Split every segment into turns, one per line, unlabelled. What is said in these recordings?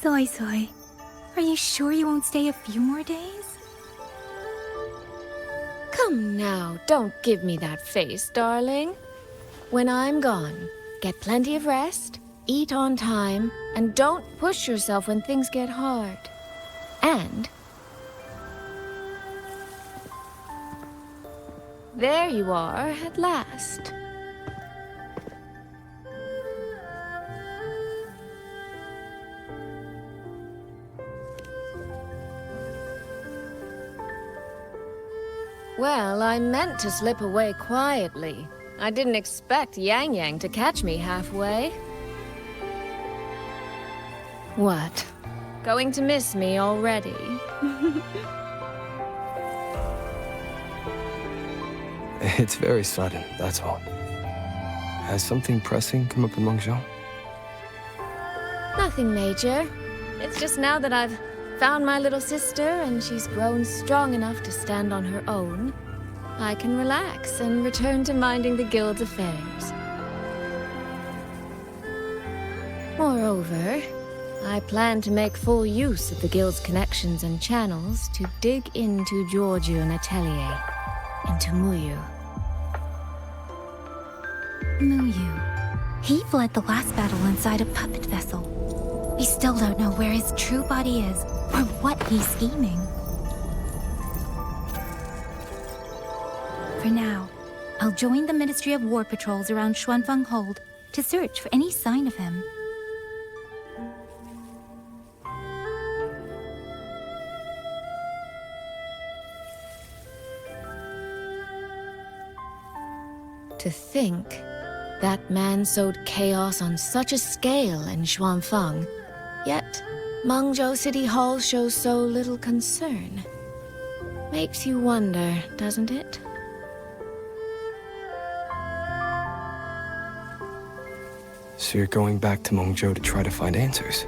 Soy Soy, are you sure you won't stay a few more days?
Come now, don't give me that face, darling. When I'm gone, get plenty of rest, eat on time, and don't push yourself when things get hard. And there you are at last. Well, I meant to slip away quietly. I didn't expect Yang Yang to catch me halfway. What? Going to miss me already?
It's very sudden, that's all. Has something pressing come up in Mengzhou?
Nothing major. It's just now that I've found my little sister and she's grown strong enough to stand on her own, I can relax and return to minding the guild's affairs. Moreover, I plan to make full use of the guild's connections and channels to dig into Georgian Atelier, into Muyu.
Muyu. He fled the last battle inside a puppet vessel. We still don't know where his true body is, or what he's scheming. For now, I'll join the Ministry of War patrols around Xuanfeng Hold to search for any sign of him.
To think that man sowed chaos on such a scale in Xuanfeng, yet Mengzhou City Hall shows so little concern. Makes you wonder, doesn't it?
So you're going back to Mengzhou to try to find answers?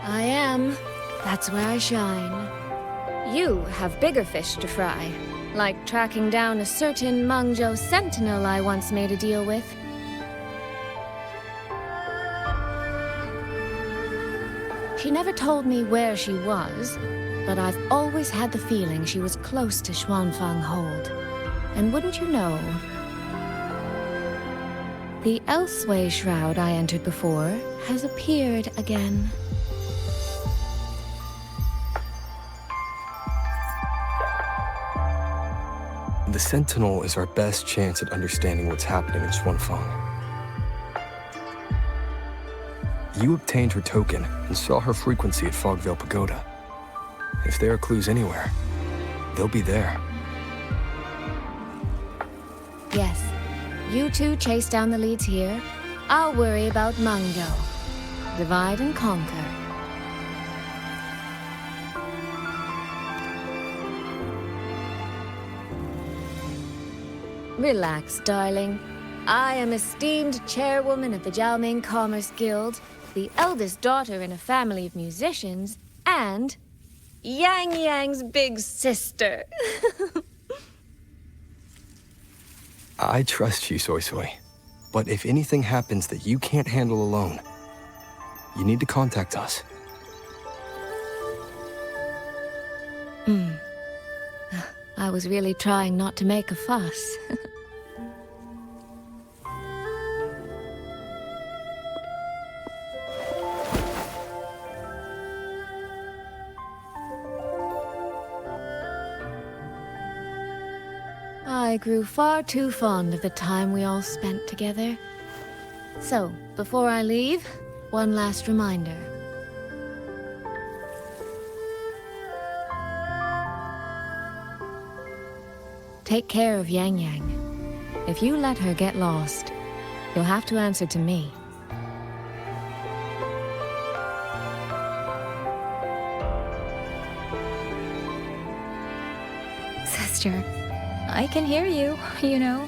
I am. That's where I shine. You have bigger fish to fry, like tracking down a certain Mengzhou sentinel I once made a deal with. She never told me where she was, but I've always had the feeling she was close to Xuanfeng Hold. And wouldn't you know, the Elseway shroud I entered before has appeared again.
The Sentinel is our best chance at understanding what's happening in Xuanfeng. You obtained her token and saw her frequency at Fogvale Pagoda. If there are clues anywhere, they'll be there.
Yes, you two chase down the leads here. I'll worry about Mengzhou. Divide and conquer. Relax, darling. I am esteemed chairwoman of the Jiaoming Commerce Guild, the eldest daughter in a family of musicians, and Yang Yang's big sister.
I trust you, Soy Soy. But if anything happens that you can't handle alone, you need to contact us.
I was really trying not to make a fuss. I grew far too fond of the time we all spent together. So, before I leave, one last reminder. Take care of Yang Yang. If you let her get lost, you'll have to answer to me.
Sister, I can hear you, you know.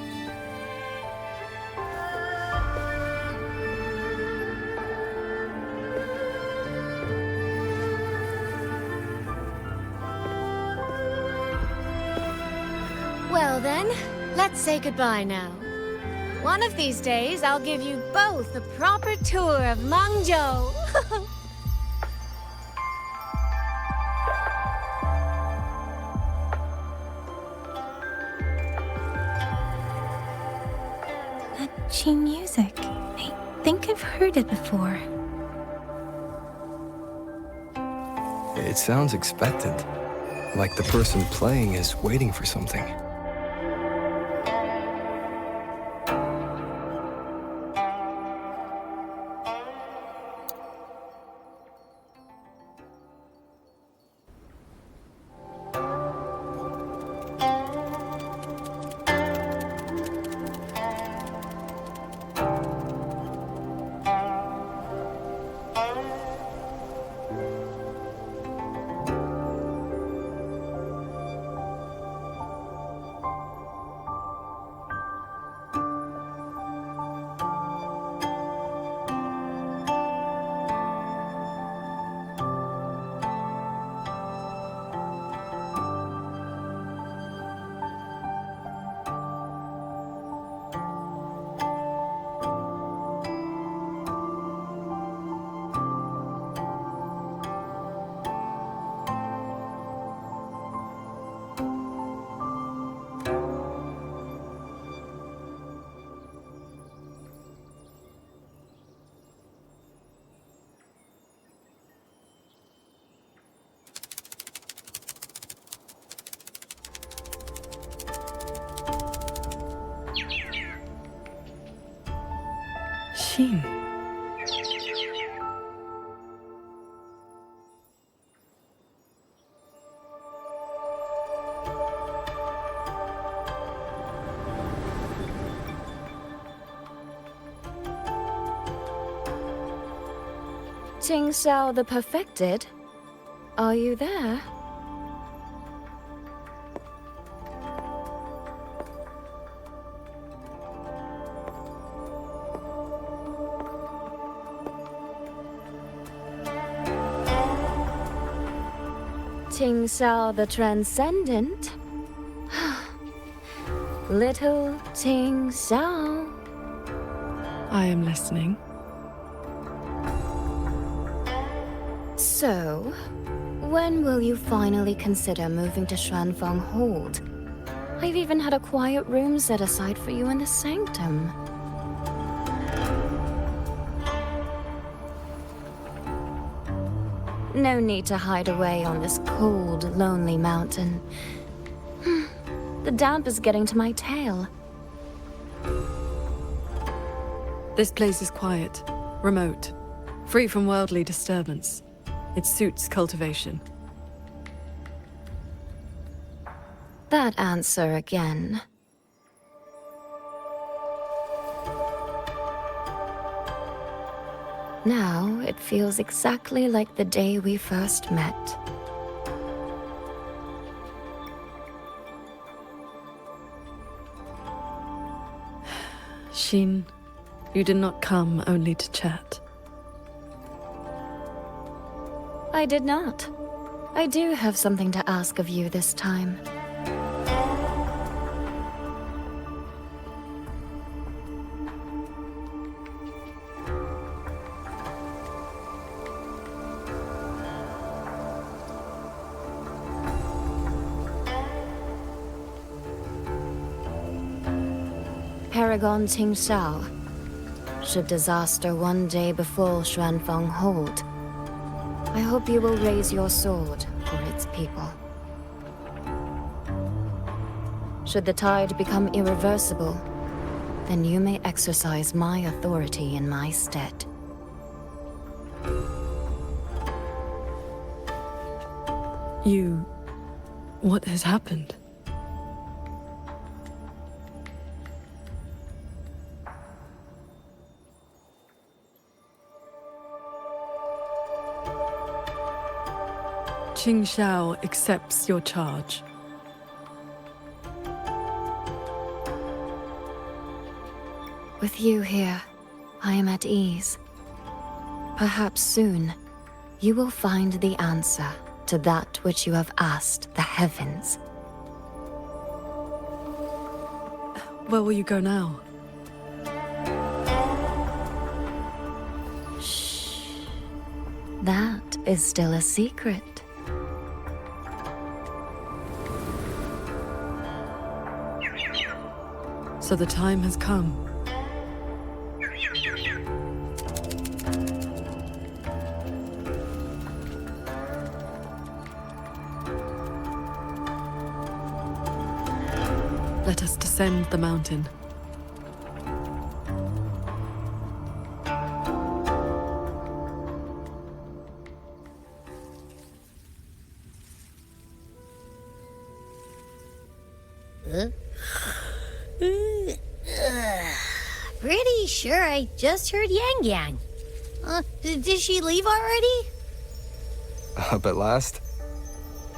Well then, let's say goodbye now. One of these days, I'll give you both a proper tour of Mangzhou.
That Qing music. I think I've heard it before.
It sounds expectant, like the person playing is waiting for something.
Xin.
Qing Xiao the Perfected? Are you there? Qing Xiao the Transcendent? Little Qing Xiao.
I am listening.
So, when will you finally consider moving to Xuanfeng Hold? I've even had a quiet room set aside for you in the sanctum. No need to hide away on this cold, lonely mountain. The damp is getting to my tail.
This place is quiet, remote, free from worldly disturbance. It suits cultivation.
That answer again. Now it feels exactly like the day we first met.
Xin, you did not come only to chat.
I did not. I do have something to ask of you this time. Paragon Qing Xiao. Should disaster one day befall Xuanfeng Hold, I hope you will raise your sword for its people. Should the tide become irreversible, then you may exercise my authority in my stead.
What has happened? Qing Xiao accepts your charge.
With you here, I am at ease. Perhaps soon, you will find the answer to that which you have asked the heavens.
Where will you go now?
That is still a secret.
So the time has come. Let us descend the mountain.
Pretty sure I just heard Yang Yang. Did she leave already?
Up at last?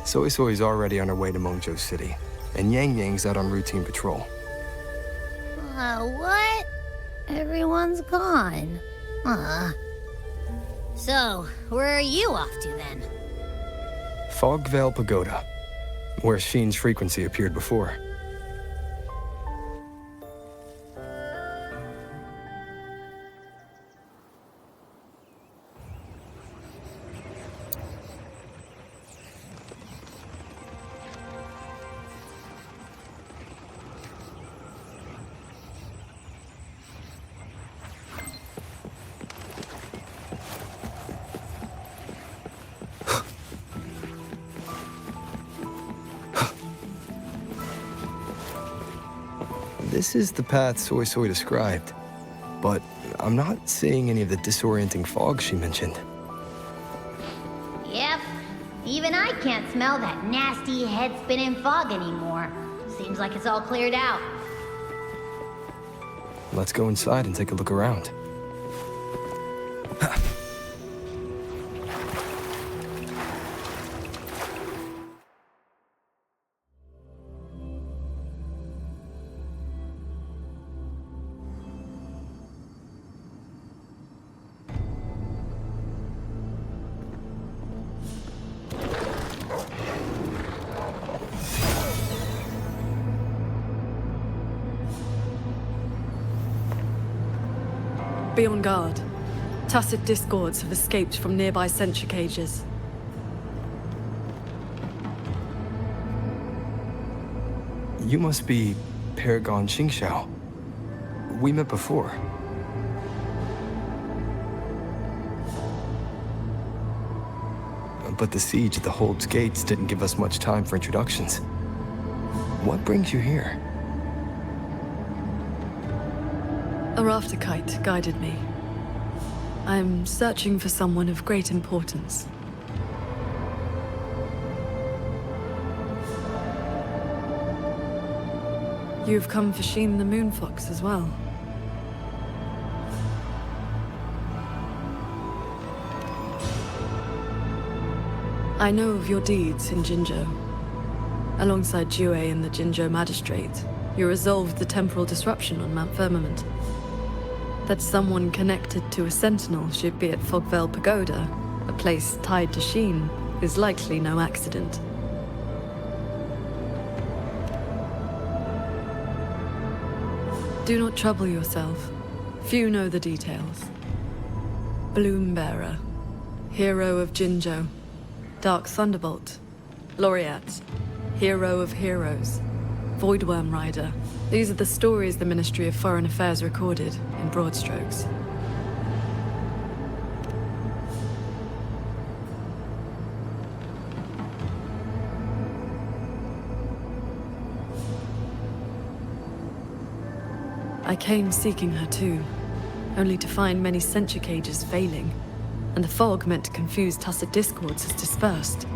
Soy Soy's already on her way to Mengzhou City, and Yang Yang's out on routine patrol.
What? Everyone's gone. So, where are you off to then?
Fog Veil Pagoda, where Sheen's frequency appeared before. This is the path Soy Soy described, but I'm not seeing any of the disorienting fog she mentioned.
Yep. Even I can't smell that nasty head-spinning fog anymore. Seems like it's all cleared out.
Let's go inside and take a look around.
Be on guard. Tacit discords have escaped from nearby sentry cages.
You must be Paragon Xingxiao. We met before. But the siege at the Hold's gates didn't give us much time for introductions. What brings you here?
A rafter kite guided me. I'm searching for someone of great importance. You've come for Sheen the Moonfox as well. I know of your deeds in Jinzhou. Alongside Jue and the Jinzhou Magistrate, you resolved the temporal disruption on Mount Firmament. That someone connected to a sentinel should be at Fog Veil Pagoda, a place tied to Sheen, is likely no accident. Do not trouble yourself. Few know the details. Bloombearer, hero of Jinzhou, Dark Thunderbolt, Laureate, hero of heroes, Voidworm Rider. These are the stories the Ministry of Foreign Affairs recorded, in broad strokes. I came seeking her too, only to find many sentry cages failing, and the fog meant to confuse tacit discords has dispersed.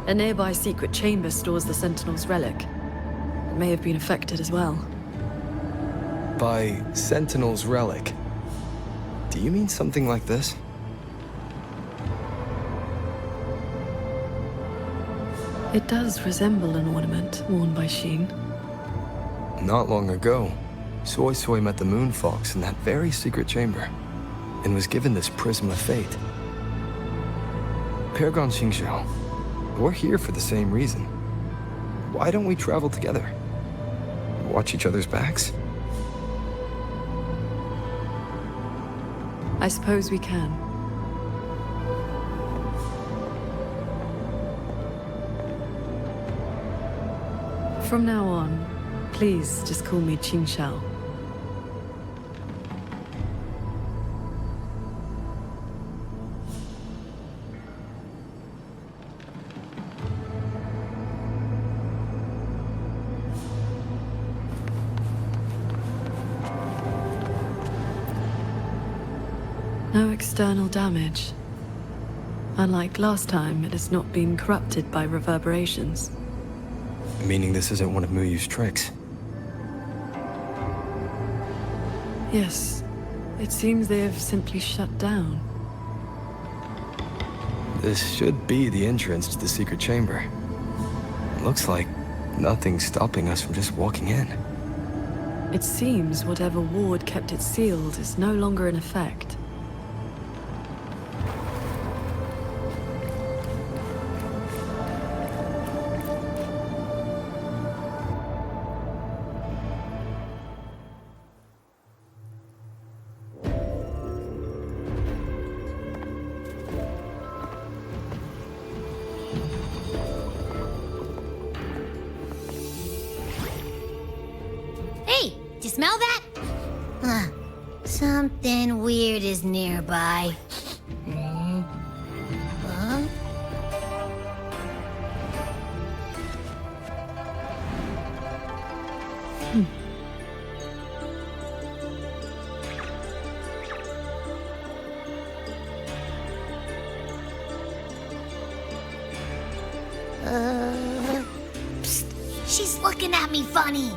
A nearby secret chamber stores the Sentinel's relic. It may have been affected as well.
By Sentinel's relic, do you mean something like this?
It does resemble an ornament worn by Sheen.
Not long ago, Soy Soy met the Moonfox in that very secret chamber, and was given this Prism of Fate. Paragon Xingxiao, we're here for the same reason. Why don't we travel together? Watch each other's backs?
I suppose we can. From now on, please just call me Qing Shao. No external damage. Unlike last time, it has not been corrupted by reverberations.
Meaning this isn't one of Muyu's tricks.
Yes, it seems they have simply shut down.
This should be the entrance to the secret chamber. Looks like nothing's stopping us from just walking in.
It seems whatever ward kept it sealed is no longer in effect.
Hey, did you smell that? Something weird is nearby. Huh? Psst, she's looking at me funny.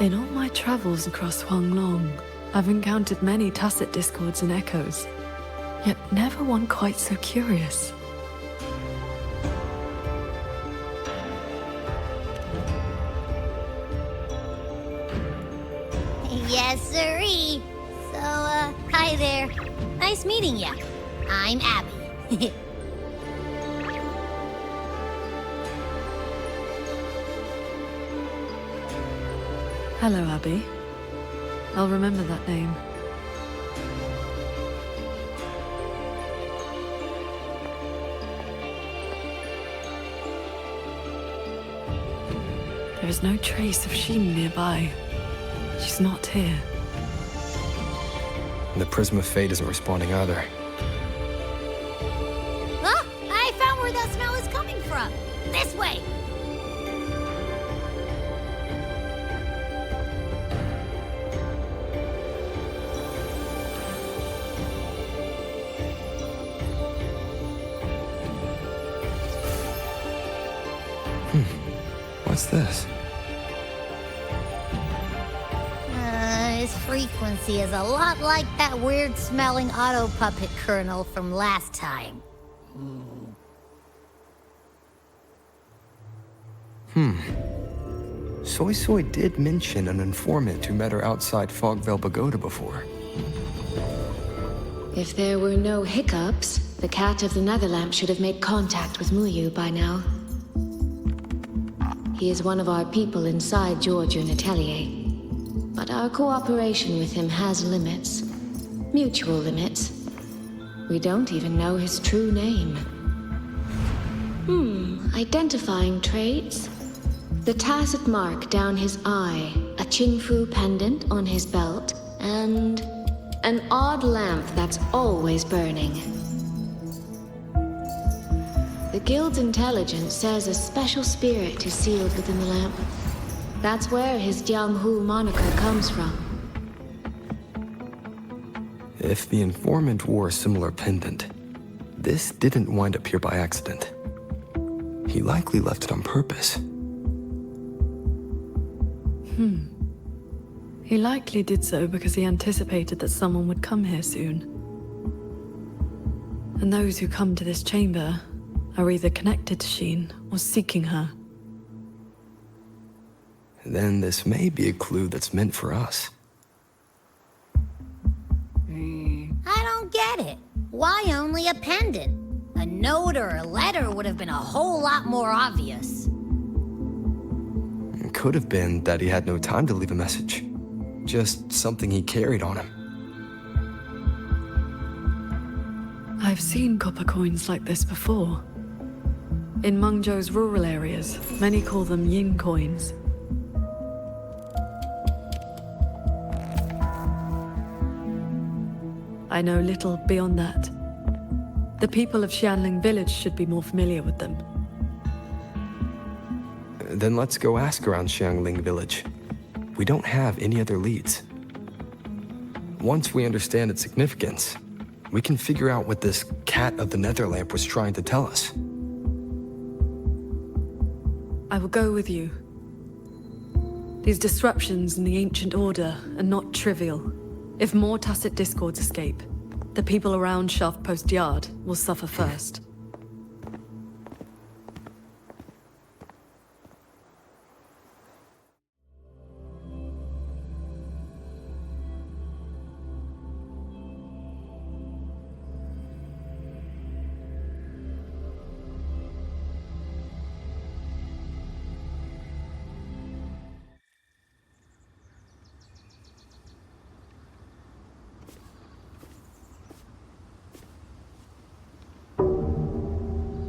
In all my travels across Huanglong, I've encountered many tacit discords and echoes, yet never one quite so curious.
Yes, sirree. So, hi there. Nice meeting ya. I'm Abby.
Hello, Abby. I'll remember that name. There is no trace of Sheen nearby. She's not here.
And the Prism of Fate isn't responding either.
Ah, I found where that smell is coming from. This way.
What's this?
His frequency is a lot like that weird-smelling auto-puppet kernel from last time.
Soy Soy did mention an informant who met her outside Fogvale Pagoda before.
If there were no hiccups, the Cat of the Netherlamp should have made contact with Muyu by now. He is one of our people inside Giorgio Natelier. But our cooperation with him has limits. Mutual limits. We don't even know his true name. Identifying traits. The tacit mark down his eye, a Qingfu pendant on his belt, and an odd lamp that's always burning. The Guild's intelligence says a special spirit is sealed within the lamp. That's where his Jianghu moniker comes from.
If the informant wore a similar pendant, this didn't wind up here by accident. He likely left it on purpose.
He likely did so because he anticipated that someone would come here soon. And those who come to this chamber are either connected to Sheen or seeking her.
Then this may be a clue that's meant for us.
I don't get it. Why only a pendant? A note or a letter would have been a whole lot more obvious.
It could have been that he had no time to leave a message. Just something he carried on him.
I've seen copper coins like this before. In Mengzhou's rural areas, many call them yin coins. I know little beyond that. The people of Xianling village should be more familiar with them.
Then let's go ask around Xiangling village. We don't have any other leads. Once we understand its significance, we can figure out what this cat of the Netherlamp was trying to tell us.
I will go with you. These disruptions in the ancient order are not trivial. If more tacit discords escape, the people around Shaft Post Yard will suffer first.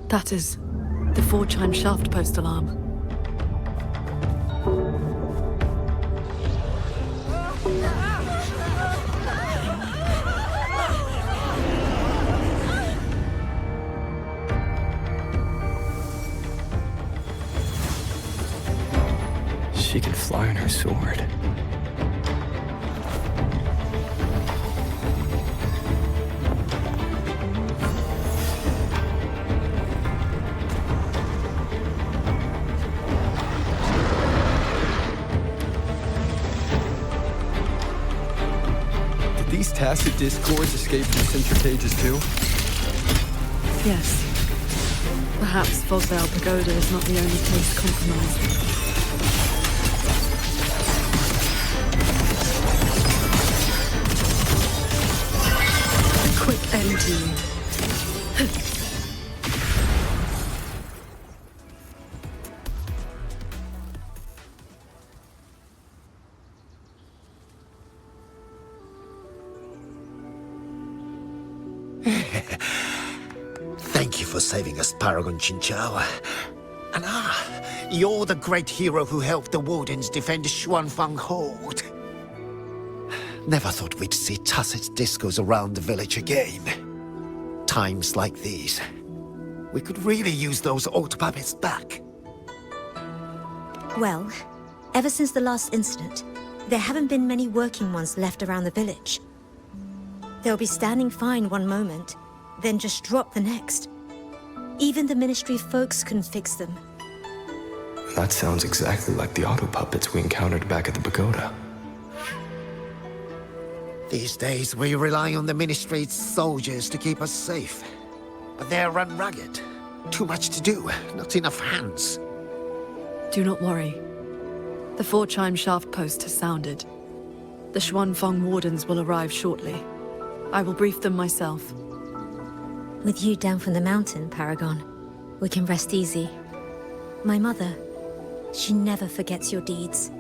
That is the 4-chime shaft post alarm.
She can fly on her sword. These tacit discords escape from sentry cages too?
Yes. Perhaps Fogvale Pagoda is not the only place compromised. A quick end to you.
Thank you for saving us, Paragon Chinchou. And you're the great hero who helped the Wardens defend Xuanfang Hold. Never thought we'd see tacit discos around the village again. Times like these, we could really use those old puppets back.
Well, ever since the last incident, there haven't been many working ones left around the village. They'll be standing fine one moment, then just drop the next. Even the Ministry folks couldn't fix them.
That sounds exactly like the auto puppets we encountered back at the pagoda.
These days, we rely on the Ministry's soldiers to keep us safe. But they're run ragged. Too much to do, not enough hands.
Do not worry. The 4-chime shaft post has sounded. The Xuanfang Wardens will arrive shortly. I will brief them myself.
With you down from the mountain, Paragon, we can rest easy. My mother, she never forgets your deeds.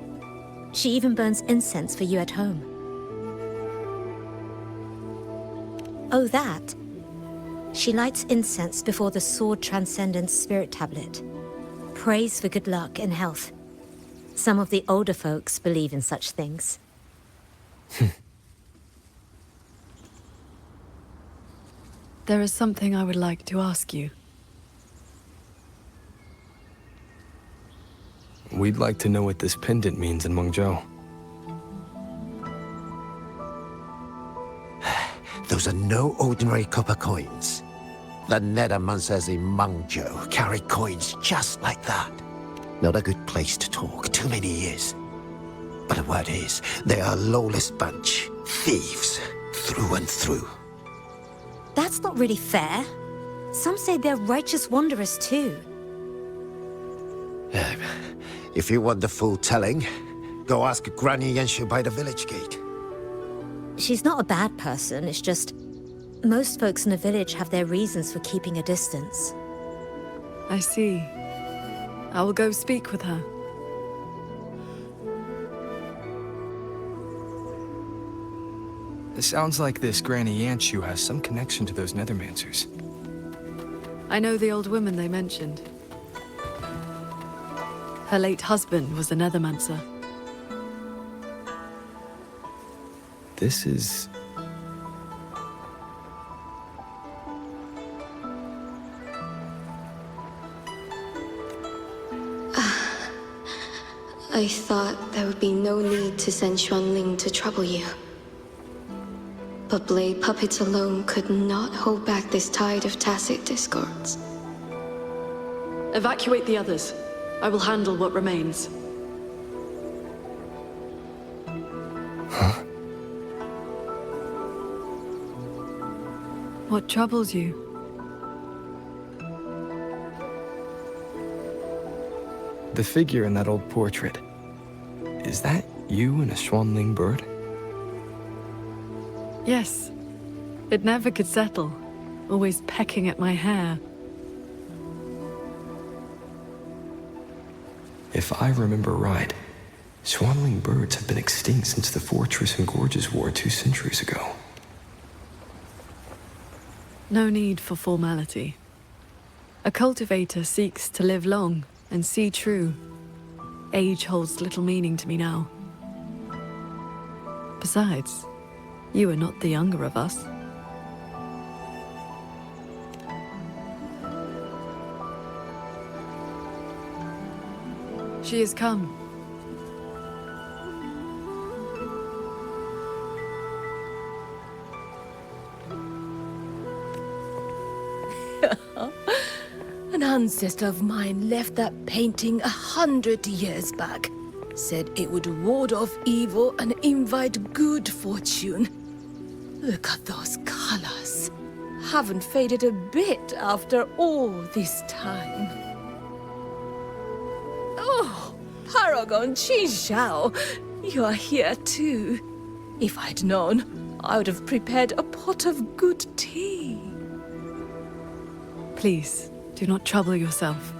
She even burns incense for you at home. Oh, that? She lights incense before the Sword Transcendence Spirit Tablet. Prays for good luck and health. Some of the older folks believe in such things.
There is something I would like to ask you.
We'd like to know what this pendant means in Mengzhou.
Those are no ordinary copper coins. The Nethermancers in Mengzhou carry coins just like that. Not a good place to talk, too many years. But the word is, they are a lawless bunch. Thieves, through and through.
That's not really fair. Some say they're righteous wanderers too.
If you want the full telling, go ask Granny Yenshu by the village gate.
She's not a bad person, it's just... most folks in the village have their reasons for keeping a distance.
I see. I will go speak with her.
It sounds like this Granny Yanshu has some connection to those Nethermancers.
I know the old woman they mentioned. Her late husband was a Nethermancer.
This is...
I thought there would be no need to send Xuanling to trouble you. But blade puppets alone could not hold back this tide of tacit discords.
Evacuate the others. I will handle what remains.
Huh?
What troubles you?
The figure in that old portrait. Is that you and a Xuanling bird?
Yes. It never could settle. Always pecking at my hair.
If I remember right, Xuanling birds have been extinct since the Fortress and Gorges War 2 centuries ago.
No need for formality. A cultivator seeks to live long and see true. Age holds little meaning to me now. Besides, you are not the younger of us. She has come.
An ancestor of mine left that painting 100 years back. Said it would ward off evil and invite good fortune. Look at those colors. Haven't faded a bit after all this time. Oh, Paragon Qin Shao, you are here too. If I'd known, I would have prepared a pot of good tea.
Please, do not trouble yourself.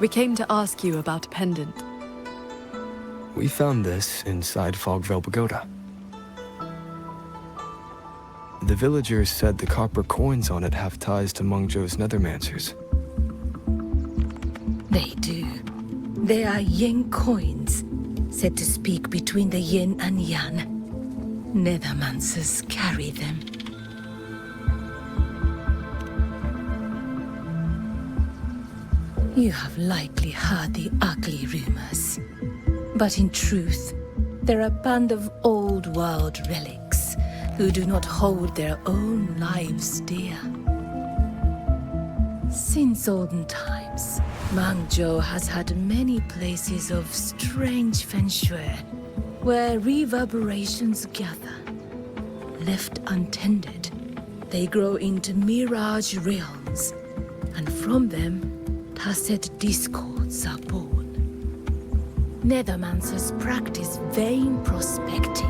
We came to ask you about a pendant.
We found this inside Fogvale Pagoda. The villagers said the copper coins on it have ties to Mengzhou's Nethermancers.
They do. They are yin coins, said to speak between the yin and yang. Nethermancers carry them. You have likely heard the ugly rumors. But in truth, they're a band of old world relics who do not hold their own lives dear. Since olden times, Mengzhou has had many places of strange feng shui, where reverberations gather. Left untended, they grow into mirage realms, and from them, tacit discords are born. Nethermancers practice vain prospecting,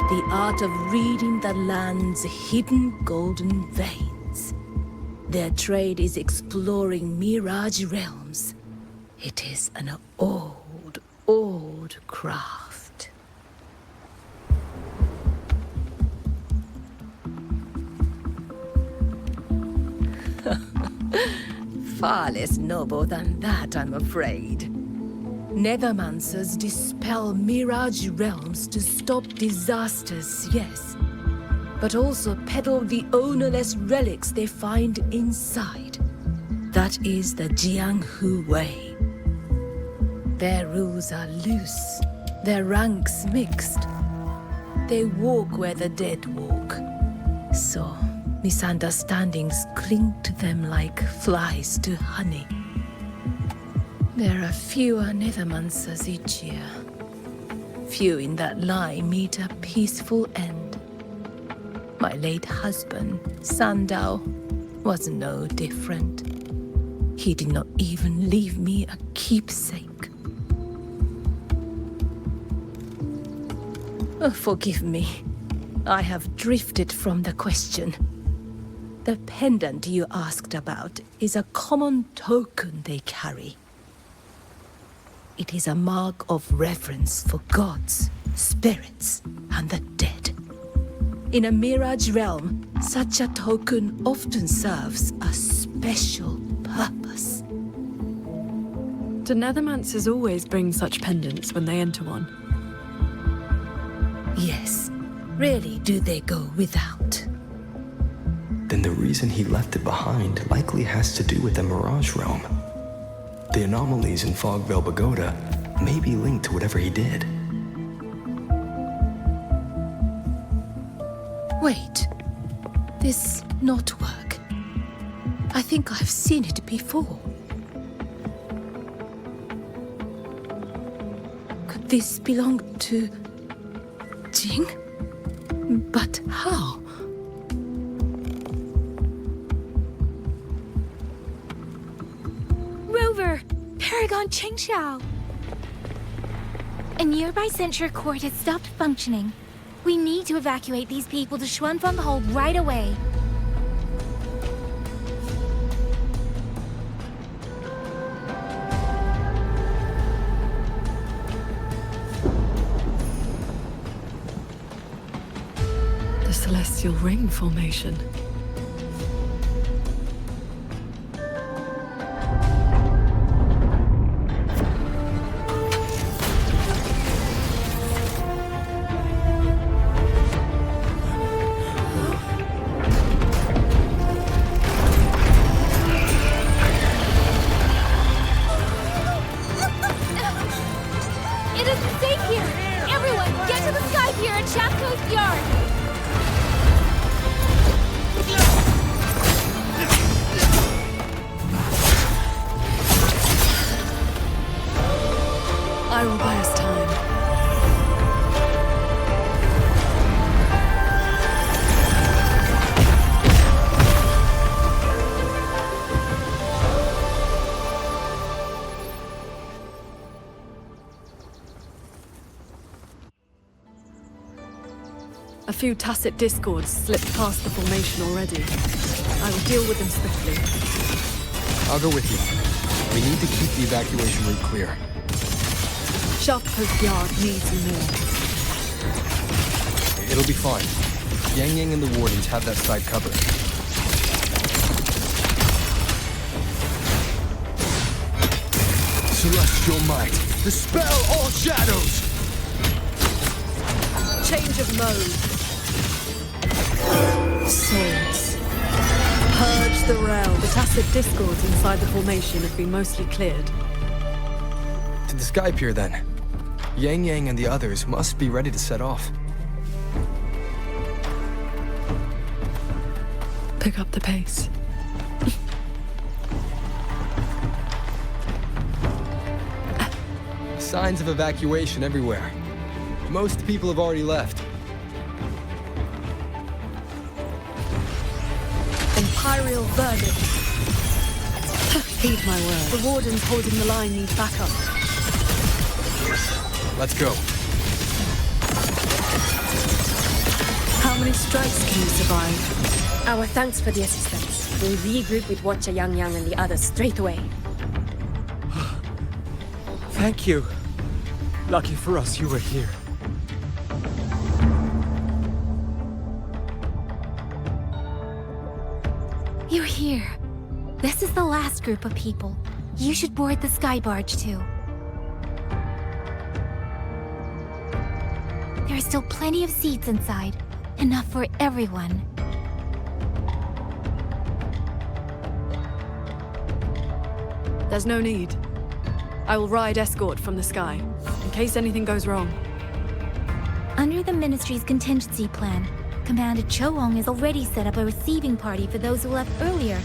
the art of reading the land's hidden golden veins. Their trade is exploring mirage realms. It is an old, old craft. Far less noble than that, I'm afraid. Nethermancers dispel mirage realms to stop disasters, yes, but also peddle the ownerless relics they find inside. That is the Jianghu way. Their rules are loose, their ranks mixed. They walk where the dead walk, so misunderstandings cling to them like flies to honey. There are fewer Nethermancers each year. Few in that line meet a peaceful end. My late husband, Sandao, was no different. He did not even leave me a keepsake. Oh, forgive me. I have drifted from the question. The pendant you asked about is a common token they carry. It is a mark of reverence for gods, spirits, and the dead. In a mirage realm, such a token often serves a special purpose.
Do Nethermancers always bring such pendants when they enter one?
Yes. Rarely do they go without.
Then the reason he left it behind likely has to do with the Mirage Realm. The anomalies in Fogvale Pagoda may be linked to whatever he did.
Wait. This knotwork. I think I've seen it before. Could this belong to Jing? But how?
Rover! Paragon Chengxiao! A nearby censure court has stopped functioning. We need to evacuate these people to Xuanfeng Hold right away.
The Celestial Ring formation.
It isn't safe here! Everyone, get to the sky pier at Shaft Coast Yard!
I will buy us time. A few tacit discords slipped past the formation already. I will deal with them swiftly.
I'll go with you. We need to keep the evacuation route clear.
Shaft Coast Yard needs you more.
It'll be fine. Yang Yang and the Wardens have that side covered. Celestial might, dispel all shadows!
Change of mode.
Souls.
Purge the realm. The tacit discords inside the formation have been mostly cleared.
To the sky pier, then. Yang Yang and the others must be ready to set off.
Pick up the pace.
Signs of evacuation everywhere. Most people have already left.
Imperial verdict. Heed my word. The wardens holding the line need backup.
Let's go.
How many strikes can you survive?
Our thanks for the assistance. We'll regroup with Watcher Yang Yang and the others straight away.
Thank you. Lucky for us you were here.
You're here. This is the last group of people. You should board the sky barge too. There are still plenty of seats inside. Enough for everyone.
There's no need. I will ride escort from the sky, in case anything goes wrong.
Under the Ministry's contingency plan, Commander Choong has already set up a receiving party for those who left earlier.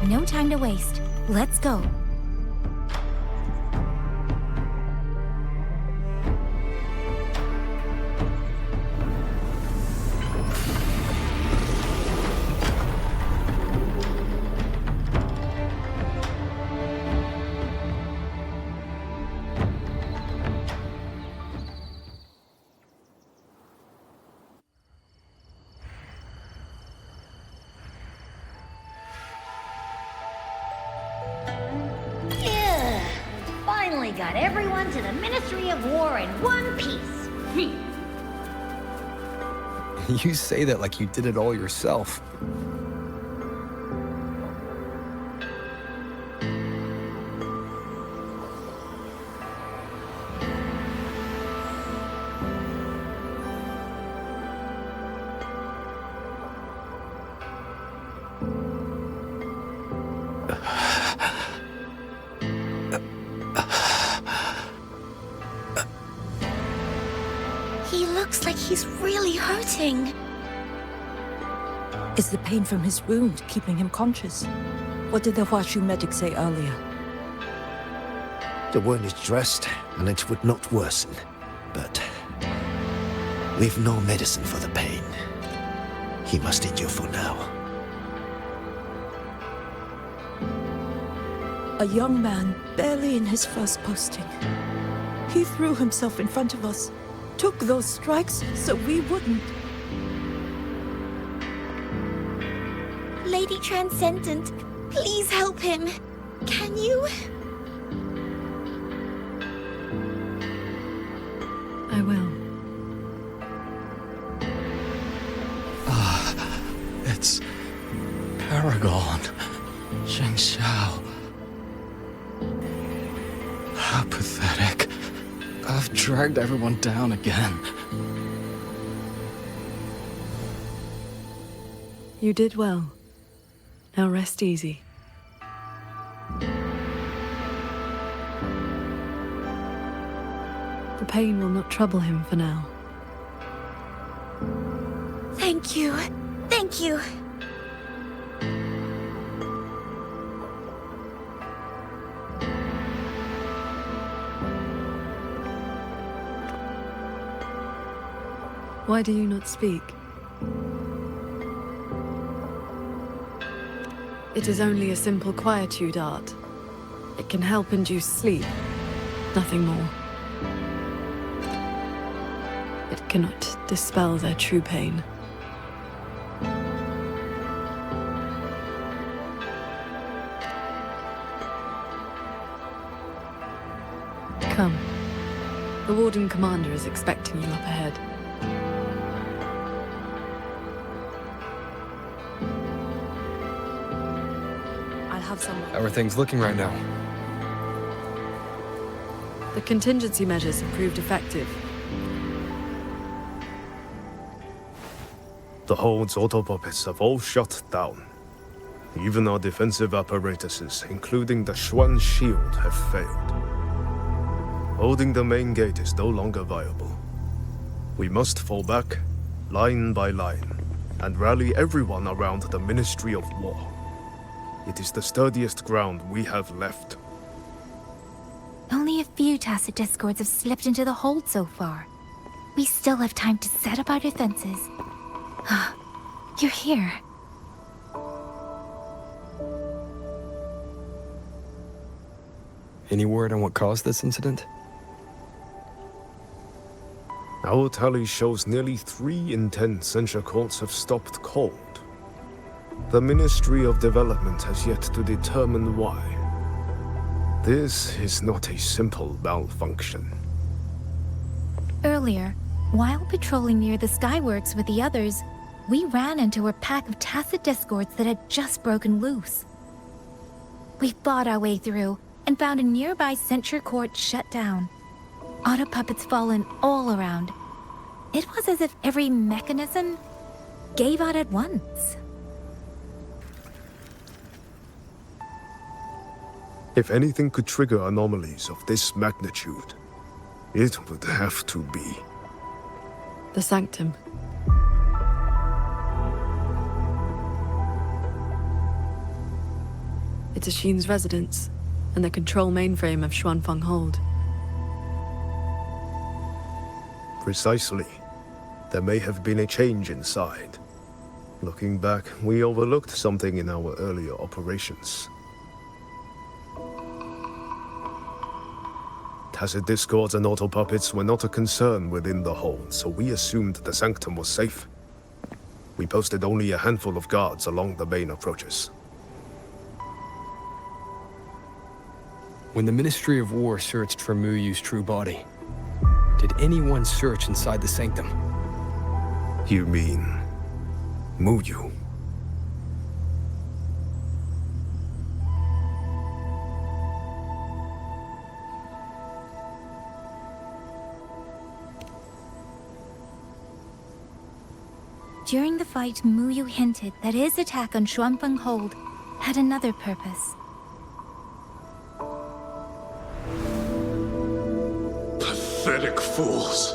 No time to waste. Let's go.
Finally got everyone to the Ministry of War in one piece.
You say that like you did it all yourself.
He looks like he's really hurting.
Is the pain from his wound keeping him conscious? What did the Huashu medic say earlier?
The wound is dressed, and it would not worsen. But we've no medicine for the pain. He must endure for now.
A young man, barely in his first posting. He threw himself in front of us, took those strikes so we wouldn't.
Lady Transcendent, please help him. Can you?
I will.
It's Paragon. Sheng Xiao. How pathetic. I've dragged everyone down again.
You did well. Now rest easy. The pain will not trouble him for now.
Thank you. Thank you.
Why do you not speak? It is only a simple quietude art. It can help induce sleep, nothing more. It cannot dispel their true pain. Come. The Warden Commander is expecting you up ahead.
How are things looking right now?
The contingency measures have proved effective.
The Hold's autopuppets have all shut down. Even our defensive apparatuses, including the Xuan shield, have failed. Holding the main gate is no longer viable. We must fall back, line by line, and rally everyone around the Ministry of War. It is the sturdiest ground we have left.
Only a few tacit discords have slipped into the hold so far. We still have time to set up our defenses. You're here.
Any word on what caused this incident?
Our tally shows nearly 3 in 10 censure courts have stopped cold. The Ministry of Development has yet to determine why. This is not a simple malfunction.
Earlier, while patrolling near the Skyworks with the others, we ran into a pack of tacit discords that had just broken loose. We fought our way through and found a nearby censure court shut down. Auto puppets fallen all around. It was as if every mechanism gave out at once.
If anything could trigger anomalies of this magnitude, it would have to be
The Sanctum. It's Ashin's residence, and the control mainframe of Xuanfeng Hold.
Precisely. There may have been a change inside. Looking back, we overlooked something in our earlier operations. Tacit discords and autopuppets were not a concern within the hold, so we assumed the Sanctum was safe. We posted only a handful of guards along the main approaches.
When the Ministry of War searched for Muyu's true body, did anyone search inside the Sanctum?
You mean Muyu?
During the fight, Muyu hinted that his attack on Xuanfeng Hold had another purpose.
Pathetic fools.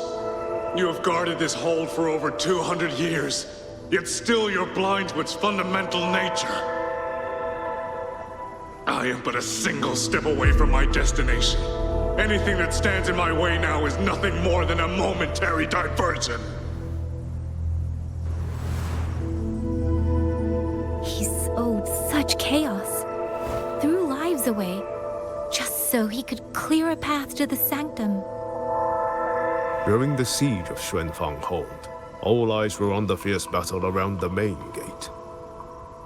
You have guarded this hold for over 200 years, yet still you're blind to its fundamental nature. I am but a single step away from my destination. Anything that stands in my way now is nothing more than a momentary diversion.
He sowed such chaos, threw lives away, just so he could clear a path to the sanctum.
During the siege of Xuanfang Hold, all eyes were on the fierce battle around the main gate.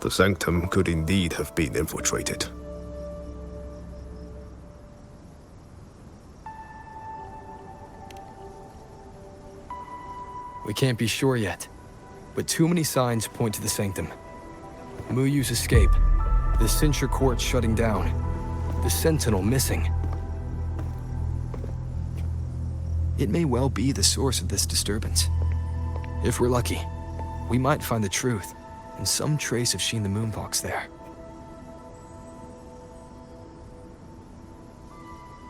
The sanctum could indeed have been infiltrated.
We can't be sure yet, but too many signs point to the sanctum. Muyu's escape, the censure court shutting down, the sentinel missing. It may well be the source of this disturbance. If we're lucky, we might find the truth and some trace of Sheen the Moonfox there.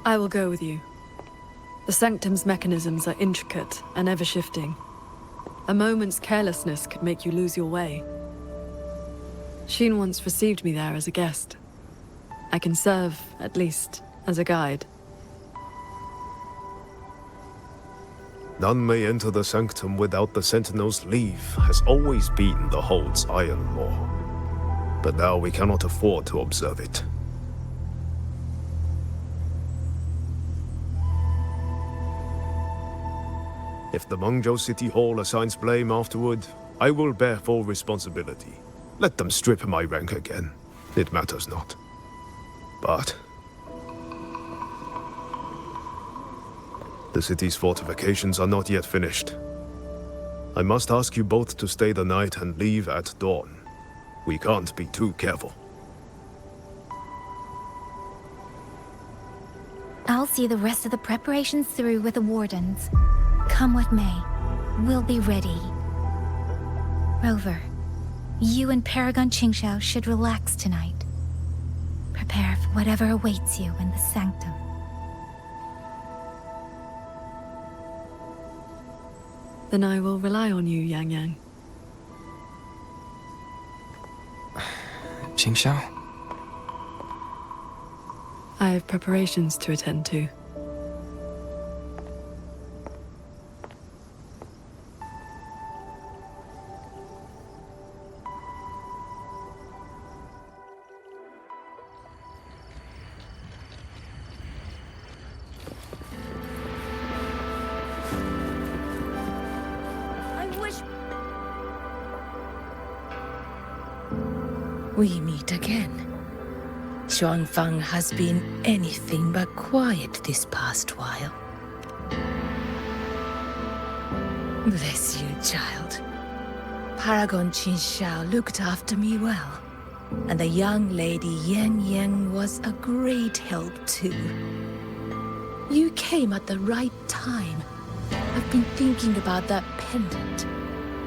I will go with you. The sanctum's mechanisms are intricate and ever-shifting. A moment's carelessness could make you lose your way. Sheen once received me there as a guest. I can serve, at least, as a guide.
None may enter the sanctum without the Sentinel's leave has always been the Hold's iron law. But now we cannot afford to observe it. If the Mengzhou City Hall assigns blame afterward, I will bear full responsibility. Let them strip my rank again. It matters not. But the city's fortifications are not yet finished. I must ask you both to stay the night and leave at dawn. We can't be too careful.
I'll see the rest of the preparations through with the wardens. Come what may, we'll be ready. Rover, you and Paragon Qingxiao should relax tonight. Prepare for whatever awaits you in the sanctum.
Then I will rely on you, Yang Yang.
Qingxiao?
I have preparations to attend to.
We meet again. Xuanfang has been anything but quiet this past while. Bless you, child. Paragon Qingxiao looked after me well, and the young lady Yan Yang was a great help too. You came at the right time. I've been thinking about that pendant.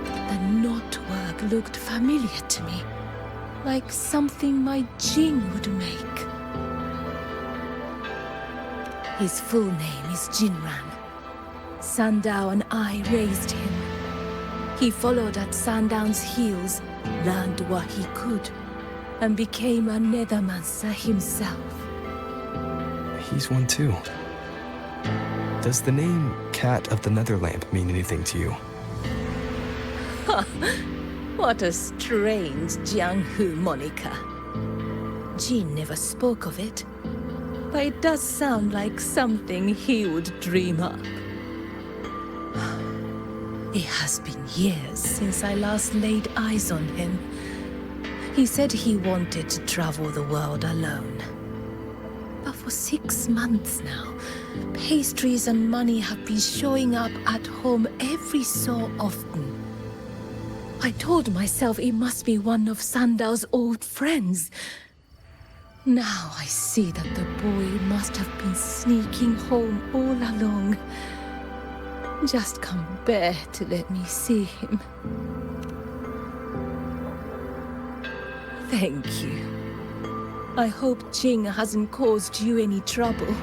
The knotwork looked familiar to me. Like something my Jing would make. His full name is Jinran. Sandao and I raised him. He followed at Sandown's heels, learned what he could, and became a Nethermancer himself.
He's one too. Does the name Cat of the Netherlamp mean anything to you?
What a strange Jianghu moniker. Jin never spoke of it, but it does sound like something he would dream up. It has been years since I last laid eyes on him. He said he wanted to travel the world alone. But for 6 months now, pastries and money have been showing up at home every so often. I told myself it must be one of Sandao's old friends. Now I see that the boy must have been sneaking home all along. Just can't bear to let me see him. Thank you. I hope Jing hasn't caused you any trouble.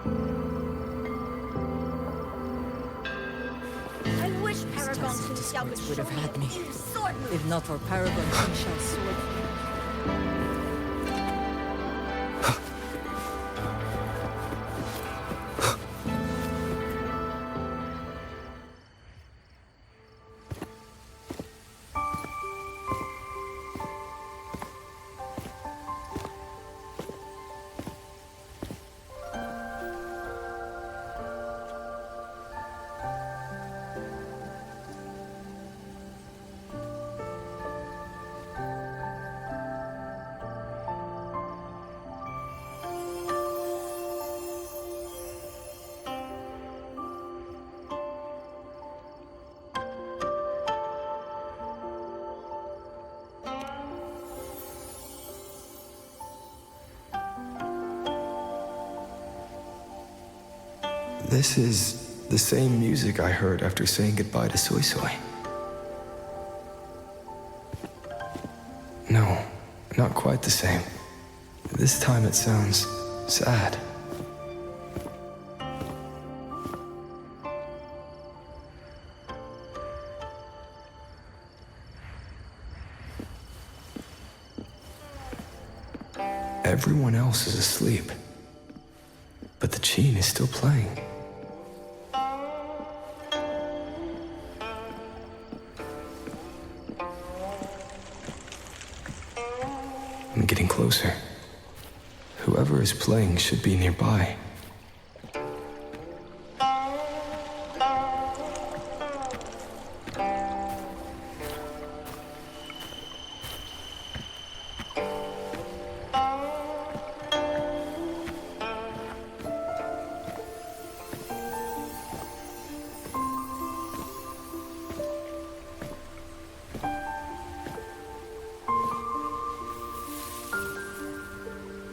I wish Paragon
Discords would have had me.
sword move.
If not for Paragon Qingxiao's sword.
This is the same music I heard after saying goodbye to Soy Soy. No, not quite the same. This time it sounds sad. Everyone else is asleep, but the Qin is still playing. I'm getting closer. Whoever is playing should be nearby.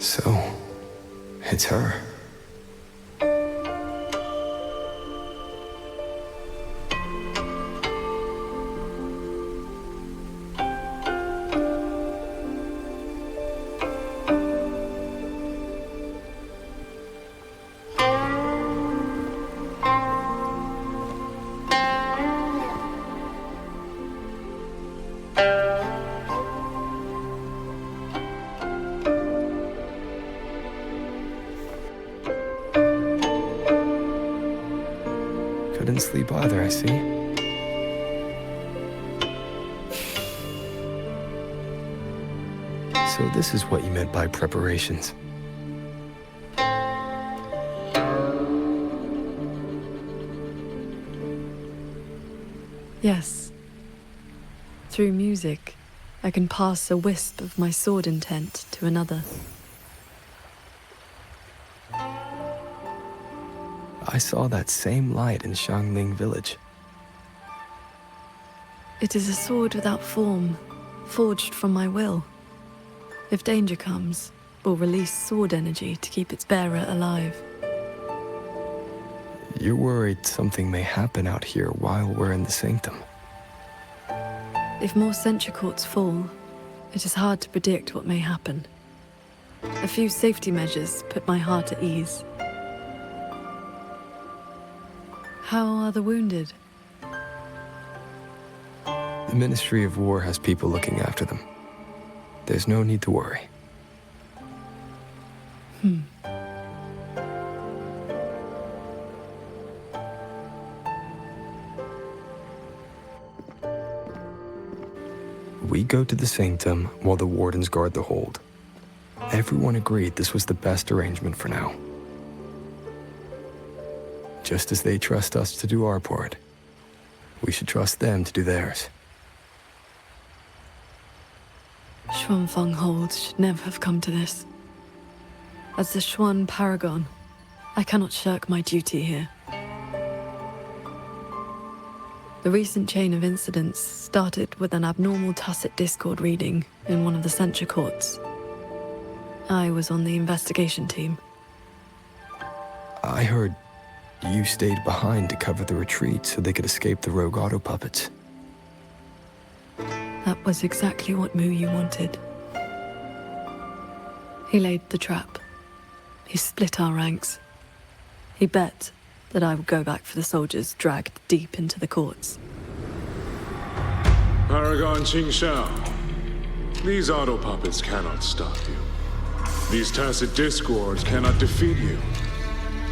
So, it's her. Couldn't sleep either, I see. So this is what you meant by preparations.
Yes. Through music, I can pass a wisp of my sword intent to another.
I saw that same light in Xiangling village.
It is a sword without form, forged from my will. If danger comes, will release sword energy to keep its bearer alive.
You're worried something may happen out here while we're in the sanctum.
If more sentry courts fall, it is hard to predict what may happen. A few safety measures put my heart at ease. How are the wounded?
The Ministry of War has people looking after them. There's no need to worry. We go to the sanctum while the wardens guard the hold. Everyone agreed this was the best arrangement for now. Just as they trust us to do our part, we should trust them to do theirs.
Xuanfang Hold should never have come to this. As the Xuan Paragon, I cannot shirk my duty here. The recent chain of incidents started with an abnormal tacit discord reading in one of the sentry courts. I was on the investigation team.
I heard you stayed behind to cover the retreat so they could escape the rogue auto puppets.
That was exactly what Mu Yu wanted. He laid the trap. He split our ranks. He bet that I would go back for the soldiers dragged deep into the courts.
Paragon Qingxiao, these auto puppets cannot stop you. These tacit discords cannot defeat you.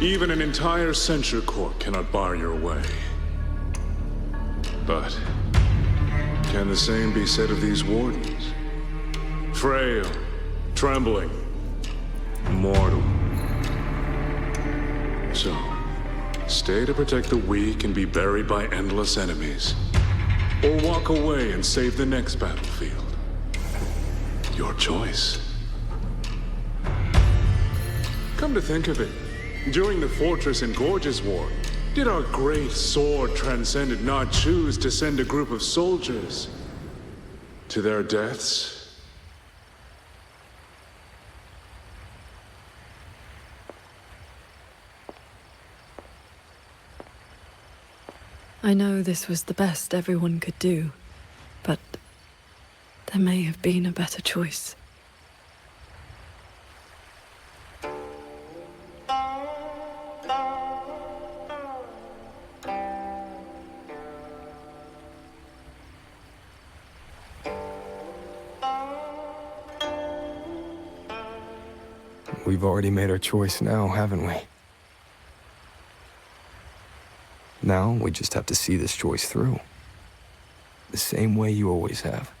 Even an entire censure court cannot bar your way. But can the same be said of these wardens? Frail, trembling, mortal. So, stay to protect the weak and be buried by endless enemies. Or walk away and save the next battlefield. Your choice. Come to think of it, during the Fortress and Gorges War, did our great sword transcendent not choose to send a group of soldiers to their deaths?
I know this was the best everyone could do, but there may have been a better choice.
We've already made our choice now, haven't we? Now, we just have to see this choice through. The same way you always have.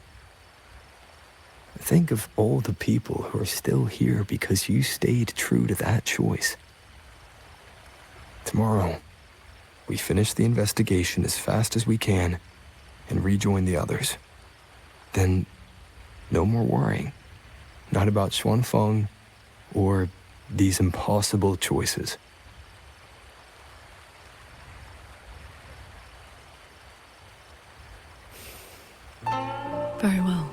Think of all the people who are still here because you stayed true to that choice. Tomorrow, we finish the investigation as fast as we can and rejoin the others. Then, no more worrying. Not about Xuanfeng or these impossible choices.
Very well.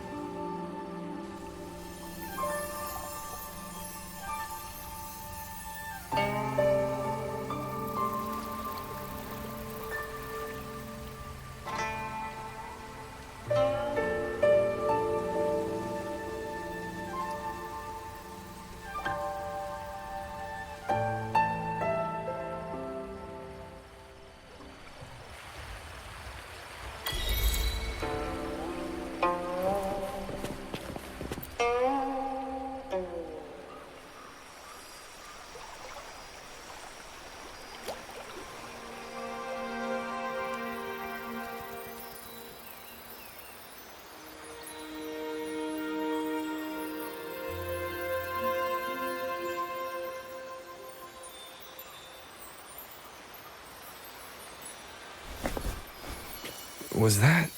Was that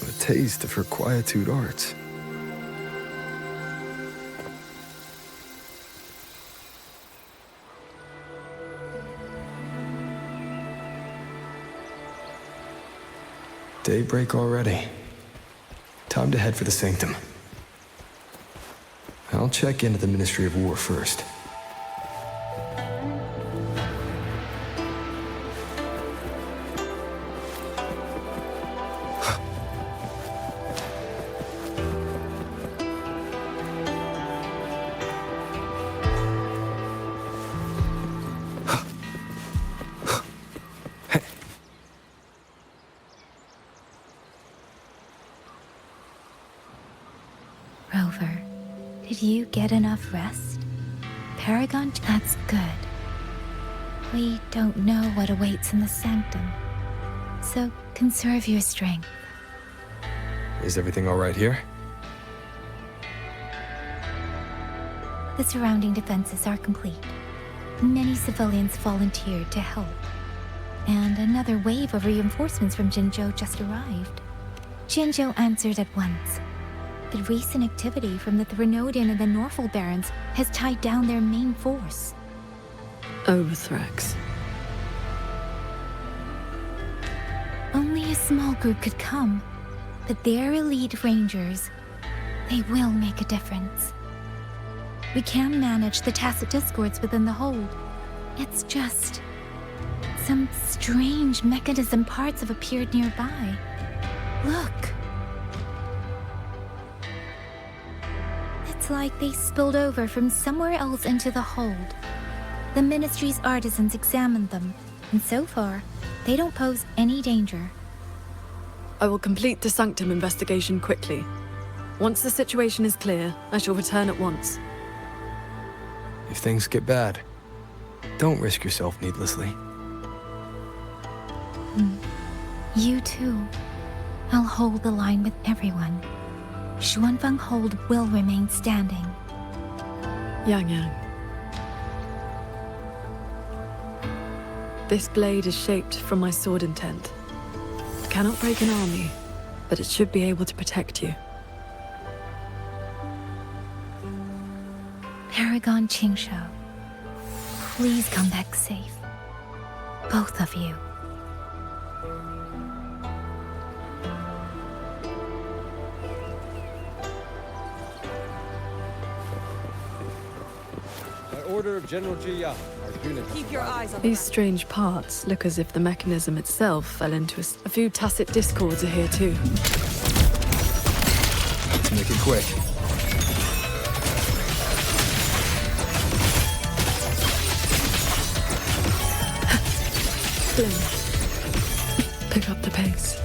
a taste of her quietude arts? Daybreak already. Time to head for the Sanctum. I'll check into the Ministry of War first.
Rover, did you get enough rest? Paragon? That's good. We don't know what awaits in the Sanctum, so conserve your strength.
Is everything all right here?
The surrounding defenses are complete. Many civilians volunteered to help. And another wave of reinforcements from Jinzhou just arrived. Jinzhou answered at once. The recent activity from the Threnodian and the Norful Barons has tied down their main force.
Overthrax.
Only a small group could come, but their elite rangers, they will make a difference. We can manage the tacit discords within the hold. It's just some strange mechanism parts have appeared nearby. Look. It's like they spilled over from somewhere else into the hold. The Ministry's artisans examined them, and so far, they don't pose any danger.
I will complete the Sanctum investigation quickly. Once the situation is clear, I shall return at once.
If things get bad, don't risk yourself needlessly.
You too. I'll hold the line with everyone. Xuanfang Hold will remain standing.
Yang Yang. This blade is shaped from my sword intent. It cannot break an army, but it should be able to protect you.
Paragon Qingshou, please come back safe. Both of you.
By order of General Jiya, our unit.
Keep your eyes on
These strange parts look as if the mechanism itself fell into a few tacit discords are here too.
Let's make it quick.
Pick up the pace.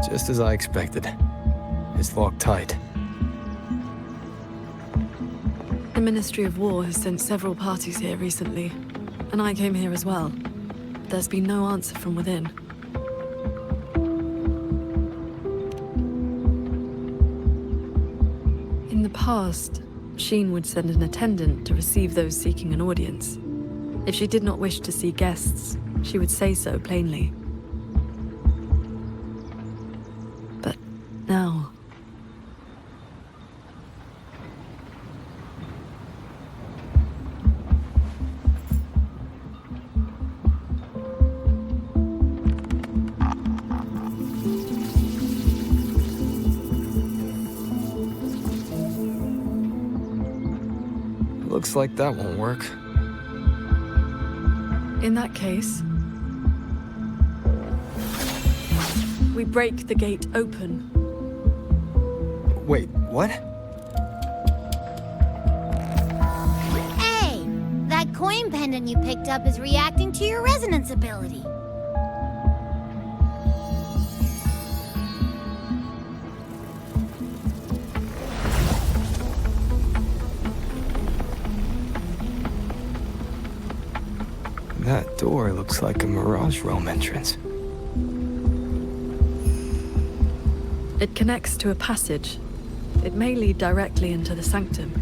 Just as I expected. It's locked tight.
The Ministry of War has sent several parties here recently, and I came here as well. There's been no answer from within. In the past, Sheen would send an attendant to receive those seeking an audience. If she did not wish to see guests, she would say so plainly. But now...
Looks like that won't work.
In that case, we break the gate open.
Wait, what?
Hey! That coin pendant you picked up is reacting to your resonance ability.
That door looks like a Mirage Realm entrance.
It connects to a passage. It may lead directly into the Sanctum.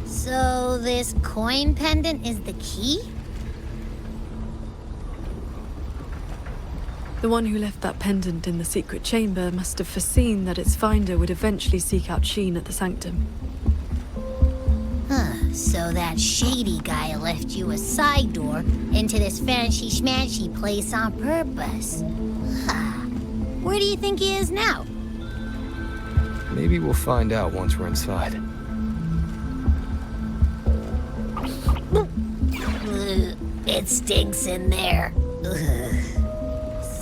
So this coin pendant is the key?
The one who left that pendant in the secret chamber must have foreseen that its finder would eventually seek out Sheen at the Sanctum.
Huh, so that shady guy left you a side door into this fancy-schmancy place on purpose. Huh. Where do you think he is now?
Maybe we'll find out once we're inside.
It stinks in there.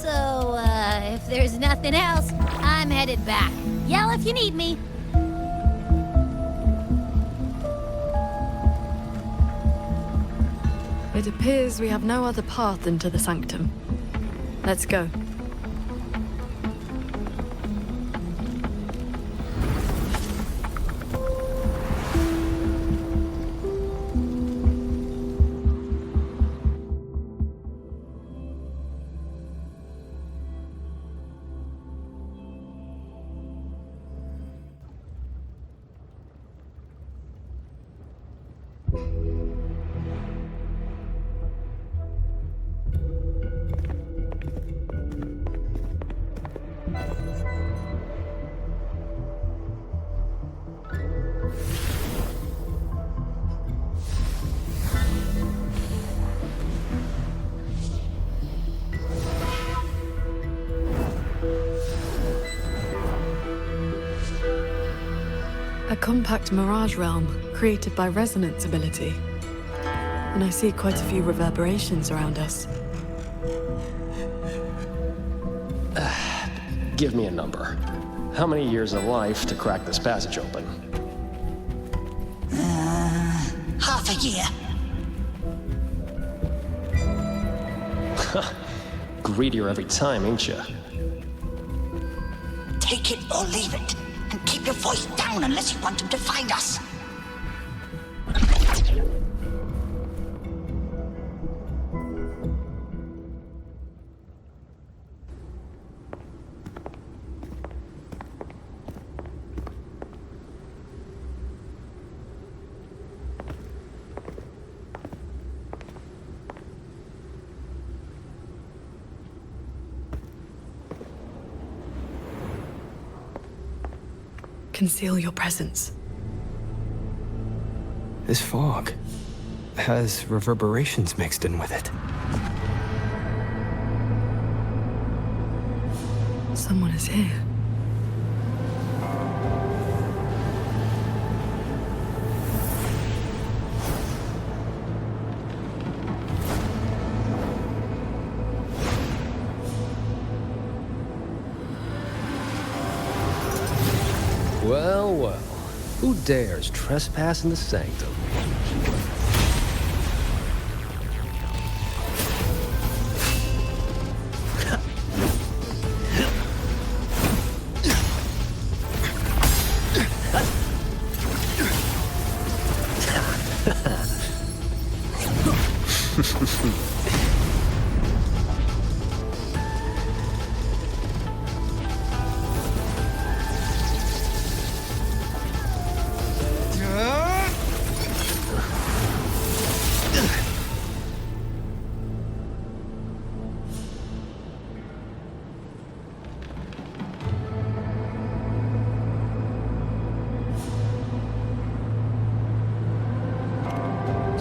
So, if there's nothing else, I'm headed back. Yell if you need me.
It appears we have no other path into the Sanctum. Let's go. A compact mirage realm created by resonance ability. And I see quite a few reverberations around us.
Give me a number. How many years of life to crack this passage open?
Half a year.
Greedier every time, ain't ya?
Take it or leave it. And keep your voice down unless you want him to find us.
Conceal your presence.
This fog has reverberations mixed in with it.
Someone is here.
Well, well. Who dares trespass in the sanctum?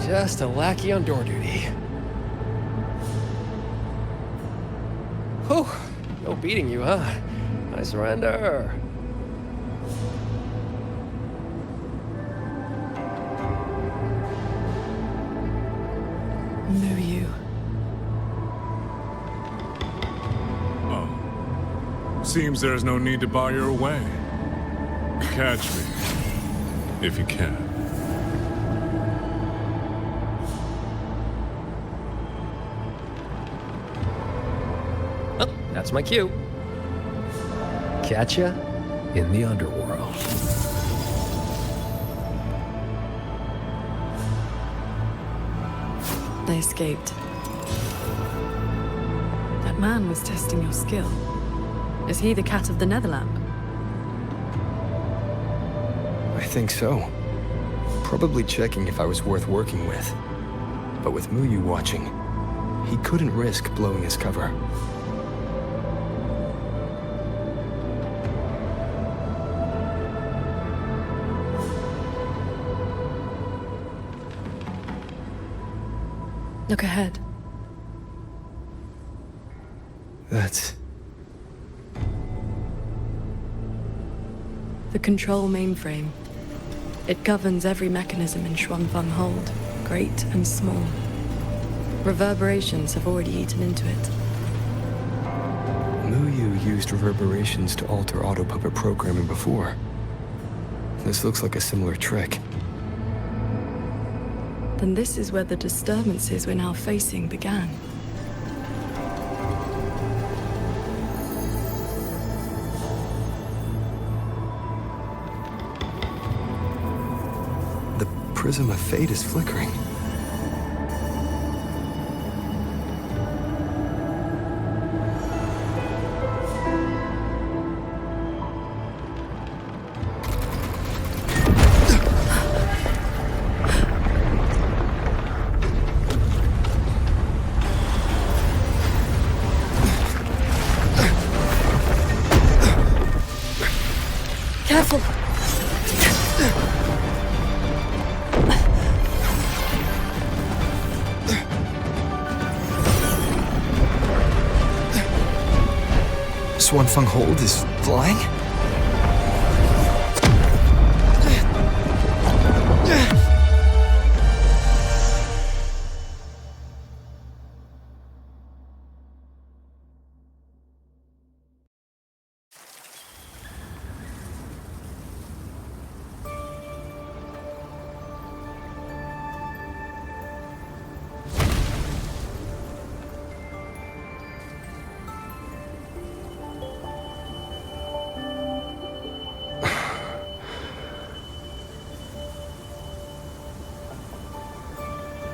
Just a lackey on door duty. Whew, no beating you, huh? I surrender.
Knew you.
Oh. Seems there's no need to bar your way. Catch me, if you can.
That's my cue. Catch ya in the underworld.
They escaped. That man was testing your skill. Is he the cat of the Netherlamp?
I think so. Probably checking if I was worth working with. But with Muyu watching, he couldn't risk blowing his cover.
Look ahead.
That's...
the control mainframe. It governs every mechanism in Xuanfeng Hold, great and small. Reverberations have already eaten into it.
Muyu used reverberations to alter auto-puppet programming before. This looks like a similar trick.
Then this is where the disturbances we're now facing began.
The prism of fate is flickering.
Careful!
Xuanfeng Hold is flying?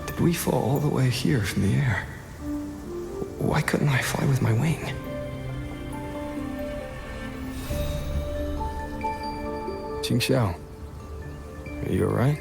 Did we fall all the way here from the air? Why couldn't I fly with my wing? Qingxiao, are you alright?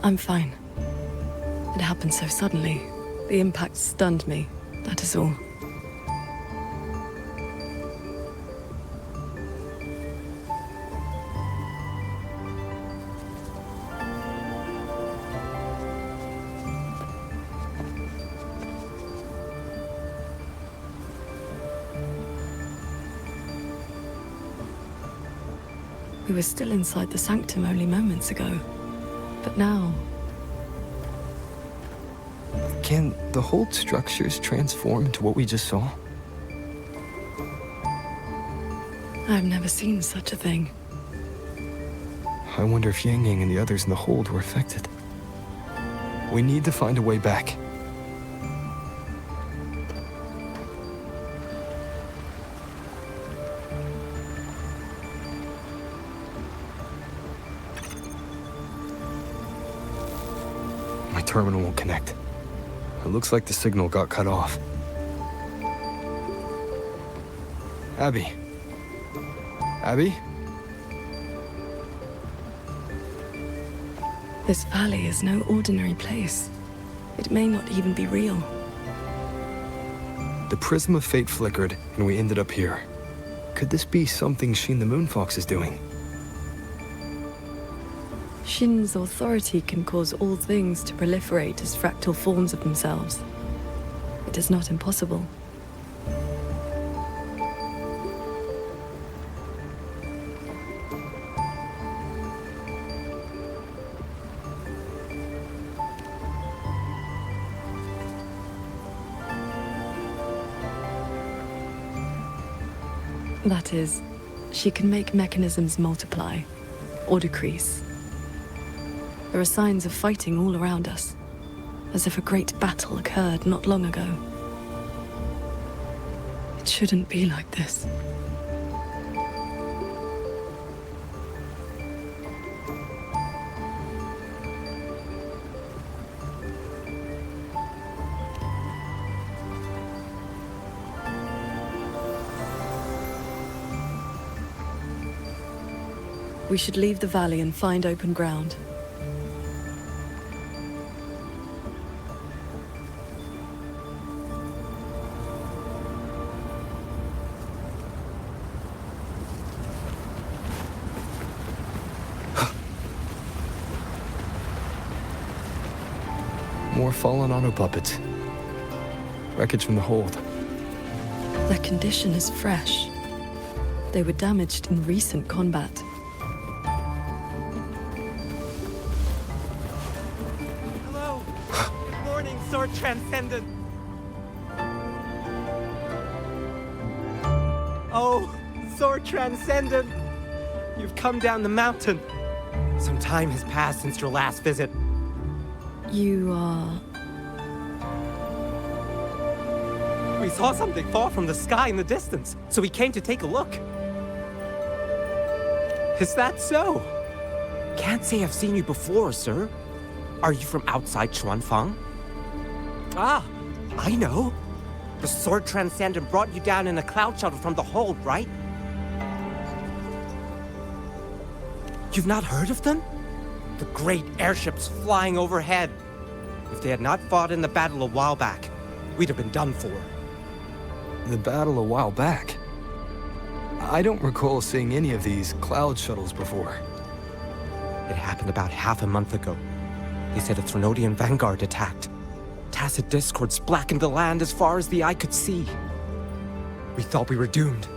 I'm fine. It happened so suddenly. The impact stunned me, that is all. We were still inside the sanctum only moments ago. But now...
Can the whole structures transform into what we just saw?
I've never seen such a thing.
I wonder if Yang Yang and the others in the hold were affected. We need to find a way back. My terminal won't connect. It looks like the signal got cut off. Abby? Abby?
This valley is no ordinary place. It may not even be real.
The prism of fate flickered, and we ended up here. Could this be something Shin the Moonfox is doing?
Shin's authority can cause all things to proliferate as fractal forms of themselves. It is not impossible. That is, she can make mechanisms multiply, or decrease. There are signs of fighting all around us, as if a great battle occurred not long ago. It shouldn't be like this. We should leave the valley and find open ground.
More fallen auto puppets. Wreckage from the hold.
Their condition is fresh. They were damaged in recent combat.
Hello! Good morning, Sword Transcendent! Oh, Sword Transcendent! You've come down the mountain. Some time has passed since your last visit.
You are...
We saw something fall from the sky in the distance, so we came to take a look. Is that so? Can't say I've seen you before, sir. Are you from outside Xuanfang? Ah, I know. The Sword Transcendent brought you down in a cloud shuttle from the hold, right? You've not heard of them? The great airships flying overhead. If they had not fought in the battle a while back, we'd have been done for.
The battle a while back. I don't recall seeing any of these cloud shuttles before.
It happened about half a month ago. They said a Threnodian vanguard attacked. Tacit discords blackened the land as far as the eye could see. We thought we were doomed,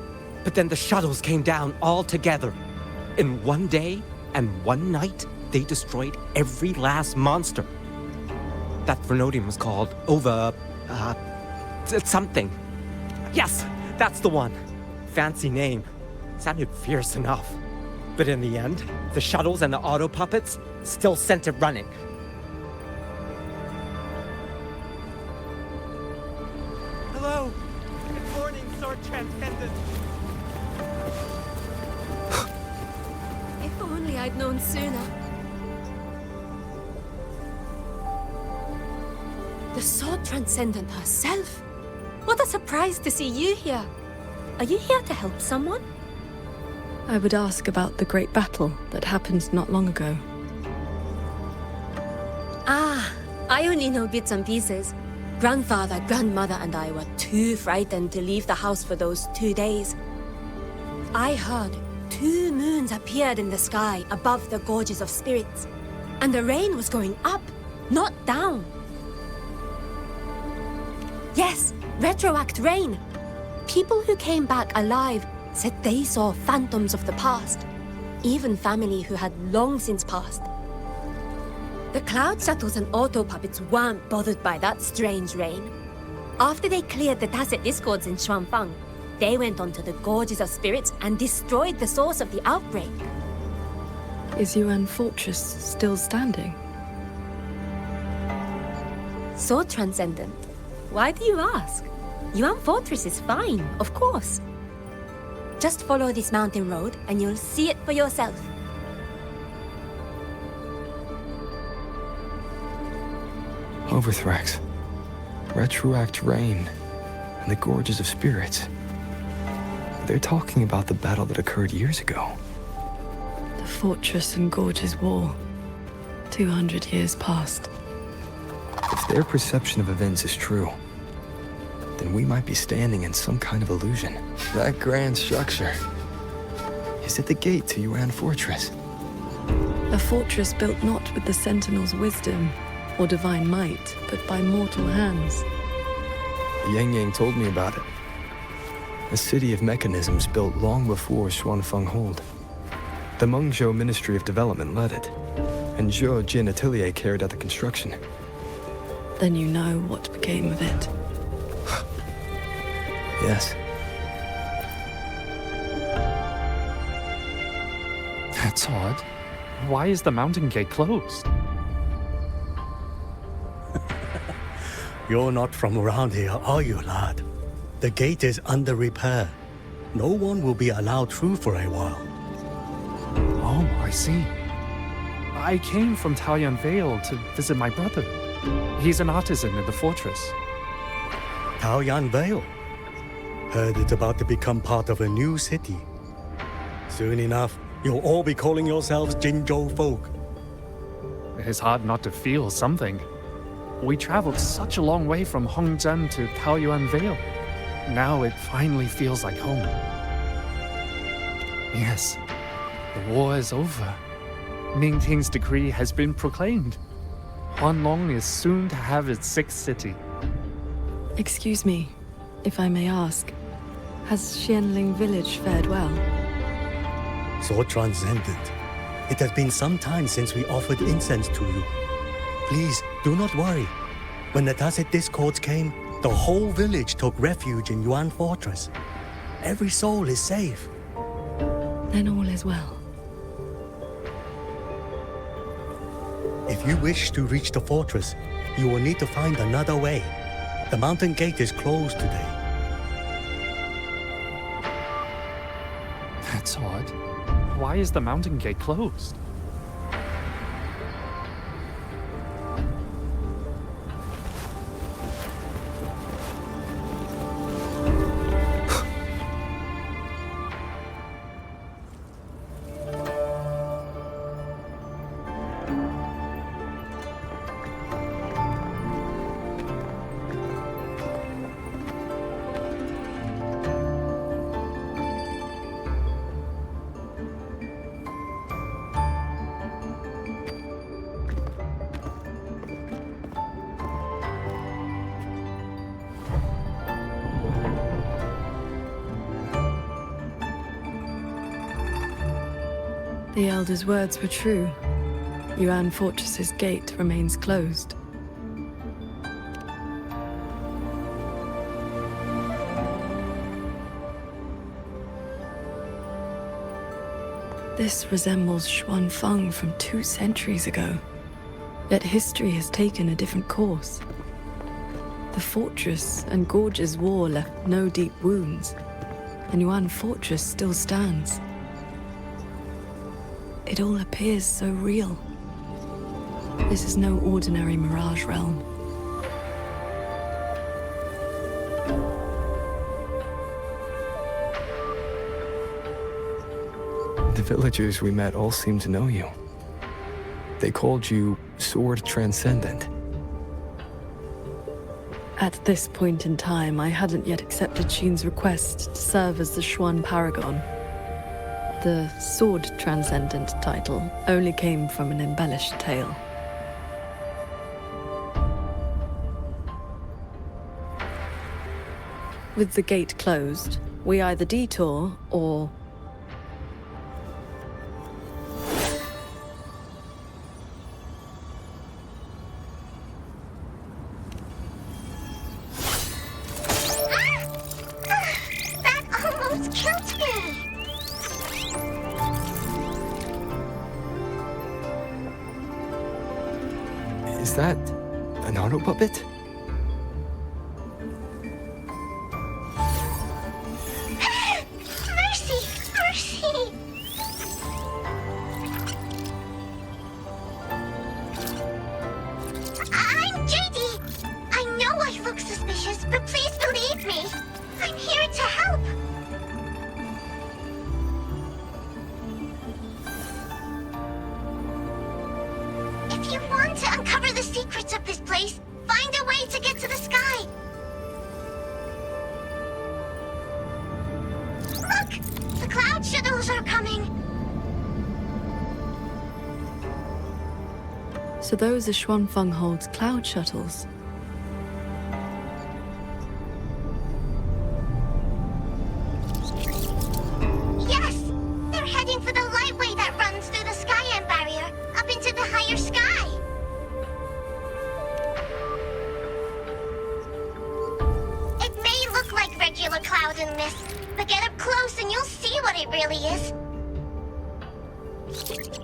but then the shuttles came down all together. In one day and one night, they destroyed every last monster. That Threnodian was called something. Yes, that's the one. Fancy name. Sounded fierce enough. But in the end, the shuttles and the auto puppets still sent it running. Hello. Good morning, Sword Transcendent.
If only I'd known sooner. The Sword Transcendent herself? What a surprise to see you here. Are you here to help someone?
I would ask about the great battle that happened not long ago.
Ah, I only know bits and pieces. Grandfather, grandmother, and I were too frightened to leave the house for those 2 days. I heard 2 moons appeared in the sky above the gorges of spirits, and the rain was going up, not down. Yes, retroact rain. People who came back alive said they saw phantoms of the past, even family who had long since passed. The cloud shuttles and auto puppets weren't bothered by that strange rain. After they cleared the tacit discords in Xuanfang, they went onto the gorges of spirits and destroyed the source of the outbreak.
Is Yuan Fortress still standing?
Sword Transcendent. Why do you ask? Yuan Fortress is fine, of course. Just follow this mountain road and you'll see it for yourself.
Overthrax, retroact rain, and the gorges of spirits. They're talking about the battle that occurred years ago.
The Fortress and Gorges War. 200 years past.
If their perception of events is true, then we might be standing in some kind of illusion. That grand structure. Is it the gate to Yuan Fortress?
A fortress built not with the Sentinel's wisdom or divine might, but by mortal hands.
Yang Yang told me about it. A city of mechanisms built long before Xuanfang Hold. The Mengzhou Ministry of Development led it, and Zhou Jin Atelier carried out the construction.
Then you know what became of it.
Yes.
That's odd. Why is the mountain gate closed?
You're not from around here, are you, lad? The gate is under repair. No one will be allowed through for a while.
Oh, I see. I came from Taoyuan Vale to visit my brother. He's an artisan in the fortress.
Taoyuan Vale? Heard it's about to become part of a new city. Soon enough, you'll all be calling yourselves Jinzhou folk.
It's hard not to feel something. We traveled such a long way from Hongzhen to Taoyuan Vale. Now it finally feels like home. Yes, the war is over. Ming Ting's decree has been proclaimed. Huanlong is soon to have its 6th city.
Excuse me, if I may ask, has Xianling village fared well?
Sword Transcendent. It has been some time since we offered incense to you. Please, do not worry. When the Tacit Discords came, the whole village took refuge in Yuan Fortress. Every soul is safe.
Then all is well.
If you wish to reach the fortress, you will need to find another way. The mountain gate is closed today.
That's odd. Why is the mountain gate closed?
The Elder's words were true. Yuan Fortress's gate remains closed. This resembles Xuanfeng from 2 centuries ago. Yet history has taken a different course. The fortress and gorge's war left no deep wounds, and Yuan Fortress still stands. It all appears so real. This is no ordinary mirage realm.
The villagers we met all seemed to know you. They called you Sword Transcendent.
At this point in time, I hadn't yet accepted Xin's request to serve as the Xuan Paragon. The Sword Transcendent title only came from an embellished tale. With the gate closed, we either detour or...
Is that an auto puppet? So those are Xuanfeng Hold's cloud shuttles.
Yes! They're heading for the lightway that runs through the Skyend barrier, up into the higher sky! It may look like regular cloud and mist, but get up close and you'll see what it really is.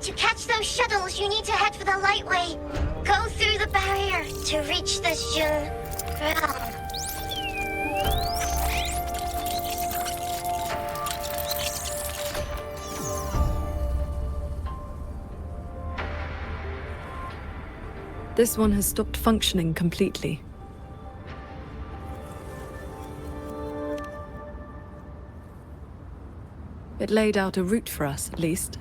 To catch those shuttles, you need to head for the lightway. Go through the barrier to reach the Jun realm.
This one has stopped functioning completely. It laid out a route for us, at least.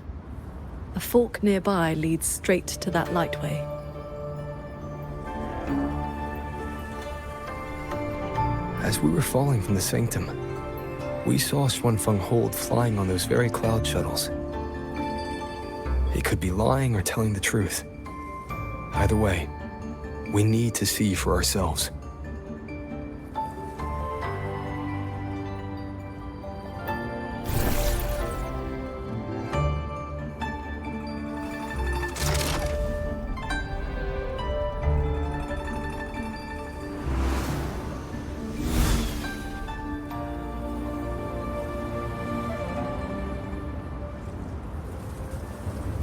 A fork nearby leads straight to that lightway.
As we were falling from the sanctum, we saw Xuanfeng Hold flying on those very cloud shuttles. He could be lying or telling the truth. Either way, we need to see for ourselves.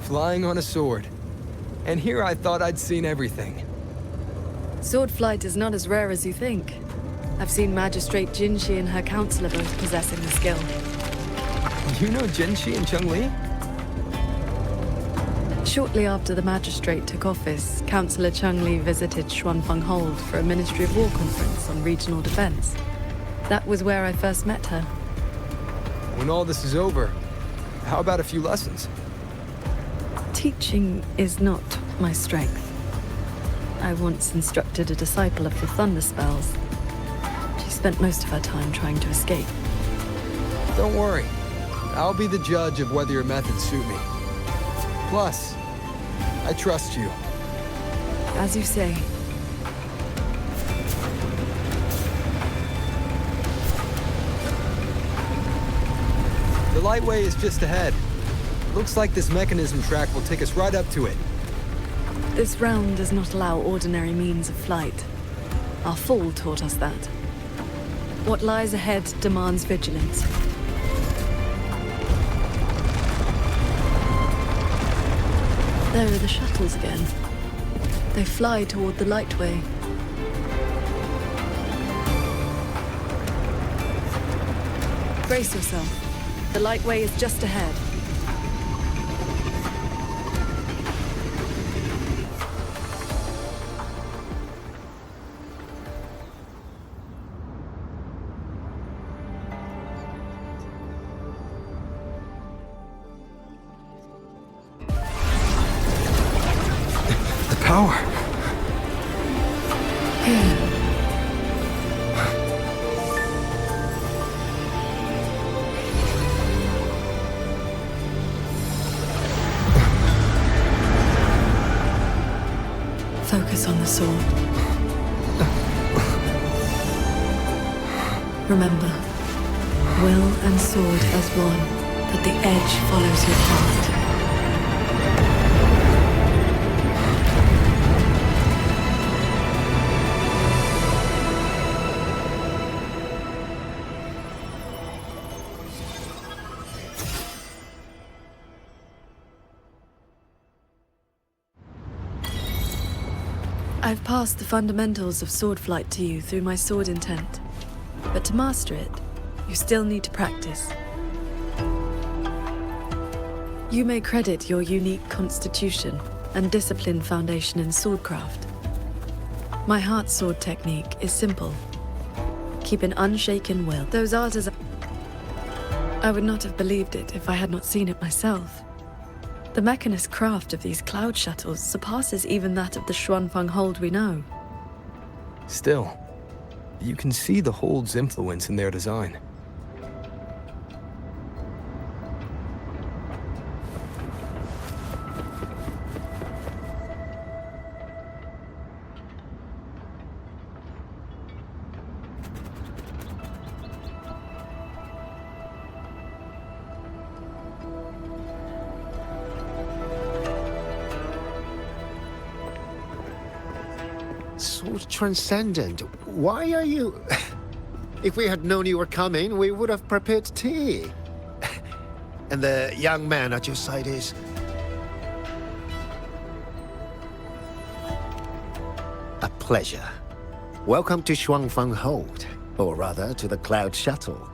Flying on a sword. And here I thought I'd seen everything.
Sword flight is not as rare as you think. I've seen Magistrate Jinxi and her counselor both possessing the skill.
You know Jinxi and Cheng-Li?
Shortly after the Magistrate took office, Councillor Cheng-Li visited Xuanfeng Hold for a Ministry of War conference on regional defense. That was where I first met her.
When all this is over, how about a few lessons?
Teaching is not my strength. I once instructed a disciple of the Thunder Spells. She spent most of her time trying to escape.
Don't worry. I'll be the judge of whether your methods suit me. Plus, I trust you.
As you say.
The lightway is just ahead. Looks like this mechanism track will take us right up to it.
This realm does not allow ordinary means of flight. Our fall taught us that. What lies ahead demands vigilance. There are the shuttles again. They fly toward the Lightway. Brace yourself. The Lightway is just ahead.
Power.
Focus on the sword. Remember, will and sword as one, that the edge follows your heart. I've passed the fundamentals of sword flight to you through my sword intent. But to master it, you still need to practice. You may credit your unique constitution and disciplined foundation in swordcraft. My heart sword technique is simple. Keep an unshaken will. Those artisans... I would not have believed it if I had not seen it myself. The mechanist craft of these cloud shuttles surpasses even that of the Xuanfeng hold we know.
Still, you can see the hold's influence in their design.
Sword Transcendent, why are you... If we had known you were coming, we would have prepared tea. And the young man at your side is... A pleasure. Welcome to Xuanfeng Hold, or rather, to the Cloud Shuttle.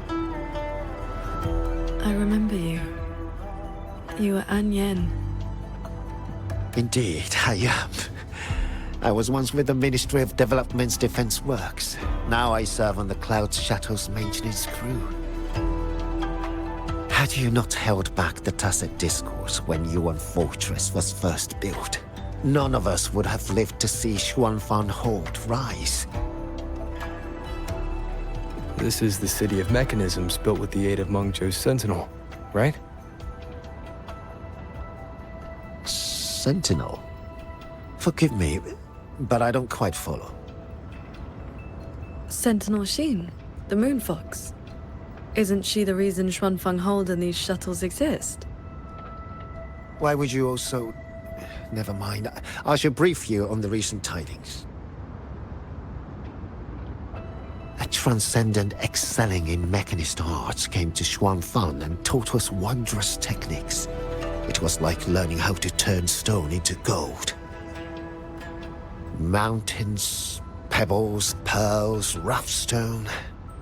I remember you. You were An Yen.
Indeed, I am. I was once with the Ministry of Development's Defense Works. Now I serve on the Cloud Shuttle's maintenance crew. Had you not held back the Tacit Discourse when Yuan Fortress was first built, none of us would have lived to see Xuanfeng Hold rise.
This is the city of mechanisms built with the aid of Mengzhou's Sentinel, right?
Sentinel? Forgive me, but I don't quite follow.
Sentinel Sheen, the Moon Fox. Isn't she the reason Xuanfeng Hold and these shuttles exist?
Why would you also... Never mind. I shall brief you on the recent tidings. A transcendent excelling in mechanist arts came to Xuanfeng and taught us wondrous techniques. It was like learning how to turn stone into gold. Mountains, pebbles, pearls, rough stone.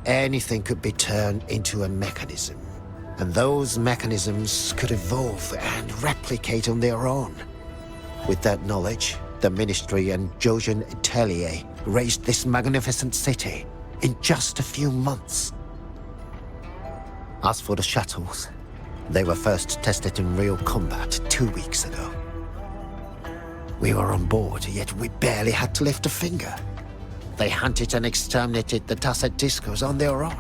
Anything could be turned into a mechanism. And those mechanisms could evolve and replicate on their own. With that knowledge, the Ministry and Zhouzhen Atelier raised this magnificent city in just a few months. As for the shuttles, they were first tested in real combat 2 weeks ago. We were on board, yet we barely had to lift a finger. They hunted and exterminated the Tacit Discos on their own.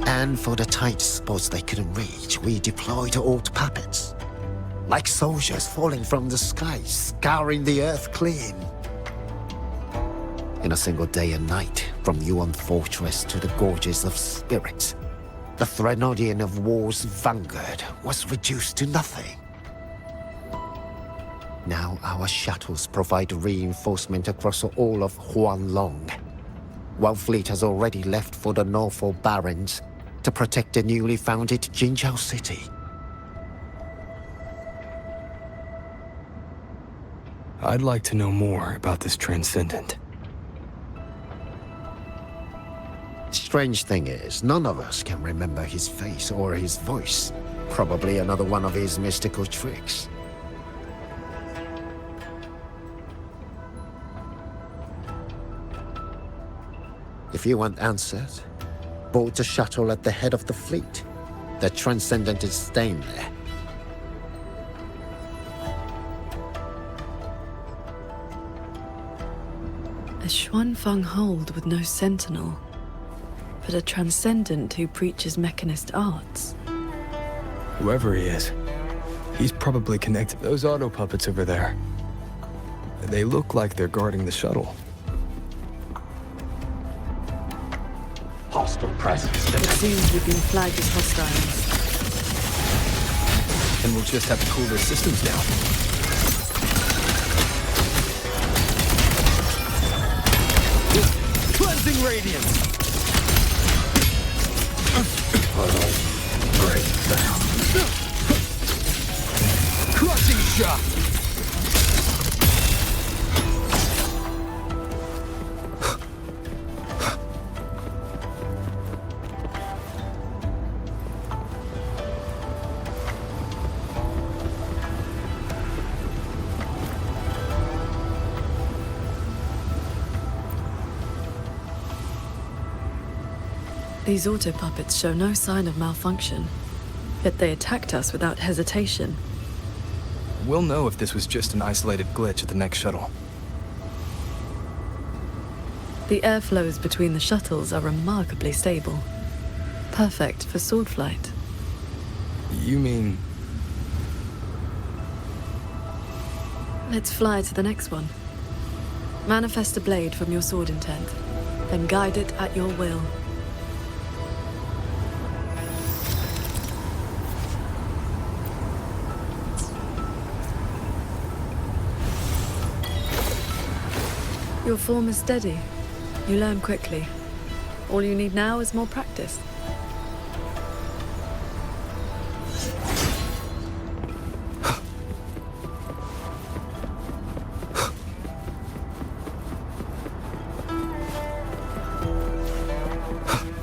And for the tight spots they couldn't reach, we deployed old puppets. Like soldiers falling from the sky, scouring the earth clean. In a single day and night, from Yuan Fortress to the Gorges of Spirits, the Threnodian of War's vanguard was reduced to nothing. Now our shuttles provide reinforcement across all of Huanglong, while fleet has already left for the Northall Barrens to protect the newly founded Jinzhou city.
I'd like to know more about this Transcendent.
Strange thing is, none of us can remember his face or his voice. Probably another one of his mystical tricks. If you want answers, board the shuttle at the head of the fleet. The Transcendent is staying there.
A Xuanfang hold with no sentinel, but a Transcendent who preaches mechanist arts.
Whoever he is, he's probably connected. Those auto puppets over there, they look like they're guarding the shuttle.
Hostile presence.
It seems we've been flagged as hostiles.
And we'll just have to cool their systems down. Cleansing radiance! Breakdown. Crushing shot!
These auto puppets show no sign of malfunction, yet they attacked us without hesitation.
We'll know if this was just an isolated glitch at the next shuttle.
The airflows between the shuttles are remarkably stable. Perfect for sword flight.
You mean...
Let's fly to the next one. Manifest a blade from your sword intent, then guide it at your will. Your form is steady. You learn quickly. All you need now is more practice.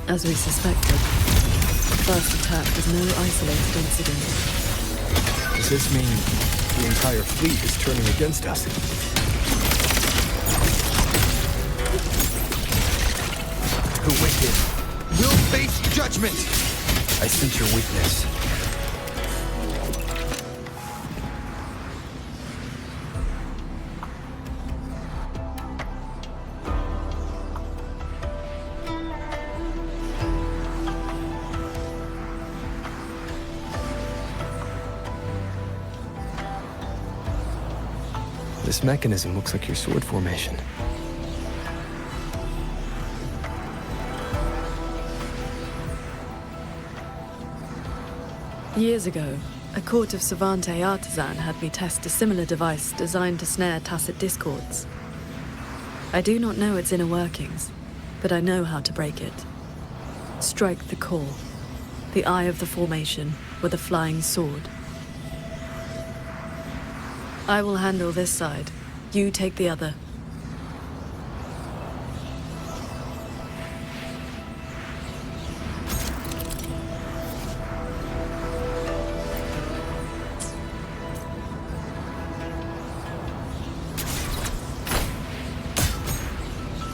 As we suspected, the first attack was no isolated incident.
Does this mean the entire fleet is turning against us? The wicked will face judgment! I sense your weakness. This mechanism looks like your sword formation.
Years ago, a court of Savante artisan had me test a similar device designed to snare tacit discords. I do not know its inner workings, but I know how to break it. Strike the core, the eye of the formation, with a flying sword. I will handle this side. You take the other.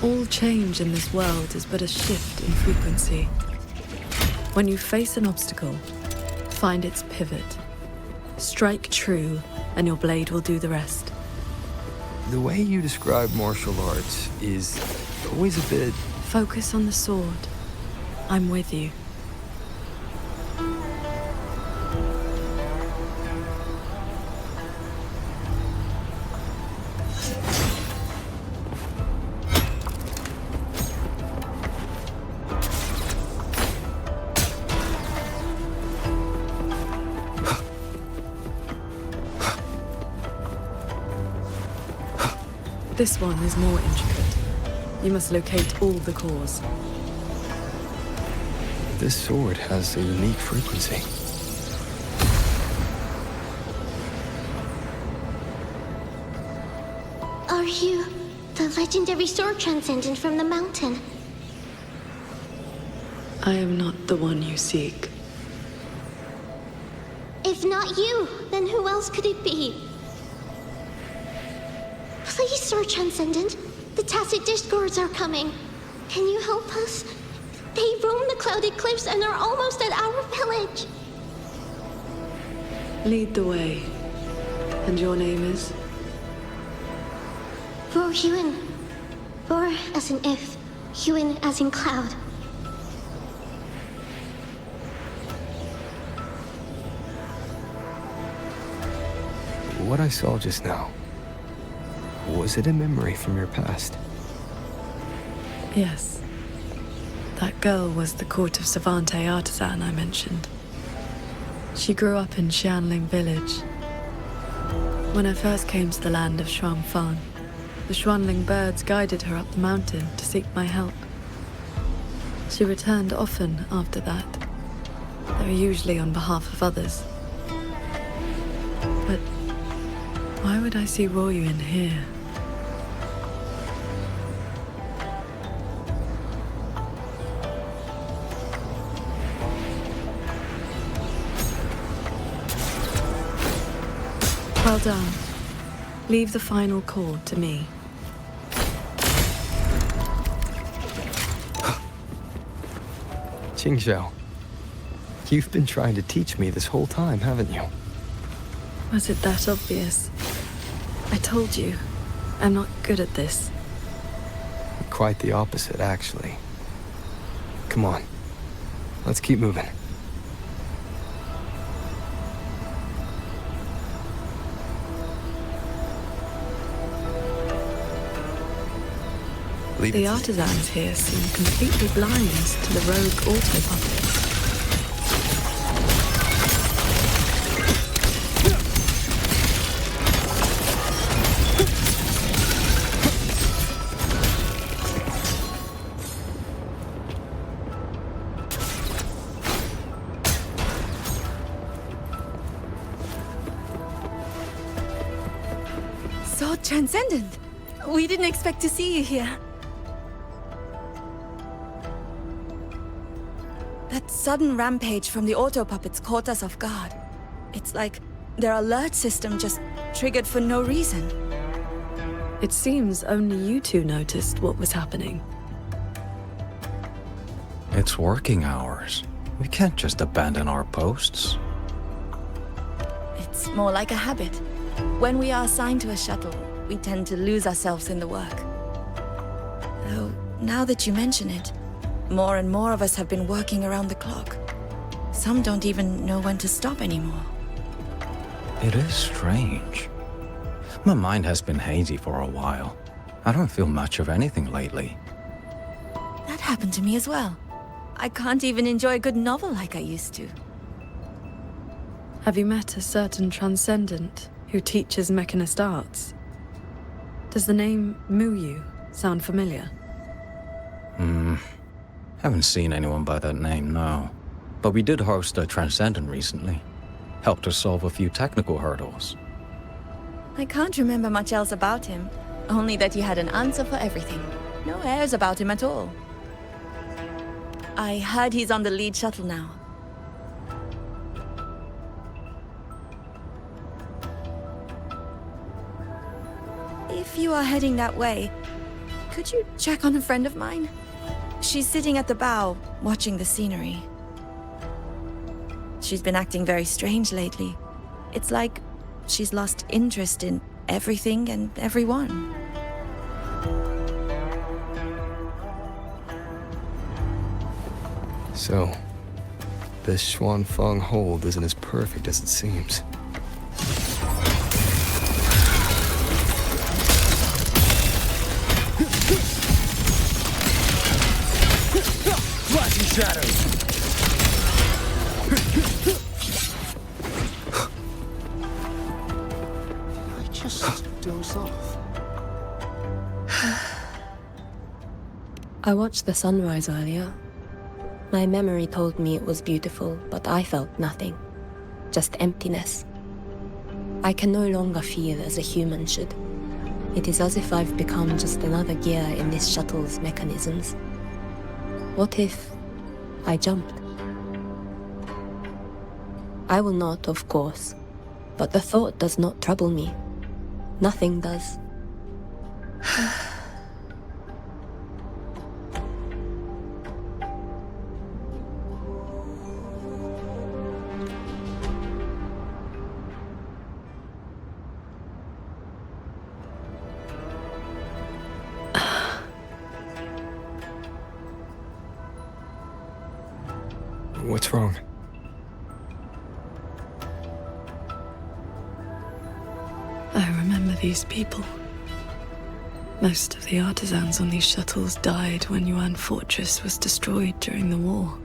All change in this world is but a shift in frequency. When you face an obstacle, find its pivot. Strike true, and your blade will do the rest.
The way you describe martial arts is always a bit...
Focus on the sword. I'm with you. This one is more intricate. You must locate all the cores.
This sword has a unique frequency.
Are you the legendary sword transcendent from the mountain?
I am not the one you seek.
If not you, then who else could it be? Please, Sword Transcendent. The Tacit Discords are coming. Can you help us? They roam the clouded cliffs and are almost at our village.
Lead the way. And your name is?
Vor Huin. Vor as in if, Huin as in cloud.
What I saw just now, was it a memory from your past?
Yes. That girl was the court of Savante artisan I mentioned. She grew up in Xianling village. When I first came to the land of Xuanfang, the Xuanling birds guided her up the mountain to seek my help. She returned often after that, though usually on behalf of others. But why would I see Ruoyuan here? Well done. Leave the final chord to me.
Qingzhou, you've been trying to teach me this whole time, haven't you?
Was it that obvious? I told you, I'm not good at this.
Quite the opposite, actually. Come on, let's keep moving.
The artisans here seem completely blind to the rogue auto puppets.
So transcendent! We didn't expect to see you here. That sudden rampage from the auto puppets caught us off guard. It's like their alert system just triggered for no reason.
It seems only you two noticed what was happening.
It's working hours. We can't just abandon our posts.
It's more like a habit. When we are assigned to a shuttle, we tend to lose ourselves in the work. Though, now that you mention it, more and more of us have been working around the clock. Some don't even know when to stop anymore.
It is strange. My mind has been hazy for a while. I don't feel much of anything lately.
That happened to me as well. I can't even enjoy a good novel like I used to.
Have you met a certain transcendent who teaches mechanist arts? Does the name Muyu sound familiar?
Haven't seen anyone by that name, no. But we did host a transcendent recently. Helped us solve a few technical hurdles.
I can't remember much else about him. Only that he had an answer for everything. No airs about him at all. I heard he's on the lead shuttle now. If you are heading that way, could you check on a friend of mine? She's sitting at the bow, watching the scenery. She's been acting very strange lately. It's like she's lost interest in everything and everyone.
So, this Xuanfang hold isn't as perfect as it seems.
Flashing shadows!
I just doze off.
I watched the sunrise earlier. My memory told me it was beautiful, but I felt nothing. Just emptiness. I can no longer feel as a human should. It is as if I've become just another gear in this shuttle's mechanisms. What if I jumped? I will not, of course, but the thought does not trouble me. Nothing does.
What's wrong?
I remember these people. Most of the artisans on these shuttles died when Yuan Fortress was destroyed during the war.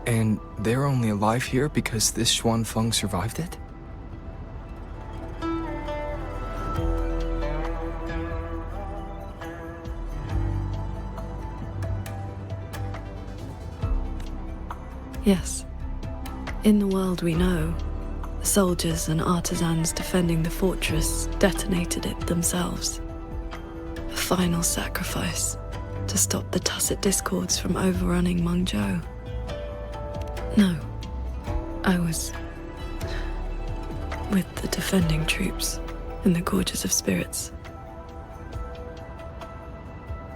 And they're only alive here because this Xuanfeng survived it?
Yes. In the world we know, the soldiers and artisans defending the fortress detonated it themselves. A final sacrifice to stop the Tacit Discords from overrunning Mengzhou. No, I was with the defending troops in the Gorges of Spirits.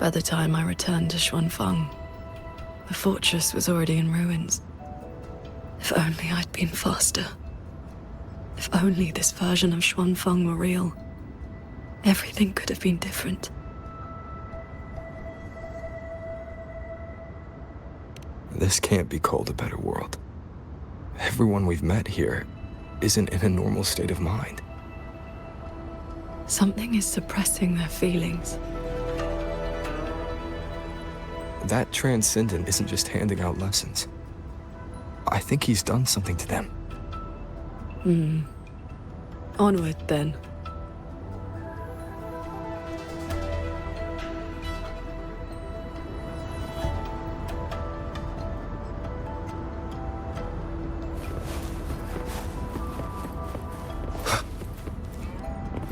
By the time I returned to Xuanfeng, the fortress was already in ruins. If only I'd been faster. If only this version of Xuanfeng were real. Everything could have been different.
This can't be called a better world. Everyone we've met here isn't in a normal state of mind.
Something is suppressing their feelings.
That Transcendent isn't just handing out lessons. I think he's done something to them.
Onward, then.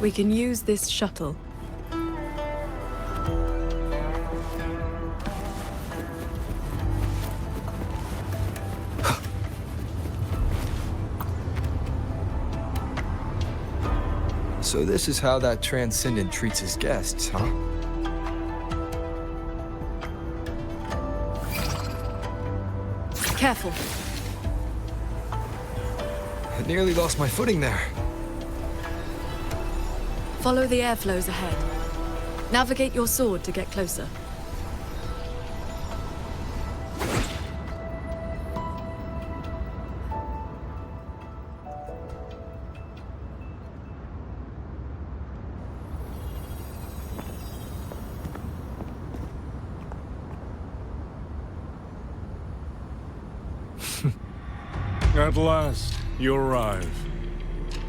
We can use this shuttle.
So this is how that Transcendent treats his guests, huh?
Careful.
I nearly lost my footing there.
Follow the airflows ahead. Navigate your sword to get closer.
At last, you arrive.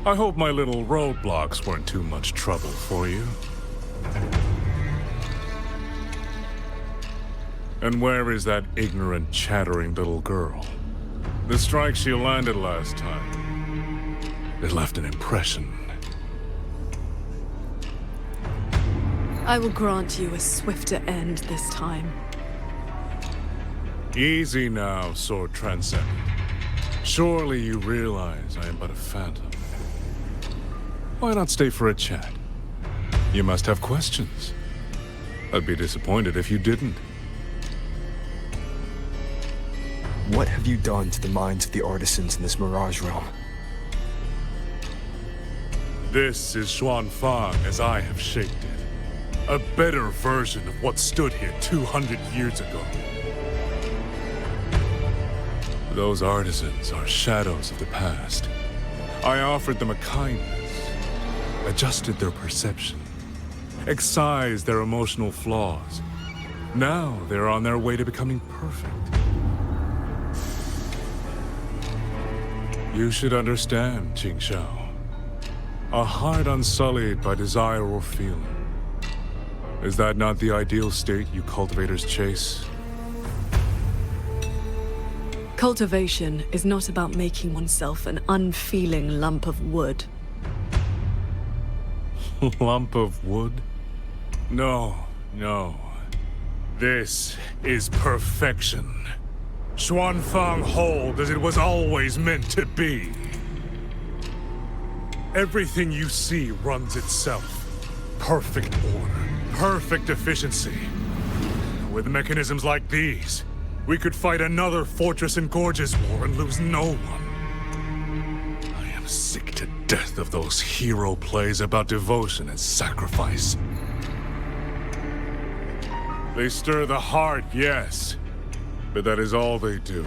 I hope my little roadblocks weren't too much trouble for you. And where is that ignorant, chattering little girl? The strike she landed last time, it left an impression.
I will grant you a swifter end this time.
Easy now, Sword Transcendent. Surely you realize I am but a phantom. Why not stay for a chat? You must have questions. I'd be disappointed if you didn't.
What have you done to the minds of the artisans in this Mirage realm?
This is Xuanfang as I have shaped it. A better version of what stood here 200 years ago. Those artisans are shadows of the past. I offered them a kindness, adjusted their perception, excised their emotional flaws. Now they're on their way to becoming perfect. You should understand, Qingxiao. A heart unsullied by desire or feeling Is that not the ideal state you cultivators chase?
Cultivation is not about making oneself an unfeeling lump of wood.
Lump of wood? No, no. This is perfection. Xuanfang hold as it was always meant to be. Everything you see runs itself. Perfect order, perfect efficiency. With mechanisms like these, we could fight another Fortress and Gorges war and lose no one. I am sick to death of those hero plays about devotion and sacrifice. They stir the heart, yes, but that is all they do.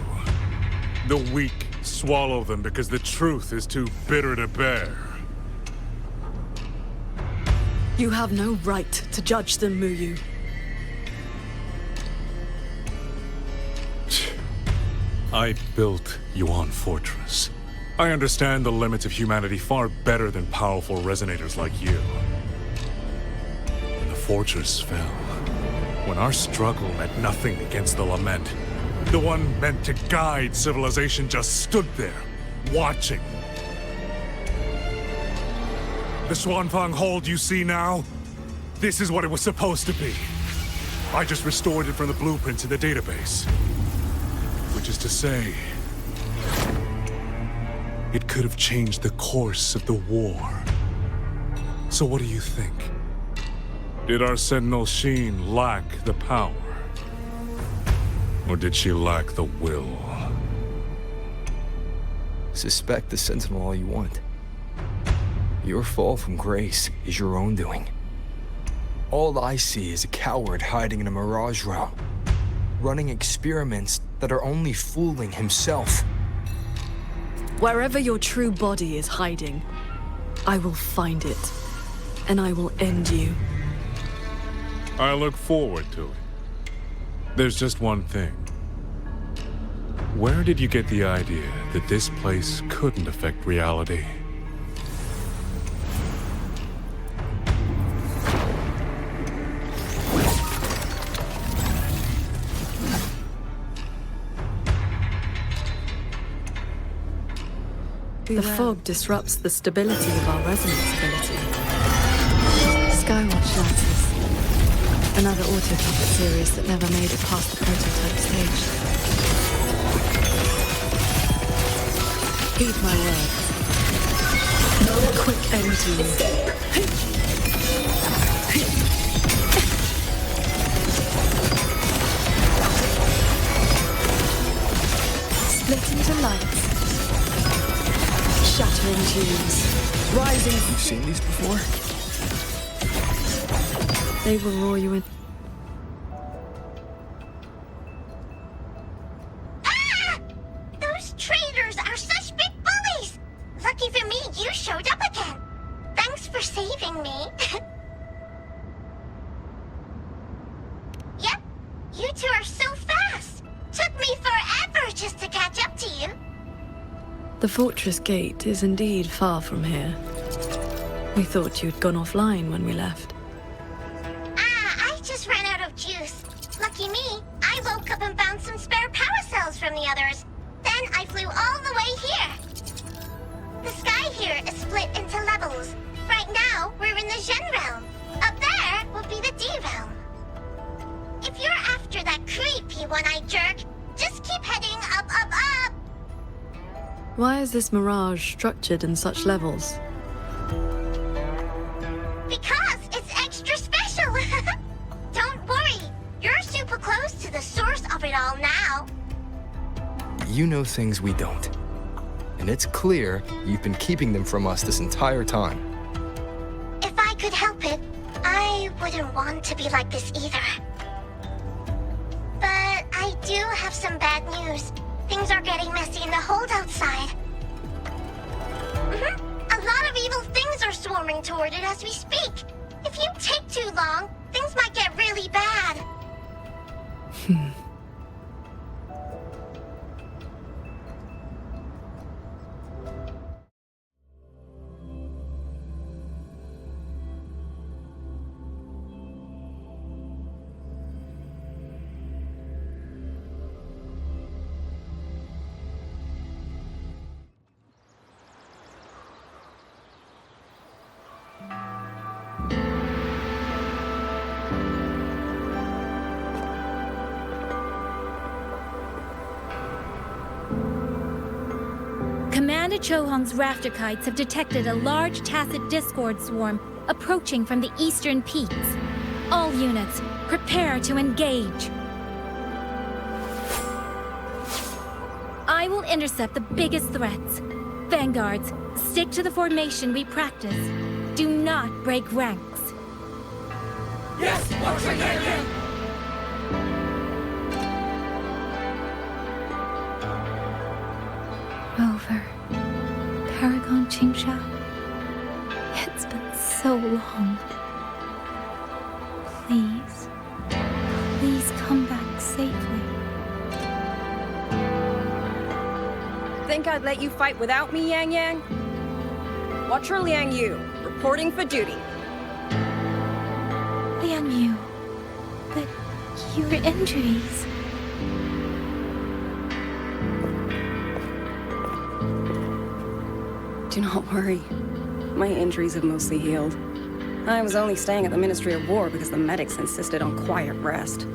The weak swallow them because the truth is too bitter to bear.
You have no right to judge them, Muyu.
I built Yuan Fortress. I understand the limits of humanity far better than powerful resonators like you. When the fortress fell, when our struggle meant nothing against the lament, the one meant to guide civilization just stood there, watching. The Xuanfang hold you see now, this is what it was supposed to be. I just restored it from the blueprints in the database. Which is to say, it could have changed the course of the war. So what do you think? Did our Sentinel Sheen lack the power? Or did she lack the will?
Suspect the Sentinel all you want. Your fall from grace is your own doing. All I see is a coward hiding in a mirage realm, running experiments that are only fooling himself.
Wherever your true body is hiding, I will find it, and I will end you.
I look forward to it. There's just one thing. Where did you get the idea that this place couldn't affect reality?
The fog disrupts the stability of our resonance ability. Skywatch Lances. Another auto puppet series that never made it past the prototype stage. Heed my word. No quick end to you. Split into lights. Shattering tubes. Rising.
You've seen these before?
They will roar you in.
Ah! Those traitors are such big bullies! Lucky for me, you showed up again. Thanks for saving me. Yep, you two are so fast. Took me forever just to catch up to you.
The fortress gate is indeed far from here. We thought you'd gone offline when we left.
I just ran out of juice. Lucky me, I woke up and found some spare power cells from the others. Then I flew all the way here. The sky here is split into levels. Right now, we're in the Zhen realm. Up there will be the D realm. If you're after that creepy one-eyed jerk, just keep heading up, up, up.
Why is this mirage structured in such levels?
Because it's extra special. Don't worry, you're super close to the source of it all now.
You know things we don't. And it's clear you've been keeping them from us this entire time.
If I could help it, I wouldn't want to be like this either. But I do have some bad news. Things are getting messy in the hold outside. A lot of evil things are swarming toward it as we speak. If you take too long, things might get really bad.
Commander Chohong's rafter kites have detected a large tacit discord swarm approaching from the eastern peaks. All units, prepare to engage. I will intercept the biggest threats. Vanguards, stick to the formation we practice. Do not break ranks.
Yes, Watcher Yang Yang!
Rover, Paragon Qingshao. It's been so long. Please, please come back safely.
Think I'd let you fight without me, Yang Yang? Watcher Liang Yu, reporting for duty.
Liang Yu, but your injuries...
Do not worry. My injuries have mostly healed. I was only staying at the Ministry of War because the medics insisted on quiet rest.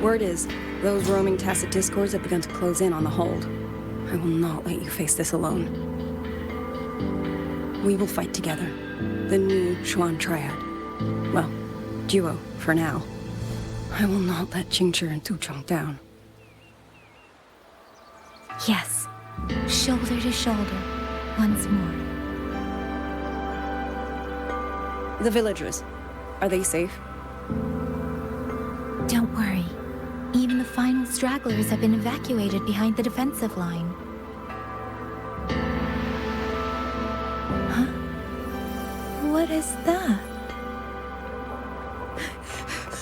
Word is, those roaming tacit discords have begun to close in on the hold. I will not let you face this alone. We will fight together. The new Xuan Triad. Well, duo, for now. I will not let Qingzhi and Tuchong down.
Yes, shoulder to shoulder, once more.
The villagers, are they safe?
Don't worry. Even the final stragglers have been evacuated behind the defensive line. Huh? What is that?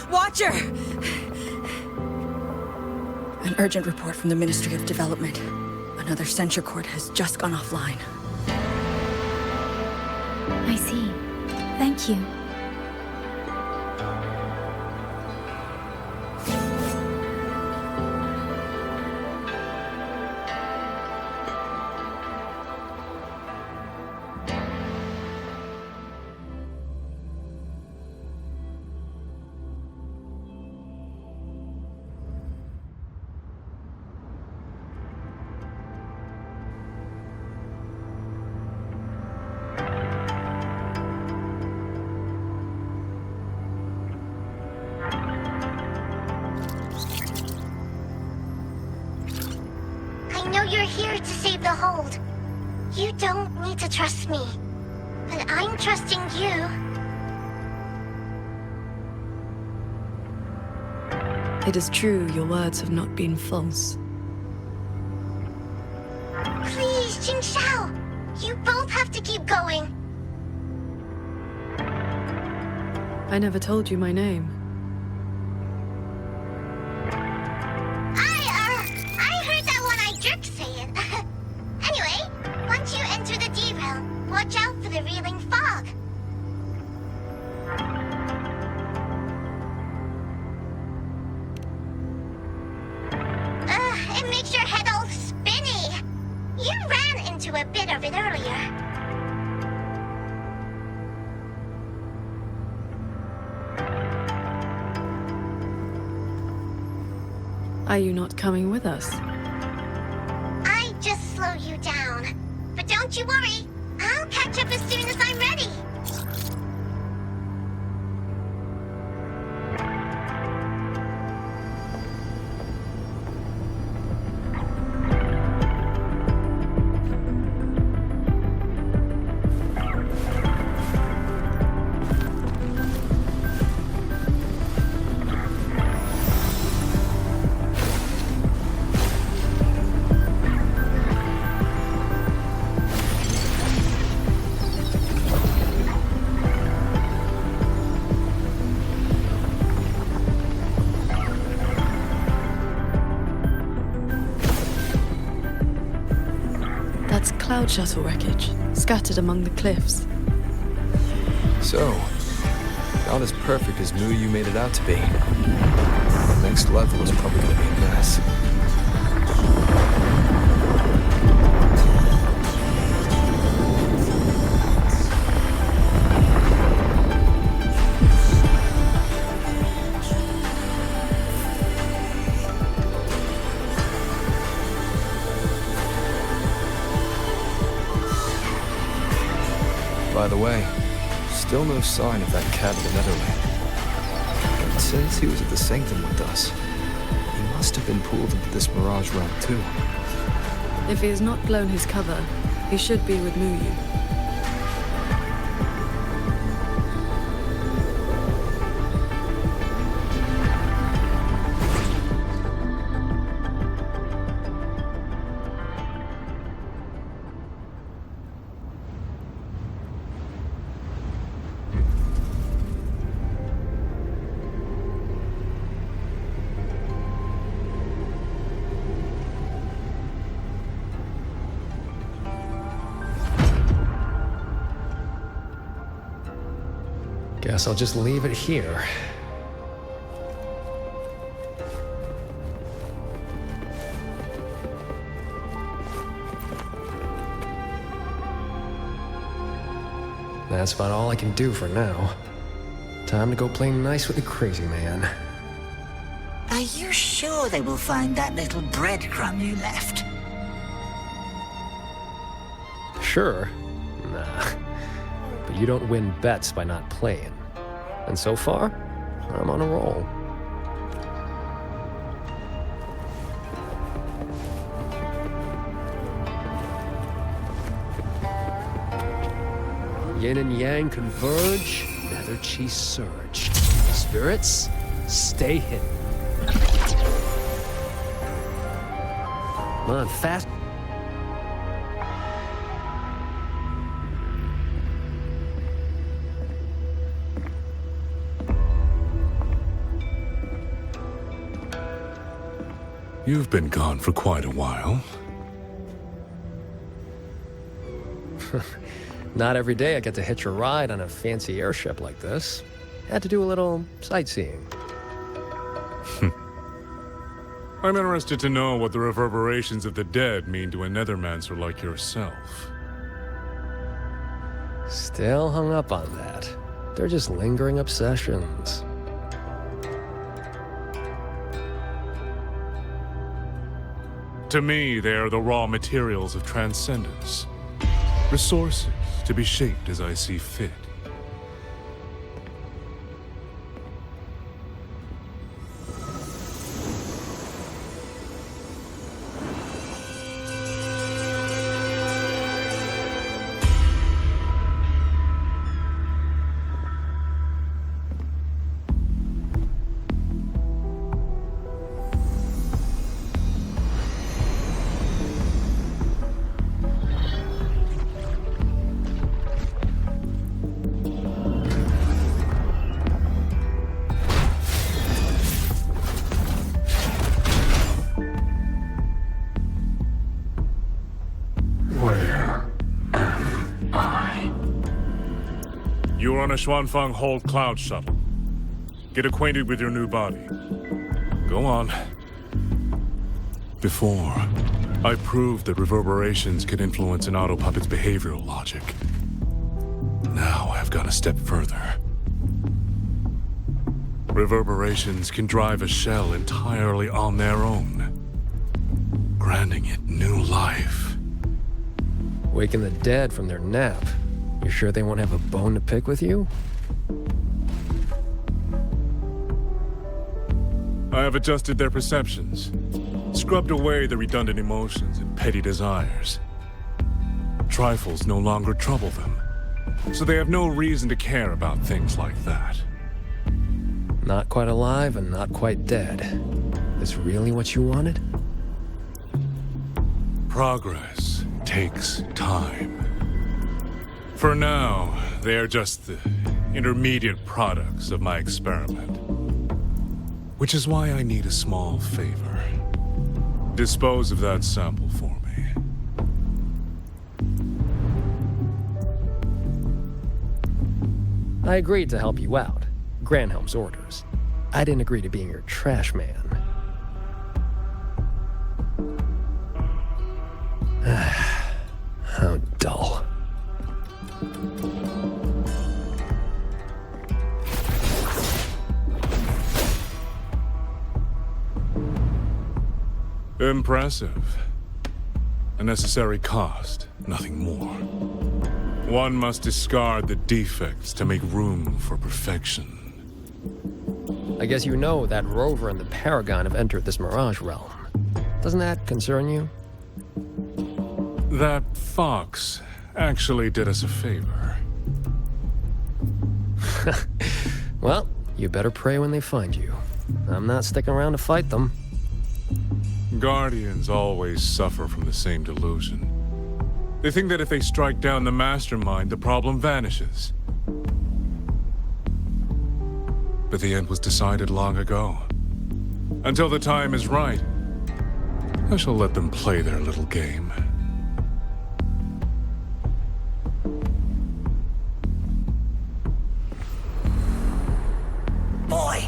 Watcher! An urgent report from the Ministry of Development. Another censure court has just gone offline.
I see. Thank you.
You're here to save the hold. You don't need to trust me. But I'm trusting you.
It is true your words have not been false.
Please, Qingshao! You both have to keep going.
I never told you my name.
I heard that one I jerk say it. Anyway, once you enter the D-realm, watch out for the reeling fog. It makes your head all spinny. You ran into a bit of it earlier.
Are you not coming with us?
I just slow you down. But don't you worry. I'll catch up as soon as I'm ready.
That's cloud shuttle wreckage, scattered among the cliffs.
So, not as perfect as Mu Yu made it out to be. The next level is probably gonna be a mess. By the way, still no sign of that cat of the Netherland. It says he was at the Sanctum with us. He must have been pulled into this mirage realm too.
If he has not blown his cover, he should be with Muyu.
Guess I'll just leave it here. That's about all I can do for now. Time to go play nice with the crazy man.
Are you sure they will find that little breadcrumb you left?
Sure. Nah. But you don't win bets by not playing. And so far, I'm on a roll. Yin and yang converge, nether chi surge. Spirits, stay hidden. Come on, fast.
You've been gone for quite a while.
Not every day I get to hitch a ride on a fancy airship like this. Had to do a little sightseeing.
I'm interested to know what the reverberations of the dead mean to a nethermancer like yourself.
Still hung up on that. They're just lingering obsessions.
To me, they are the raw materials of transcendence. Resources to be shaped as I see fit. You are on a Xuanfang Hold Cloud shuttle. Get acquainted with your new body. Go on. Before, I proved that reverberations can influence an autopuppet's behavioral logic. Now I've gone a step further. Reverberations can drive a shell entirely on their own, granting it new life.
Waking the dead from their nap. You sure they won't have a bone to pick with you?
I have adjusted their perceptions, scrubbed away the redundant emotions and petty desires. Trifles no longer trouble them, so they have no reason to care about things like that.
Not quite alive and not quite dead. This really what you wanted?
Progress takes time. For now, they are just the intermediate products of my experiment. Which is why I need a small favor. Dispose of that sample for me.
I agreed to help you out. Granhelm's orders. I didn't agree to being your trash man. How dull.
Impressive. A necessary cost, nothing more. One must discard the defects to make room for perfection.
I guess you know that Rover and the Paragon have entered this Mirage realm. Doesn't that concern you?
That fox actually did us a favor.
Well, you better pray when they find you. I'm not sticking around to fight them.
Guardians always suffer from the same delusion. They think that if they strike down the mastermind, the problem vanishes. But the end was decided long ago. Until the time is right, I shall let them play their little game.
Boy,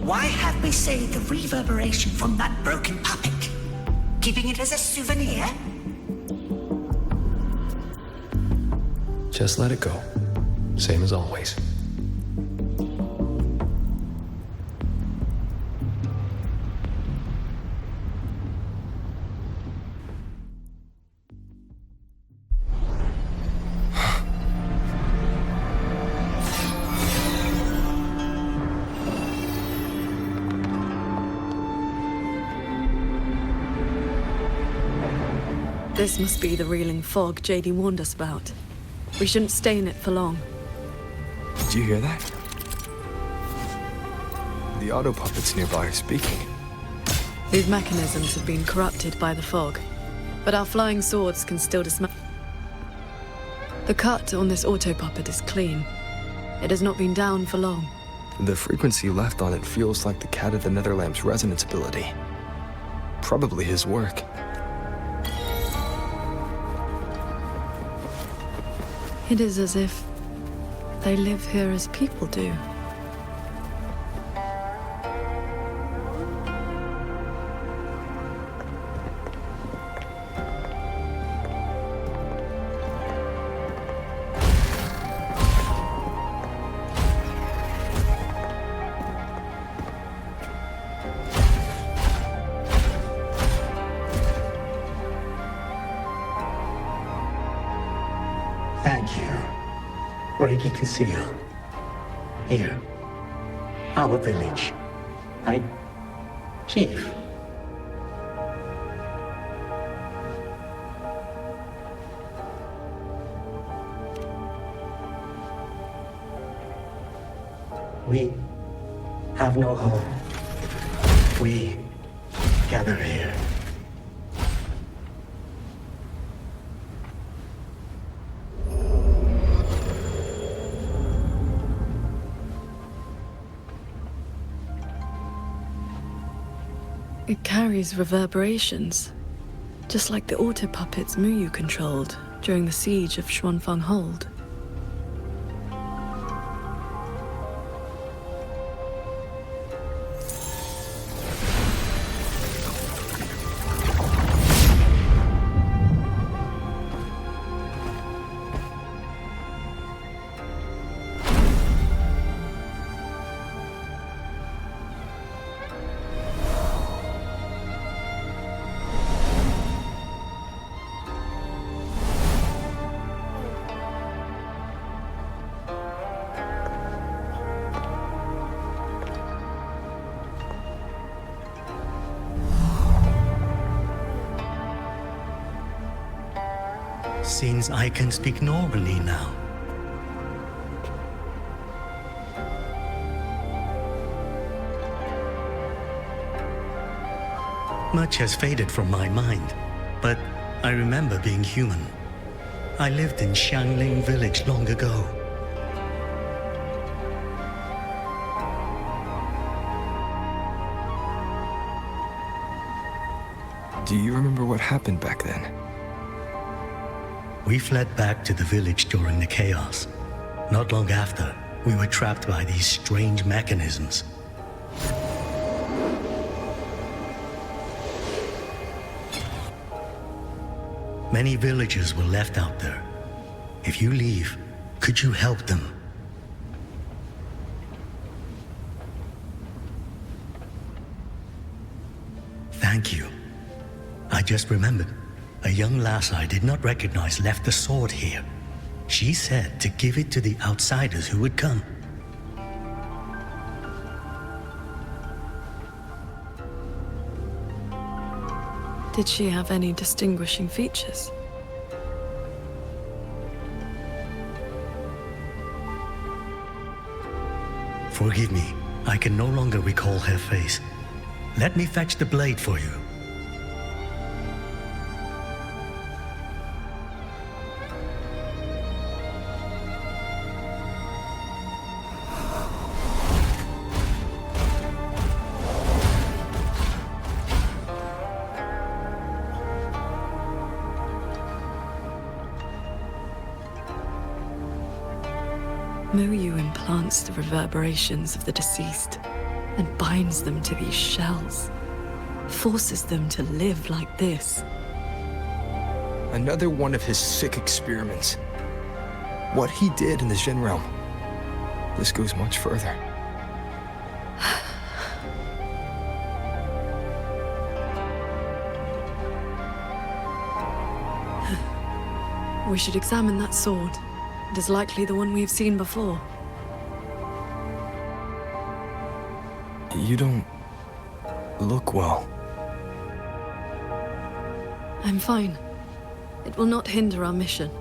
why have we saved the reverberation from that broken puppet? Keeping it as a souvenir?
Just let it go. Same as always.
This must be the reeling fog JD warned us about. We shouldn't stay in it for long.
Did you hear that? The auto puppets nearby are speaking.
These mechanisms have been corrupted by the fog, but our flying swords can still dismantle. The cut on this auto puppet is clean. It has not been down for long.
The frequency left on it feels like the Cat of the Netherlamp's resonance ability. Probably his work.
It is as if they live here as people do.
Thank you. Breaking the seal. Here. Our village. Right? Chief. We have no home. We gather here.
It carries reverberations, just like the auto puppets Muyu controlled during the siege of Xuanfang Hold.
Seems I can speak normally now. Much has faded from my mind, but I remember being human. I lived in Xiangling village long ago.
Do you remember what happened back then?
We fled back to the village during the chaos. Not long after, we were trapped by these strange mechanisms. Many villagers were left out there. If you leave, could you help them? Thank you. I just remembered. A young lass I did not recognize left the sword here. She said to give it to the outsiders who would come.
Did she have any distinguishing features?
Forgive me, I can no longer recall her face. Let me fetch the blade for you.
Muyu implants the reverberations of the deceased and binds them to these shells. Forces them to live like this.
Another one of his sick experiments. What he did in the Jin realm. This goes much further.
We should examine that sword. It is likely the one we've seen before.
You don't look well.
I'm fine. It will not hinder our mission.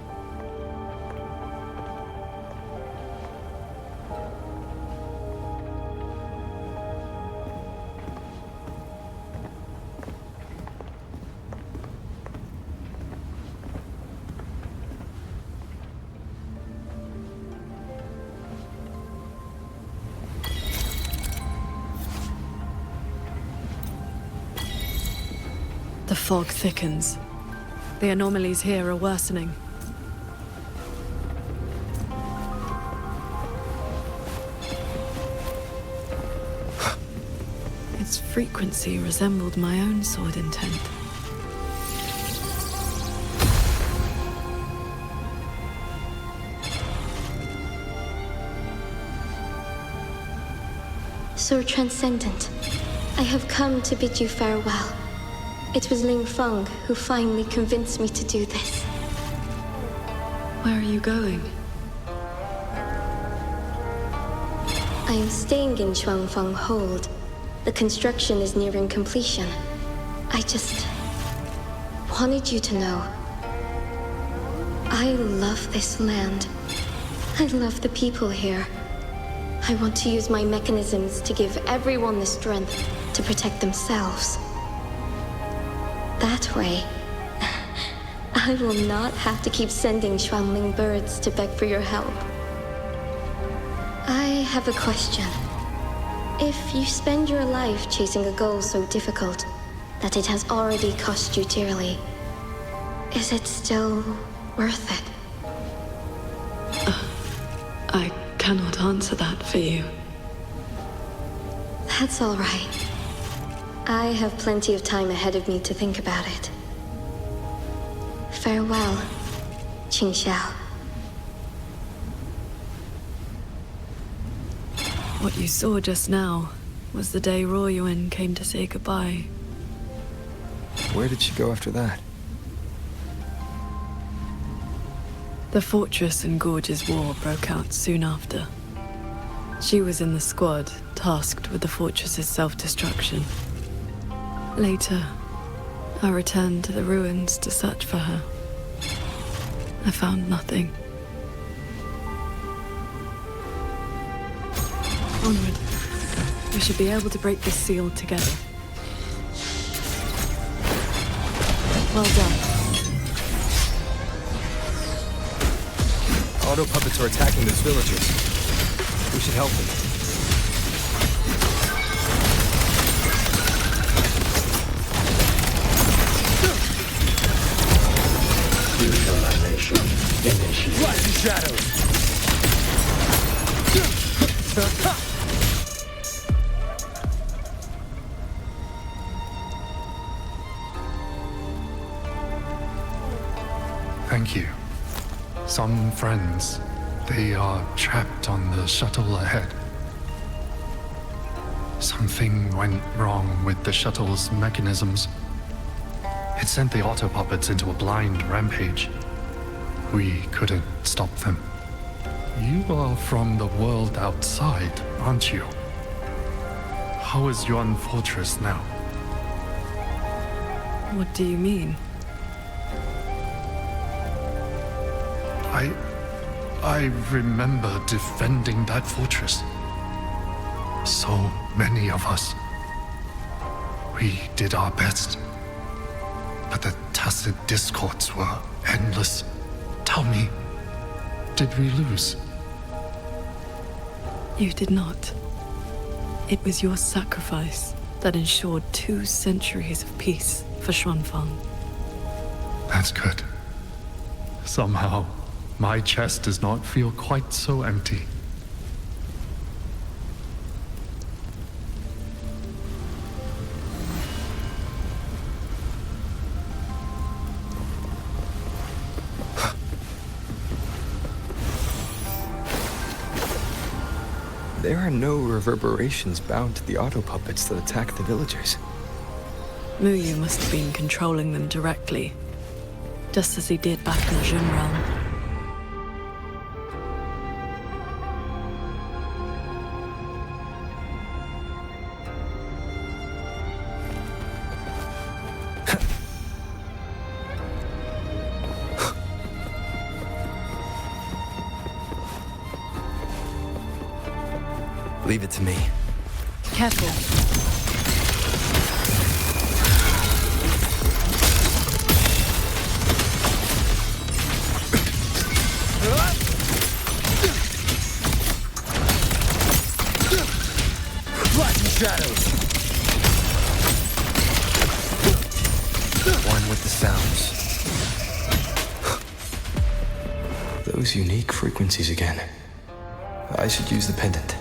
The fog thickens. The anomalies here are worsening. Its frequency resembled my own sword intent.
Sir Transcendent, I have come to bid you farewell. It was Ling Feng who finally convinced me to do this.
Where are you going?
I am staying in Shuangfang Hold. The construction is nearing completion. I just wanted you to know. I love this land. I love the people here. I want to use my mechanisms to give everyone the strength to protect themselves. That way, I will not have to keep sending Xuanling birds to beg for your help. I have a question. If you spend your life chasing a goal so difficult that it has already cost you dearly, is it still worth it?
I cannot answer that for you.
That's all right. I have plenty of time ahead of me to think about it. Farewell, Qingxiao.
What you saw just now was the day Ruoyuan came to say goodbye.
Where did she go after that?
The Fortress and Gorge's War broke out soon after. She was in the squad tasked with the fortress's self-destruction. Later, I returned to the ruins to search for her. I found nothing. Onward. We should be able to break this seal together. Well done.
Auto puppets are attacking those villagers. We should help them.
Visualization initiated.
Rising shadows!
Thank you. Some friends, they are trapped on the shuttle ahead. Something went wrong with the shuttle's mechanisms. It sent the auto puppets into a blind rampage. we couldn't stop them. You are from the world outside, aren't you? How is Yuan Fortress now?
What do you mean?
I remember defending that fortress. So many of us. We did our best. But the tacit discords were endless. Tell me, did we lose?
You did not. It was your sacrifice that ensured 2 centuries of peace for Xuanfang.
That's good. Somehow, my chest does not feel quite so empty.
There are no reverberations bound to the auto puppets that attack the villagers.
Muyu must have been controlling them directly, just as he did back in the Jun realm.
Leave it to me.
Careful.
Flash shadows. One with the sounds. Those unique frequencies again. I should use the pendant.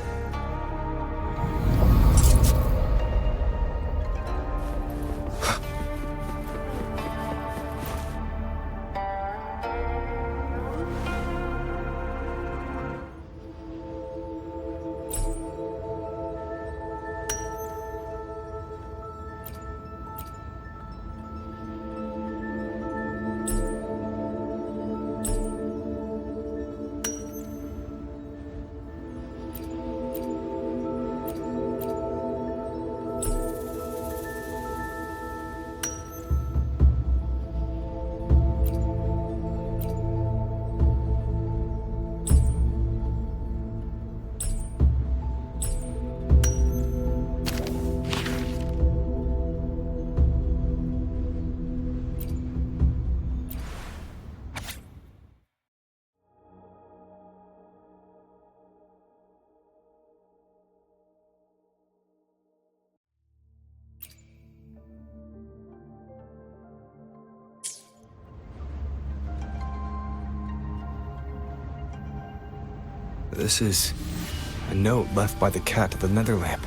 This is a note left by the cat at the nether lamp.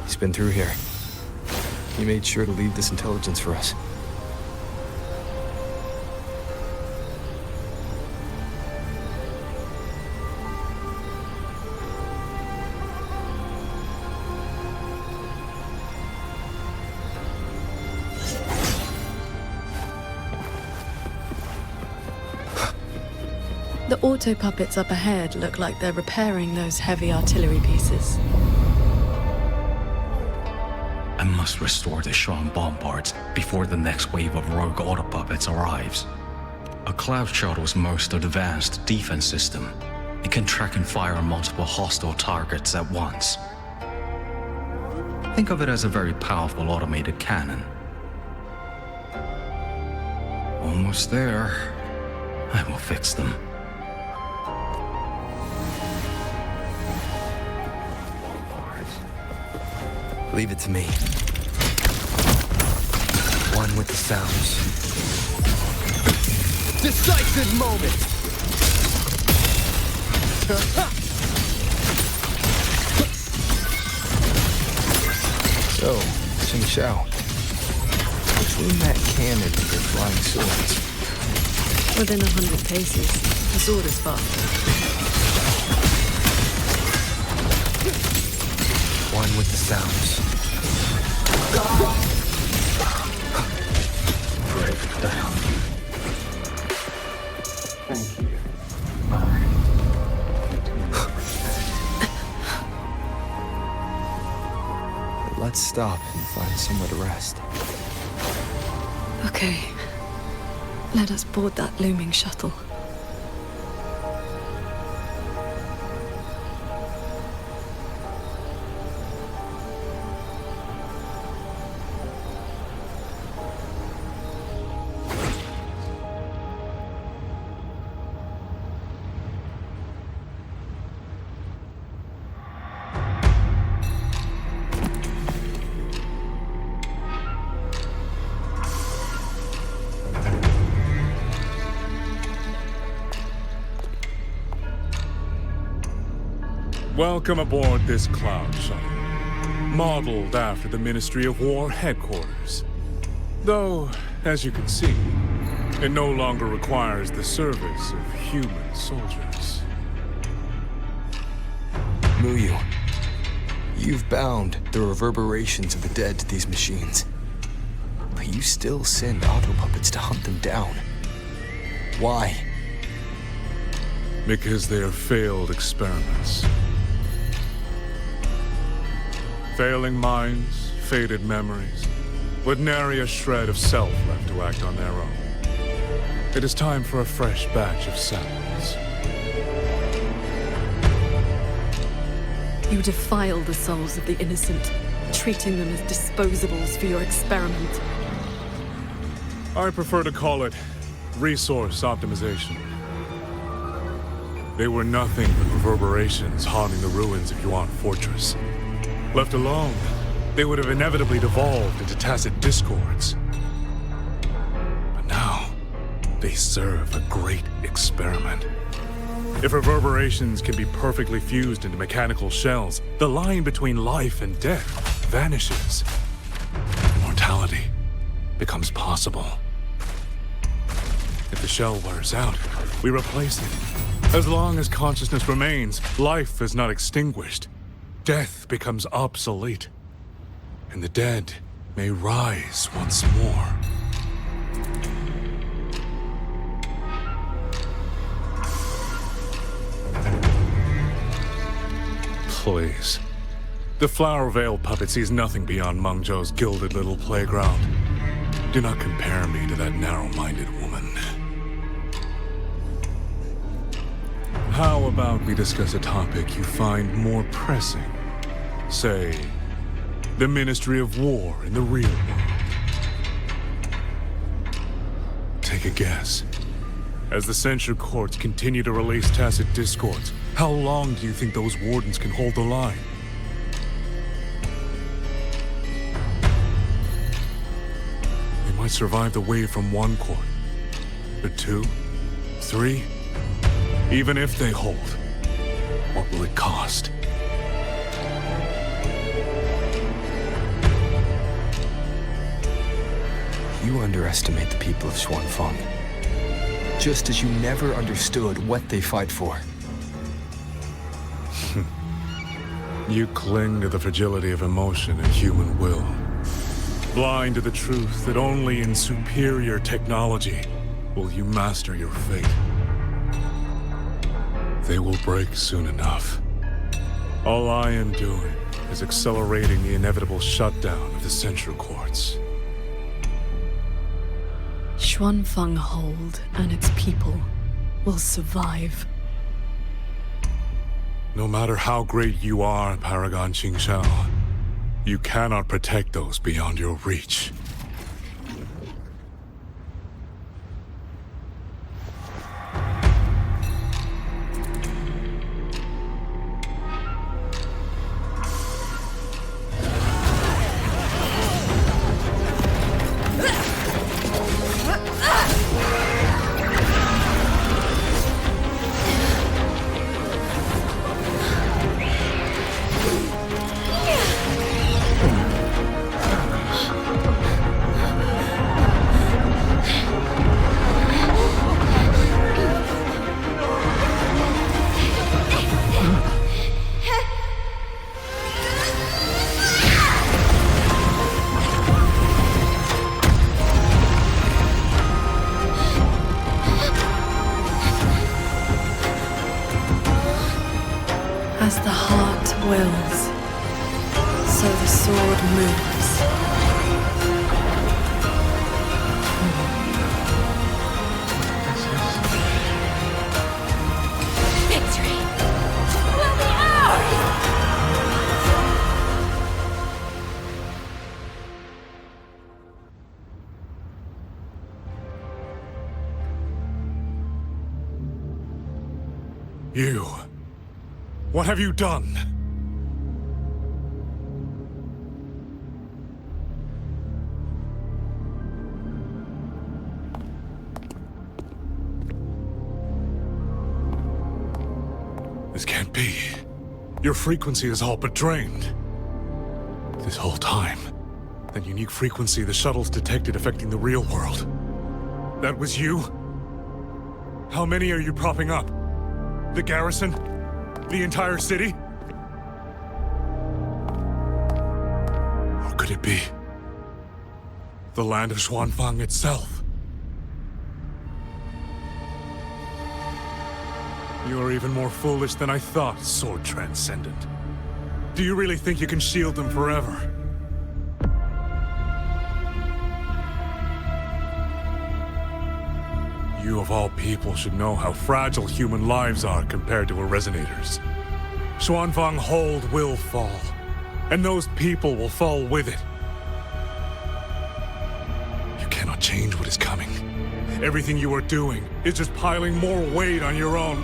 He's been through here. He made sure to leave this intelligence for us.
The auto puppets up ahead look like they're repairing those heavy artillery pieces.
I must restore the Shan bombards before the next wave of rogue auto puppets arrives. A cloud shuttle's most advanced defense system. It can track and fire multiple hostile targets at once. Think of it as a very powerful automated cannon. Almost there. I will fix them.
Leave it to me. One with the sounds. Decisive moment! So, Xing Xiao, between that cannon and your flying swords.
Within 100 paces, the sword is far.
One with the sounds.
Break down.
let's stop and find somewhere to rest.
Okay. Let us board that looming shuttle.
Welcome aboard this cloud shuttle, modeled after the Ministry of War headquarters. Though, as you can see, it no longer requires the service of human soldiers.
Muyu, you've bound the reverberations of the dead to these machines. But you still send auto-puppets to hunt them down. Why?
Because they are failed experiments. Failing minds, faded memories, with nary a shred of self left to act on their own. It is time for a fresh batch of samples.
You defile the souls of the innocent, treating them as disposables for your experiment.
I prefer to call it resource optimization. They were nothing but reverberations haunting the ruins of Yuan Fortress. Left alone, they would have inevitably devolved into tacit discords. But now, they serve a great experiment. If reverberations can be perfectly fused into mechanical shells, the line between life and death vanishes. Mortality becomes possible. If the shell wears out, we replace it. As long as consciousness remains, life is not extinguished. Death becomes obsolete, and the dead may rise once more. Please. The Flower Veil puppet sees nothing beyond Mengzhou's gilded little playground. Do not compare me to that narrow-minded woman. How about we discuss a topic you find more pressing? Say, the Ministry of War in the real world. Take a guess. As the censure courts continue to release tacit discords, how long do you think those wardens can hold the line? They might survive the wave from one court, but 2, 3, even if they hold, what will it cost?
You underestimate the people of Xuanfeng. Just as you never understood what they fight for.
You cling to the fragility of emotion and human will. Blind to the truth that only in superior technology will you master your fate. They will break soon enough. All I am doing is accelerating the inevitable shutdown of the censure courts.
Xuanfeng Hold and its people will survive.
No matter how great you are, Paragon Qingxiao, you cannot protect those beyond your reach.
So the sword moves.
Victory will be ours!
You. What have you done? This can't be. Your frequency is all but drained. This whole time, that unique frequency the shuttles detected affecting the real world. That was you? How many are you propping up? The garrison? The entire city? Or could it be the land of Xuanfang itself? You are even more foolish than I thought, Sword Transcendent. Do you really think you can shield them forever? You of all people should know how fragile human lives are compared to a Resonator's. Xuanfang Hold will fall, and those people will fall with it. You cannot change what is coming. Everything you are doing is just piling more weight on your own.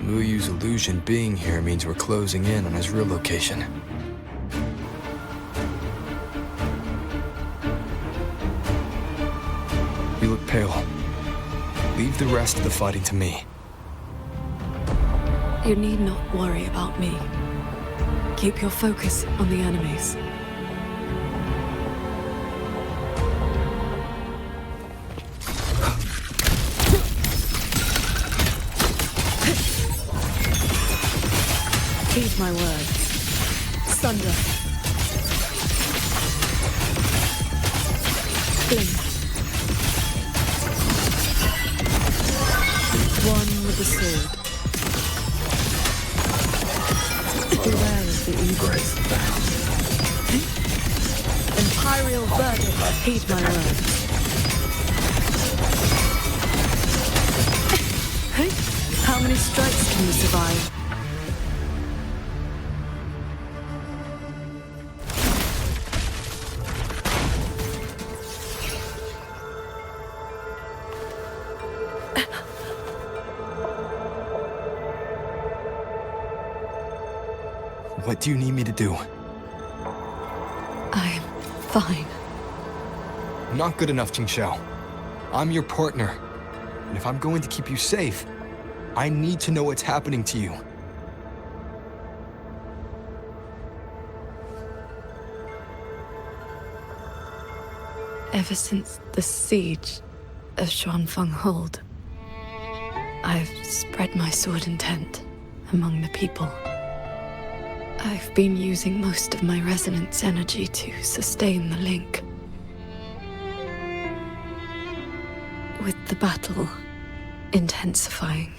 Muyu's illusion being here means we're closing in on his real location. You look pale. Leave the rest of the fighting to me.
You need not worry about me. Keep your focus on the enemies. Heed my words. Sunder. Blink. One with the sword. Beware of the eagles. Imperial verdict. Heed my words. How many strikes can you survive?
What do you need me to do?
I'm fine.
Not good enough, Qingxiao. I'm your partner. And if I'm going to keep you safe, I need to know what's happening to you.
Ever since the siege of Xuanfang Hold, I've spread my sword intent among the people. I've been using most of my resonance energy to sustain the link. With the battle intensifying,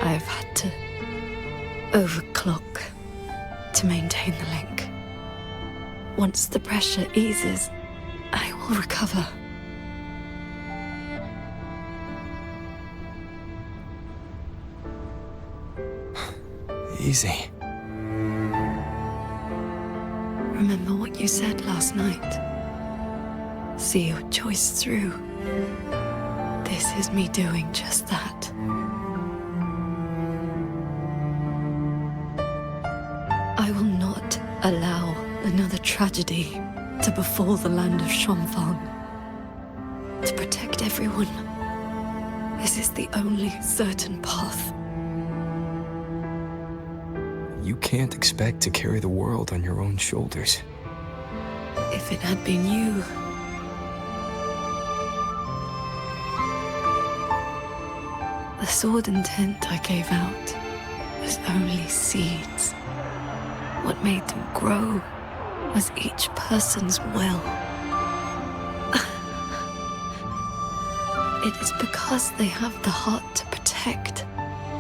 I've had to overclock to maintain the link. Once the pressure eases, I will recover.
Easy.
Remember what you said last night. See your choice through. This is me doing just that. I will not allow another tragedy to befall the land of Xuanfang. To protect everyone, this is the only certain path.
You can't expect to carry the world on your own shoulders.
If it had been you, the sword intent I gave out was only seeds. What made them grow was each person's will. It is because they have the heart to protect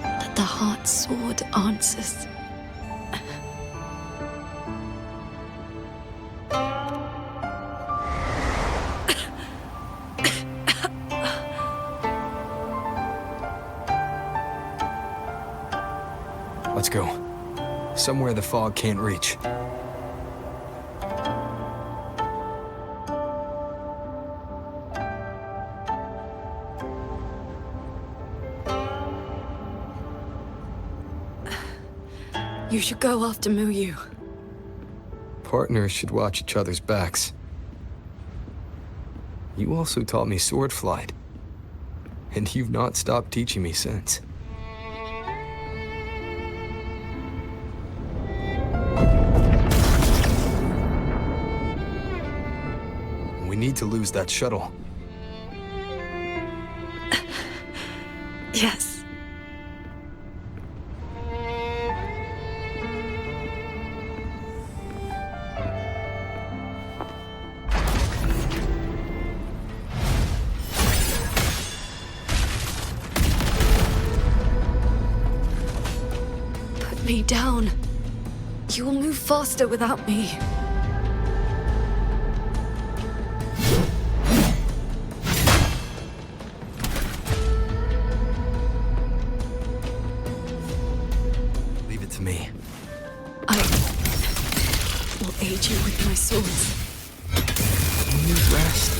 that the heart sword answers.
Let's go. Somewhere the fog can't reach.
You should go after Muyu.
Partners should watch each other's backs. You also taught me sword flight. And you've not stopped teaching me since. We need to lose that shuttle.
Yes. Put me down. You will move faster without me.
To me.
I will aid you with my swords.
You need rest.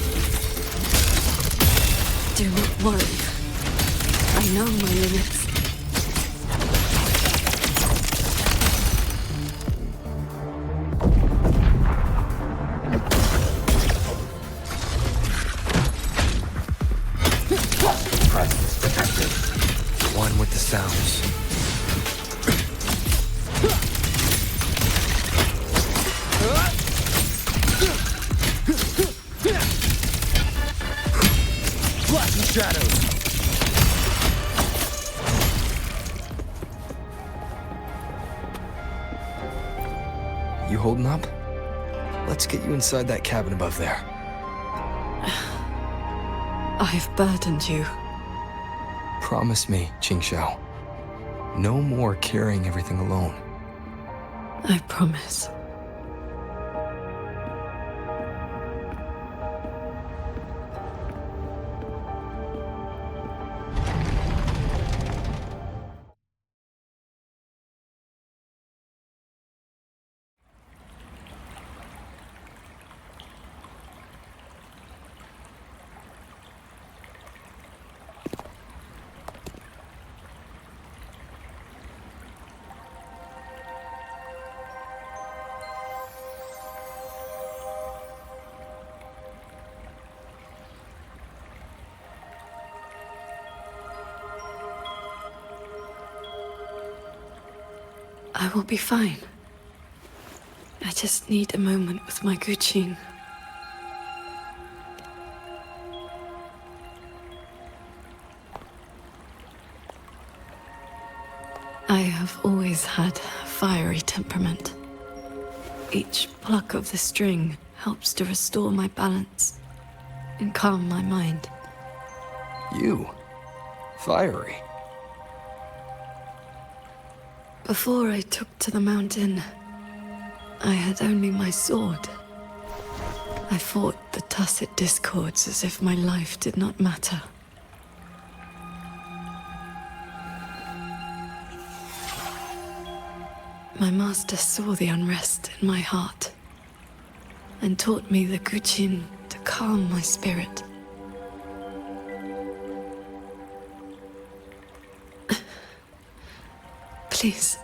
Do not worry. I know my limits.
Presence detected. One with the sounds. Shadows. You holding up? Let's get you inside that cabin above there.
I've burdened you.
Promise me, Qingxiao. No more carrying everything alone.
I promise. I will be fine. I just need a moment with my Guqin. I have always had a fiery temperament. Each pluck of the string helps to restore my balance and calm my mind.
You? Fiery?
Before I took to the mountain, I had only my sword. I fought the tacit discords as if my life did not matter. My master saw the unrest in my heart and taught me the Guqin to calm my spirit. Please,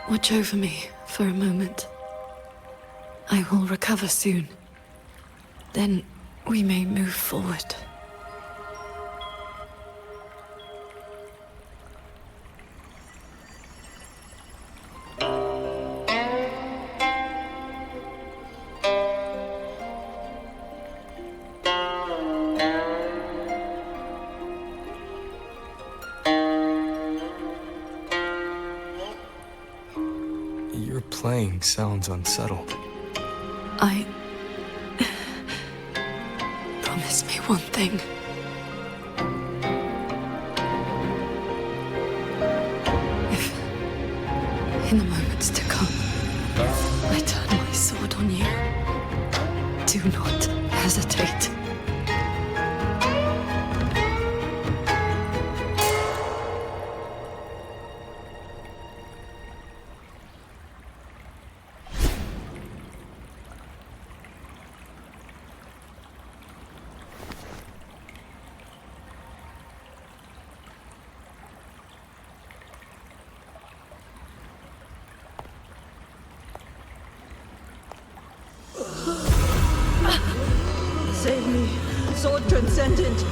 watch over me for a moment. I will recover soon. Then we may move forward.
saying sounds unsettled.
Promise me one thing. If, in the moments to come, I turn my sword on you, do not hesitate.
Save me, Sword Transcendent!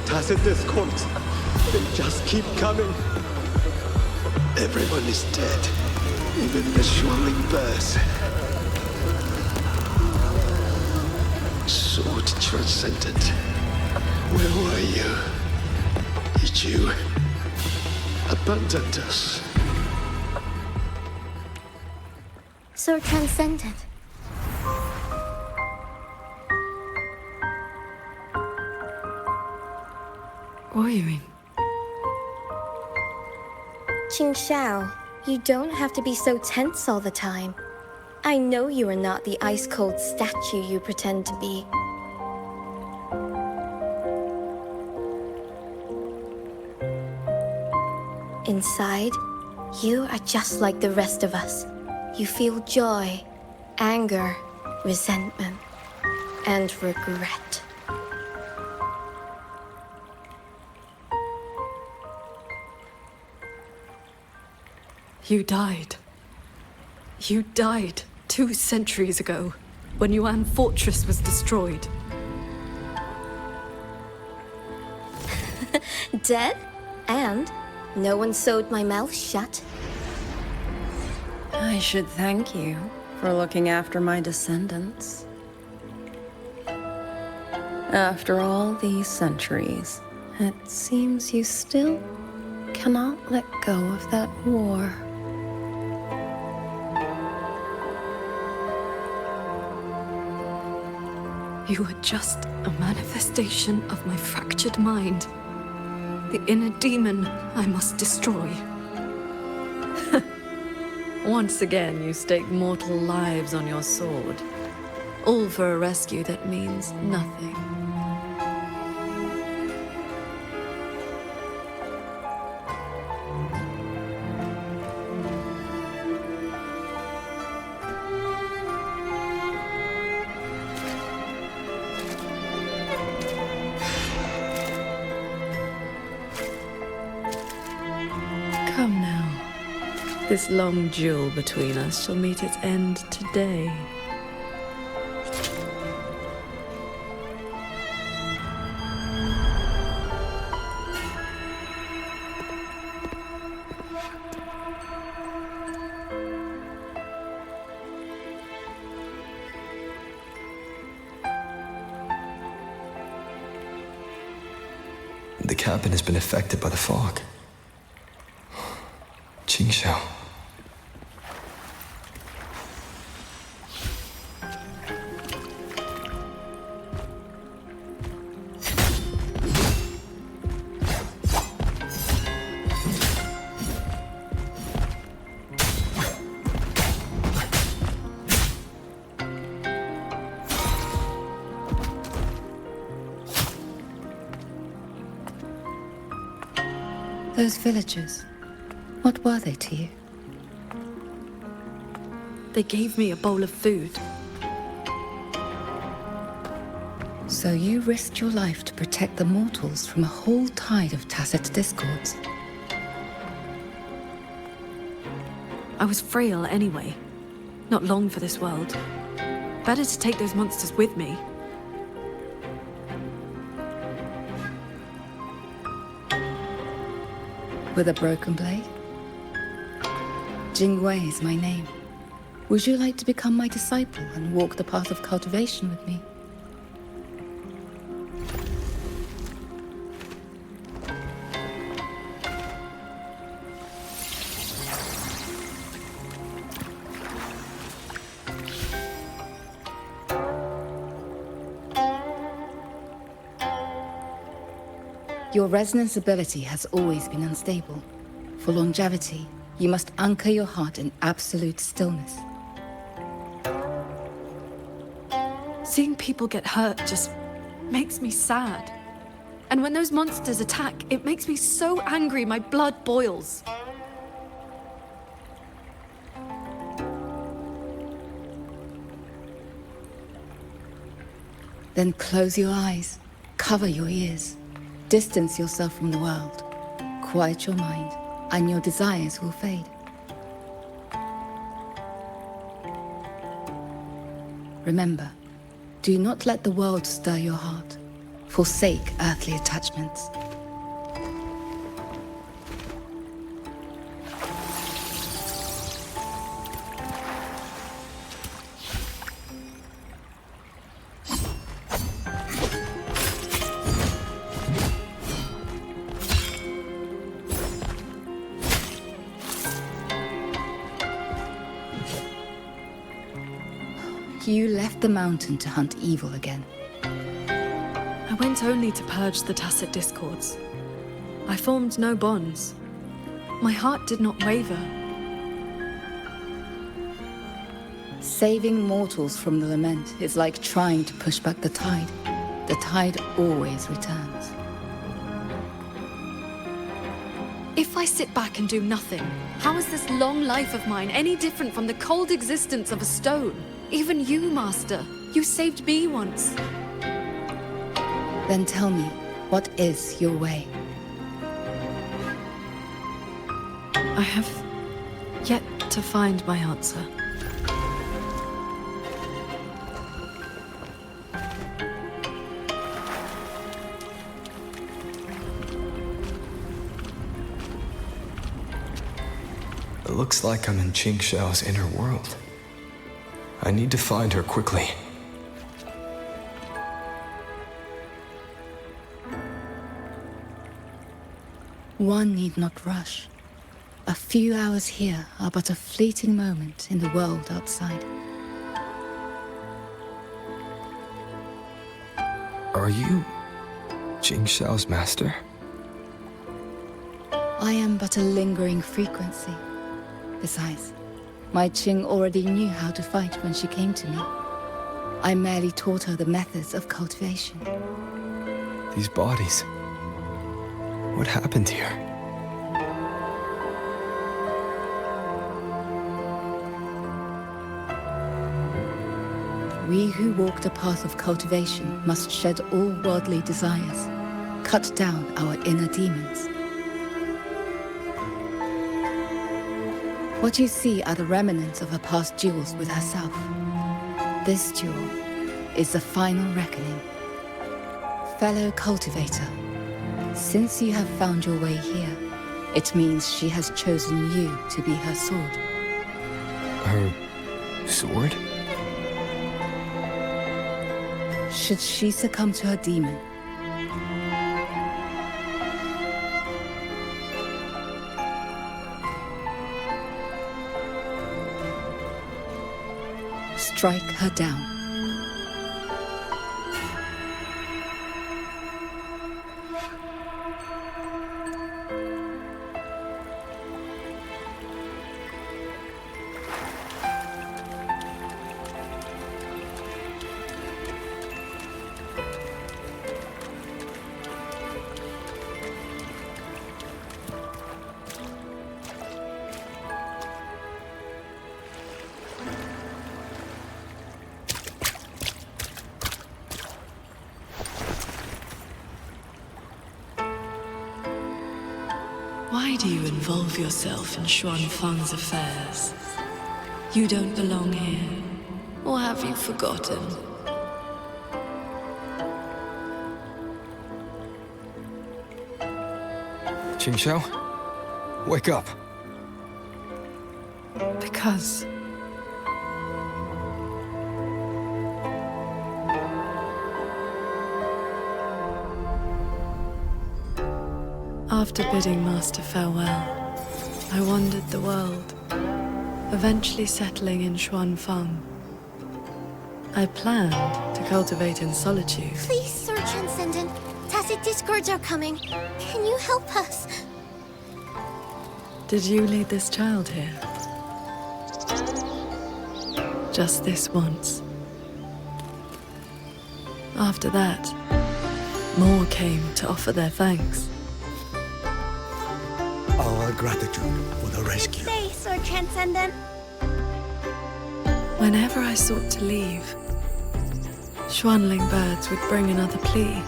Tacit discords. They just keep coming. Everyone is dead. Even the Xuanling birds. Sword Transcendent. Where were you? Did you abandon us?
Sword Transcendent.
What do you mean?
Qing Xiao, you don't have to be so tense all the time. I know you are not the ice-cold statue you pretend to be. Inside, you are just like the rest of us. You feel joy, anger, resentment, and regret.
You died. You died 2 centuries ago, when Yuan Fortress was destroyed.
Dead? And no one sewed my mouth shut.
I should thank you for looking after my descendants. After all these centuries, it seems you still cannot let go of that war.
You are just a manifestation of my fractured mind. The inner demon I must destroy. Once again, you stake mortal lives on your sword. All for a rescue that means nothing. Come now. This long duel between us shall meet its end today.
The cabin has been affected by the fog. Qing Xiao.
Those villagers, what were they to you?
They gave me a bowl of food.
So you risked your life to protect the mortals from a whole tide of tacit discords.
I was frail anyway. Not long for this world. Better to take those monsters with me.
With a broken blade? Jingwei is my name. Would you like to become my disciple and walk the path of cultivation with me? Your resonance ability has always been unstable. For longevity, you must anchor your heart in absolute stillness.
Seeing people get hurt just makes me sad. And when those monsters attack, it makes me so angry my blood boils.
Then close your eyes, cover your ears, distance yourself from the world, quiet your mind, and your desires will fade. Remember, do not let the world stir your heart. Forsake earthly attachments. You left the mountain to hunt evil again.
I went only to purge the tacit discords. I formed no bonds. My heart did not waver.
Saving mortals from the lament is like trying to push back the tide. The tide always returns.
If I sit back and do nothing, how is this long life of mine any different from the cold existence of a stone? Even you, Master. You saved me once.
Then tell me, what is your way?
I have yet to find my answer.
It looks like I'm in Qingxiao's inner world. I need to find her quickly.
One need not rush. A few hours here are but a fleeting moment in the world outside.
Are you Qingxiao's master?
I am but a lingering frequency. Besides, my Qing already knew how to fight when she came to me. I merely taught her the methods of cultivation.
These bodies. What happened here?
We who walk the path of cultivation must shed all worldly desires, cut down our inner demons. What you see are the remnants of her past duels with herself. This duel is the final reckoning. Fellow cultivator, since you have found your way here, it means she has chosen you to be her sword.
Her sword?
Should she succumb to her demon, strike her down.
Why do you involve yourself in Xuanfang's affairs? You don't belong here. Or have you forgotten?
Qingxiao? Wake up!
Because... After bidding Master farewell, I wandered the world, eventually settling in Xuanfang. I planned to cultivate in solitude.
Please, Sir Transcendent. Tacit Tacit discords are coming. Can you help us?
Did you lead this child here? Just this once. After that, more came to offer their thanks.
Our gratitude for the rescue.
Stay, Sword Transcendent.
Whenever I sought to leave, Xuanling birds would bring another plea.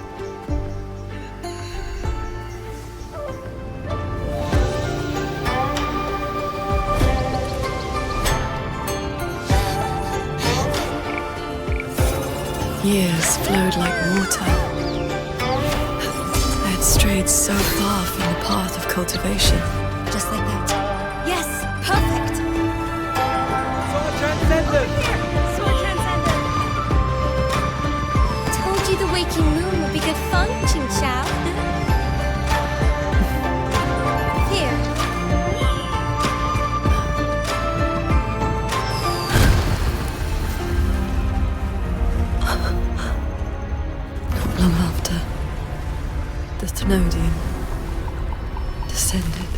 Years flowed like water. I had strayed so far from the path of cultivation.
Just like that. Yes, perfect.
Sword Transcendent!
Sword Transcendent. Told you the waking moon would be good fun, Ching Chao. Here.
Not long after, the Thenodian descended.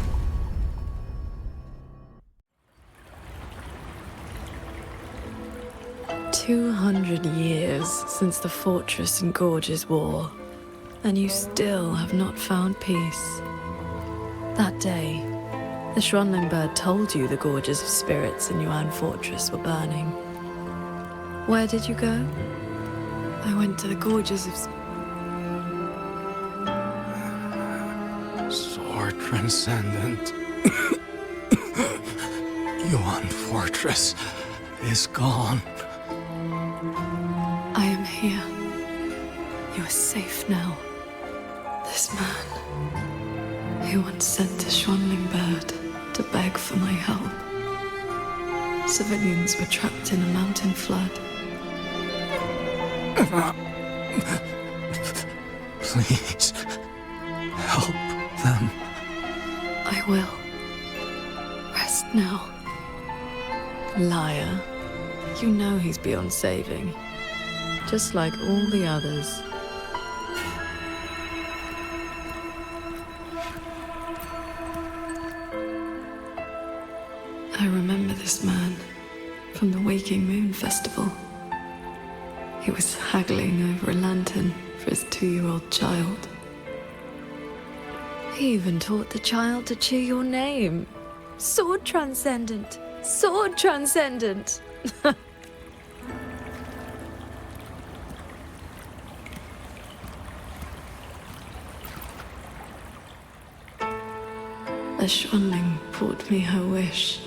"200 years since the Fortress and Gorges War, and you still have not found peace." That day, the Xuanling bird told you the Gorges of Spirits in Yuan Fortress were burning. Where did you go? I went to the Gorges of
Sword Transcendent. Yuan Fortress is gone.
I am here. You are safe now. This man, he once sent a Xuanling bird to beg for my help. Civilians were trapped in a mountain flood.
Please, help them.
I will. Rest now. Liar. You know he's beyond saving. Just like all the others. I remember this man from the Waking Moon Festival. He was haggling over a lantern for his 2-year-old child. He even taught the child to cheer your name. Sword Transcendent! Sword Transcendent! A Xuanling brought me her wish.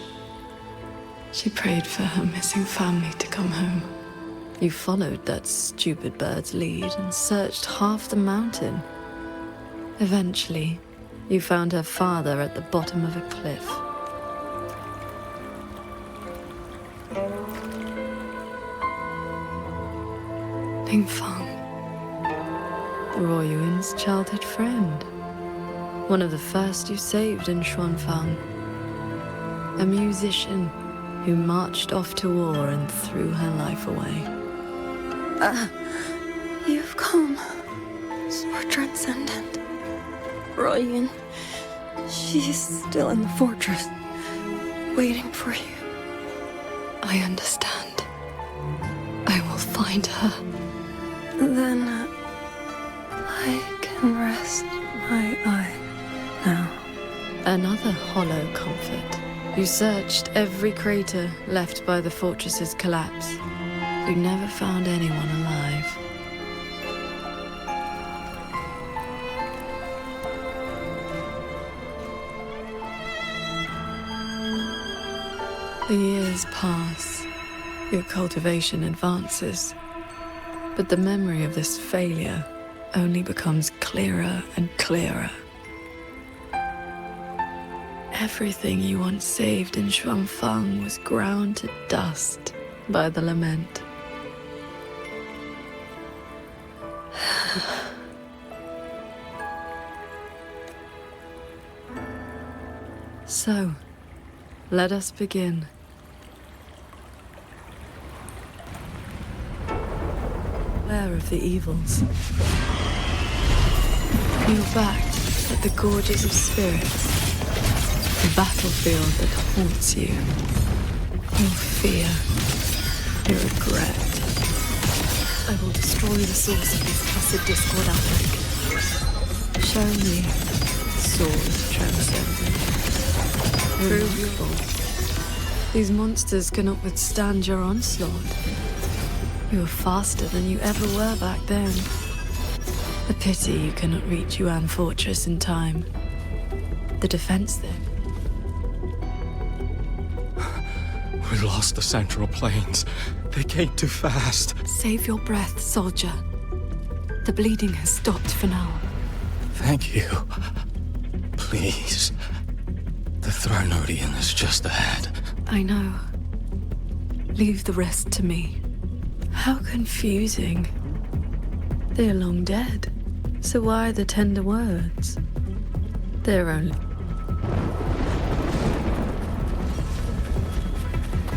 She prayed for her missing family to come home. You followed that stupid bird's lead and searched half the mountain. Eventually, you found her father at the bottom of a cliff. Ningfang, the Royuan's childhood friend. One of the first you saved in Xuanfang. A musician who marched off to war and threw her life away.
You've come, Sword Transcendent. Royan, she's still in the fortress, waiting for you.
I understand. I will find her.
Then I can rest my eye now.
Another hollow comfort. You searched every crater left by the fortress's collapse. You never found anyone alive. The years pass. Your cultivation advances. But the memory of this failure only becomes clearer and clearer. Everything you once saved in Xuanfang was ground to dust by the lament. So, let us begin. Beware of the evils.
You're back at the Gorges of Spirits. The battlefield that haunts you. Your fear. Your regret. I will destroy the source of this tacit discord epic. Show me sword transcendent. Prove your fault. These monsters cannot withstand your onslaught. You are faster than you ever were back then. A pity you cannot reach Yuan Fortress in time. The defense there.
We lost the Central Plains. They came too fast.
Save your breath, soldier. The bleeding has stopped for now.
Thank you. Please. The Thronodian is just ahead.
I know. Leave the rest to me. How confusing. They're long dead. So why the tender words? They're only...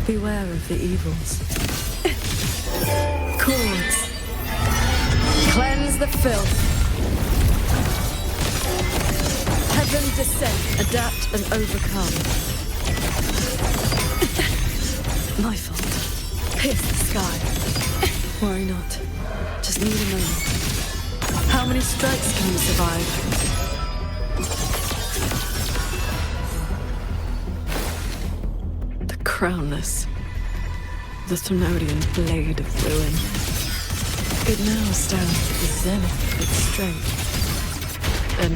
Beware of the evils. Cords. Cleanse the filth. Heaven descend. Adapt and overcome. My fault. Pierce the sky. Worry not. Just need a moment. How many strikes can you survive? Crownless. The Thronodian blade of ruin. It now stands at the zenith of its strength. And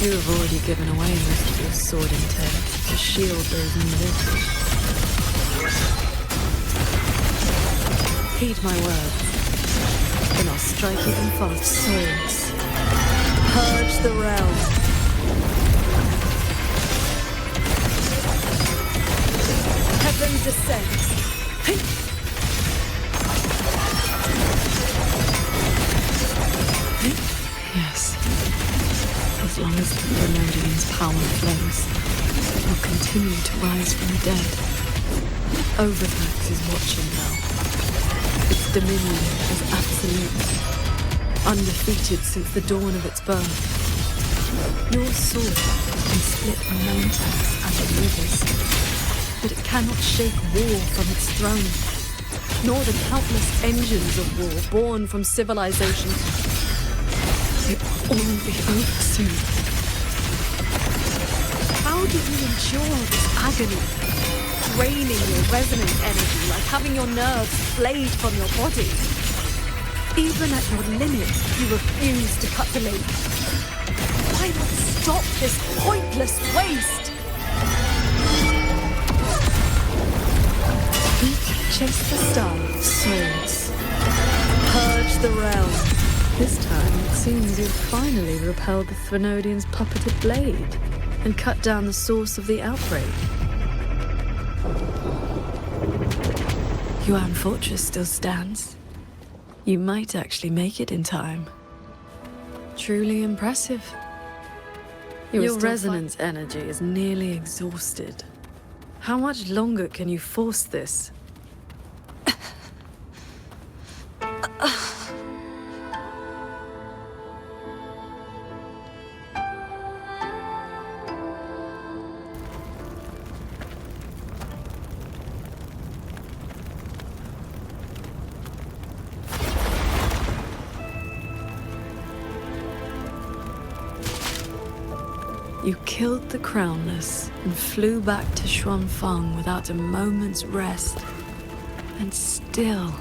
you have already given away most of your sword intent to shield those invisible. Heed my words, then I'll strike even faster. Swords. Purge the realm. Heaven descends. Yes. As long as the Thronodian's power flows, it will continue to rise from the dead. Overthrox is watching now. Its dominion is absolute, undefeated since the dawn of its birth. Your sword can split mountains and rivers, but it cannot shake war from its throne, nor the countless engines of war born from civilization. It will all be over soon. How do you endure this agony? Draining your resonant energy like having your nerves flayed from your body. Even at your limit, you refuse to cut the link. Why not stop this pointless waste? Chase the stars, swords. Purge the realm. This time, it seems you've finally repelled the Thronodian's puppeted blade and cut down the source of the outbreak. Yuan Fortress still stands. You might actually make it in time. Truly impressive. Your resonance energy is nearly exhausted. How much longer can you force this? You killed the Crownless and flew back to Xuanfang without a moment's rest. And still,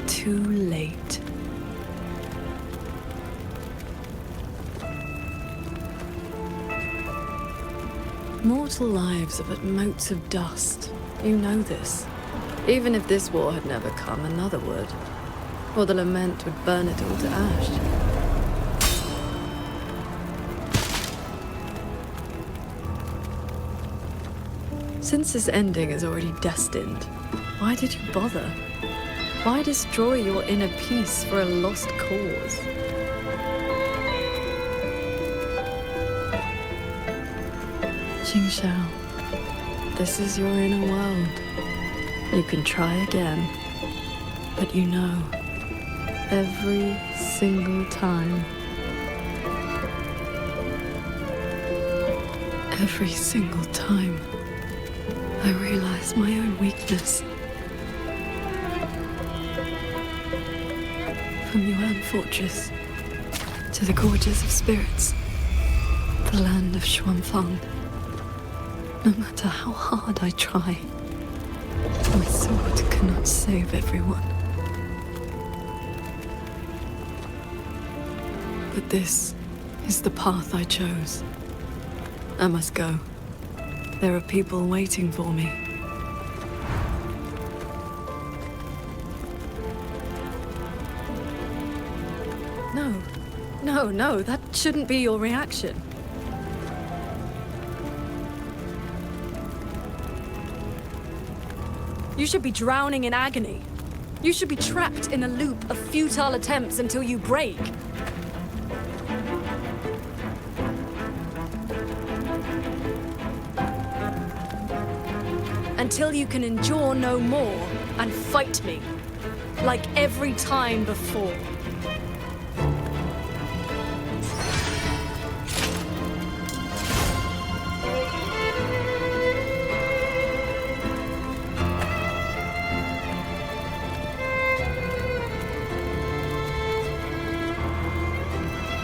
too late. Mortal lives are but motes of dust. You know this. Even if this war had never come, another would. Or the lament would burn it all to ash. Since this ending is already destined, why did you bother? Why destroy your inner peace for a lost cause? Qingxiao, this is your inner world. You can try again, but you know, every single time
Every single time, I realize my own weakness. From Yuan Fortress to the Gorges of Spirits, the land of Xuanfang. No matter how hard I try, my sword cannot save everyone. But this is the path I chose. I must go. There are people waiting for me. No, that shouldn't be your reaction. You should be drowning in agony. You should be trapped in a loop of futile attempts until you break. Until you can endure no more and fight me, like every time before.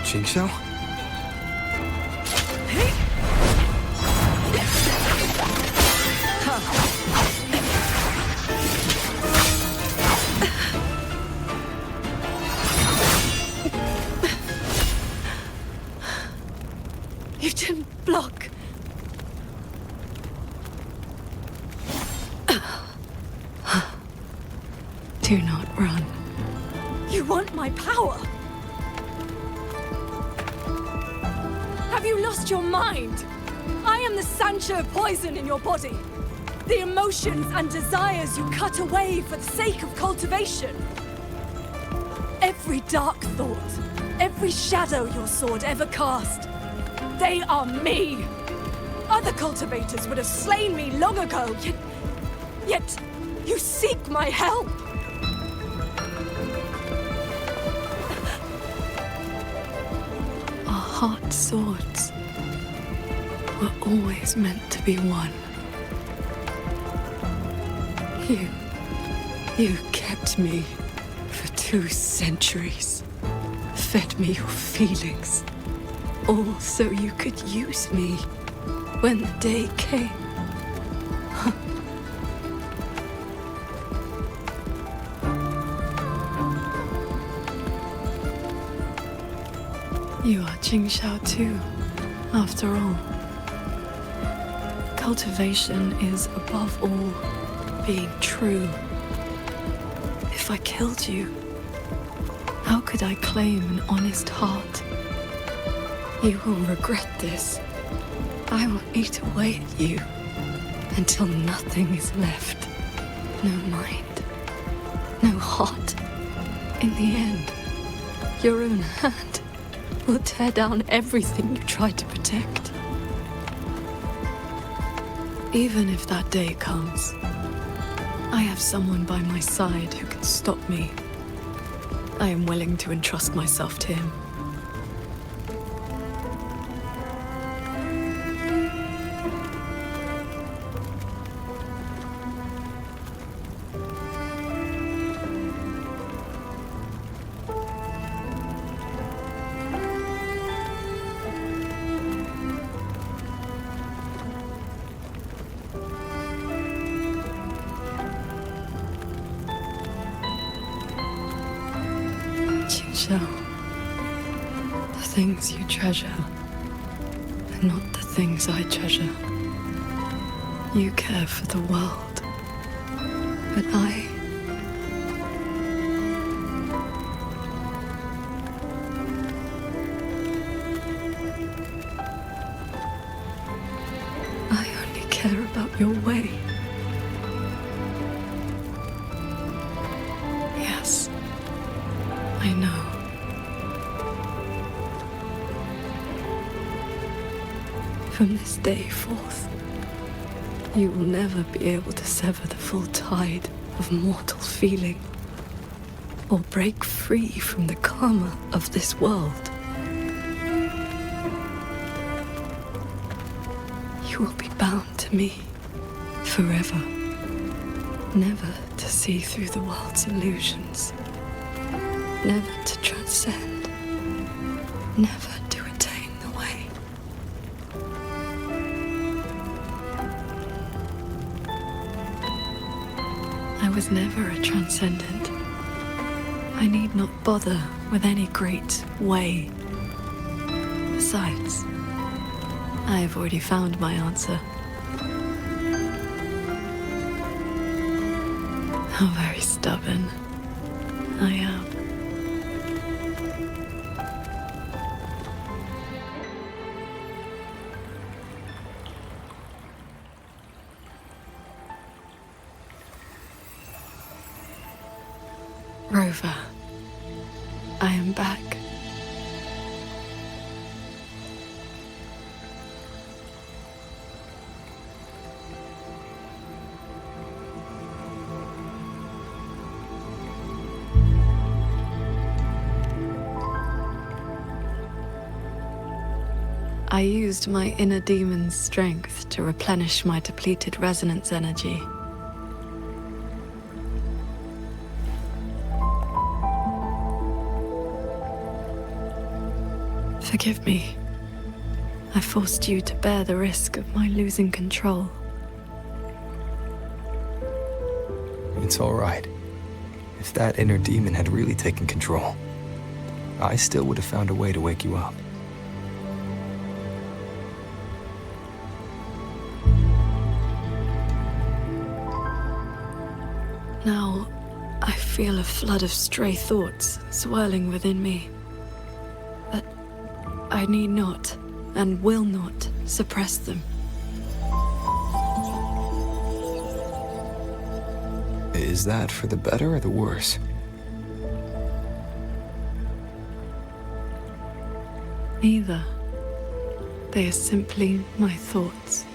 Jingxiao?
You didn't block. Do not run. You want my power? Have you lost your mind? I am the Sancho poison in your body. The emotions and desires you cut away for the sake of cultivation. Every dark thought, every shadow your sword ever cast, they are me. Other cultivators would have slain me long ago, yet you seek my help. Our hot swords were always meant to be one. You kept me for 2 centuries, fed me your feelings, all so you could use me when the day came. You are Jingxiao too, after all. Cultivation is, above all, being true. If I killed you, how could I claim an honest heart? You will regret this. I will eat away at you until nothing is left. No mind, no heart. In the end, your own hand will tear down everything you tried to protect. Even if that day comes, I have someone by my side who can stop me. I am willing to entrust myself to him. The things you treasure are not the things I treasure. You care for the world, but I only care about your way. Yes, I know. From this day forth, you will never be able to sever the full tide of mortal feeling, or break free from the karma of this world.
You will be bound to me forever. Never to see through the world's illusions. Never to transcend. Never to attain the way.
I was never a transcendent. I need not bother with any great way. Besides, I have already found my answer. How very stubborn I am. Rover, I am back. I used my inner demon's strength to replenish my depleted resonance energy. Forgive me. I forced you to bear the risk of my losing control.
It's all right. If that inner demon had really taken control, I still would have found a way to wake you up.
Now, I feel a flood of stray thoughts swirling within me. But I need not, and will not, suppress them.
Is that for the better or the worse?
Neither. They are simply my thoughts.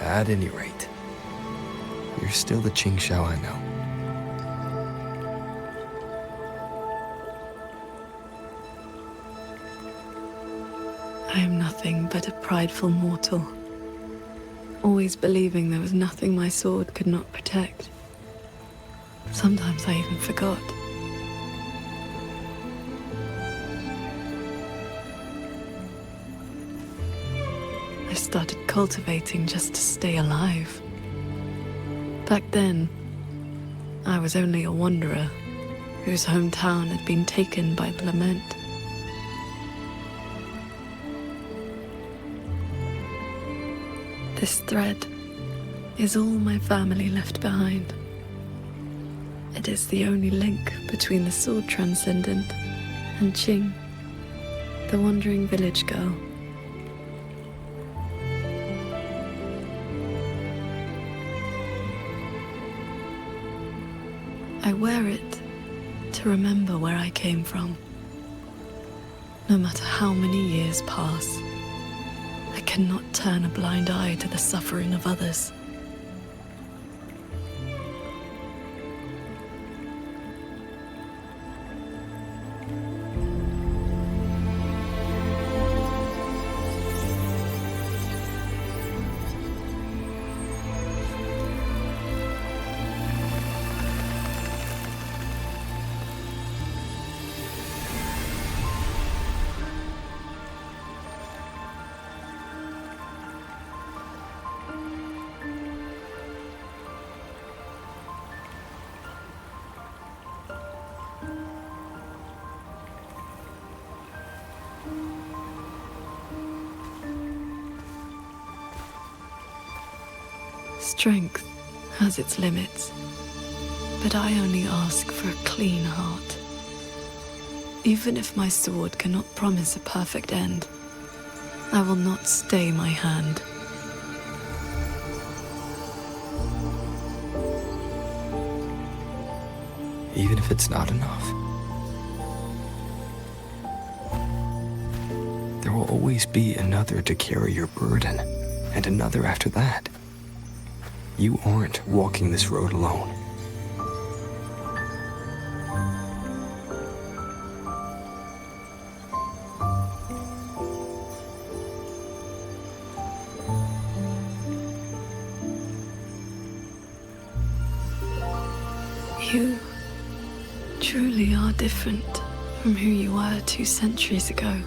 At any rate, you're still the Qing Xiao I know.
I am nothing but a prideful mortal, always believing there was nothing my sword could not protect. Sometimes I even forgot. I started cultivating just to stay alive. Back then, I was only a wanderer whose hometown had been taken by the lament. This thread is all my family left behind. It is the only link between the sword transcendent and Qing, the wandering village girl. I wear it to remember where I came from. No matter how many years pass, I cannot turn a blind eye to the suffering of others. Strength has its limits, but I only ask for a clean heart. Even if my sword cannot promise a perfect end, I will not stay my hand.
Even if it's not enough. There will always be another to carry your burden, and another after that. You aren't walking this road alone.
You truly are different from who you were 2 centuries ago.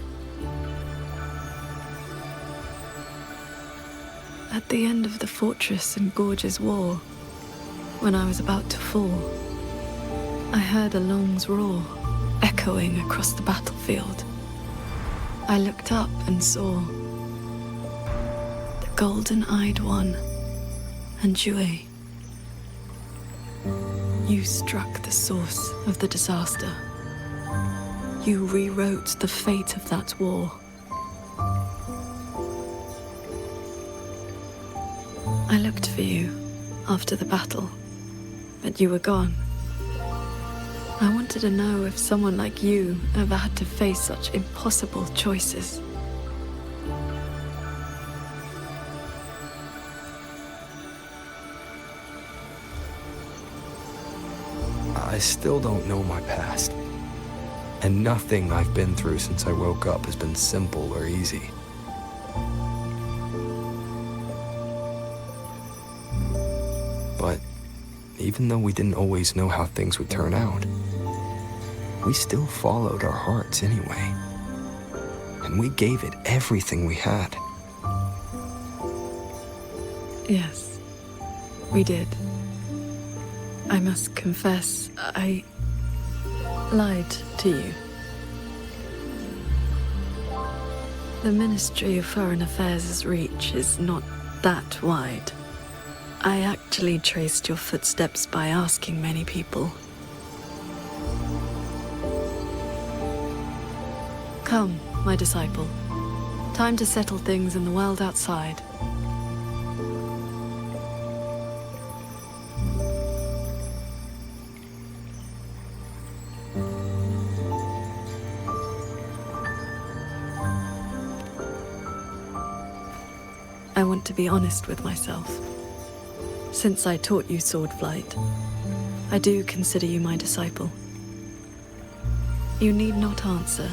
At the end of the Fortress and Gorge's war, when I was about to fall, I heard Along's roar echoing across the battlefield. I looked up and saw the golden-eyed one and Jue. You struck the source of the disaster. You rewrote the fate of that war. I looked for you after the battle, but you were gone. I wanted to know if someone like you ever had to face such impossible choices.
I still don't know my past. And nothing I've been through since I woke up has been simple or easy. But even though we didn't always know how things would turn out, we still followed our hearts anyway. And we gave it everything we had.
Yes, we did. I must confess, I lied to you. The Ministry of Foreign Affairs' reach is not that wide. I actually traced your footsteps by asking many people. Come, my disciple. Time to settle things in the world outside. I want to be honest with myself. Since I taught you sword flight, I do consider you my disciple. You need not answer,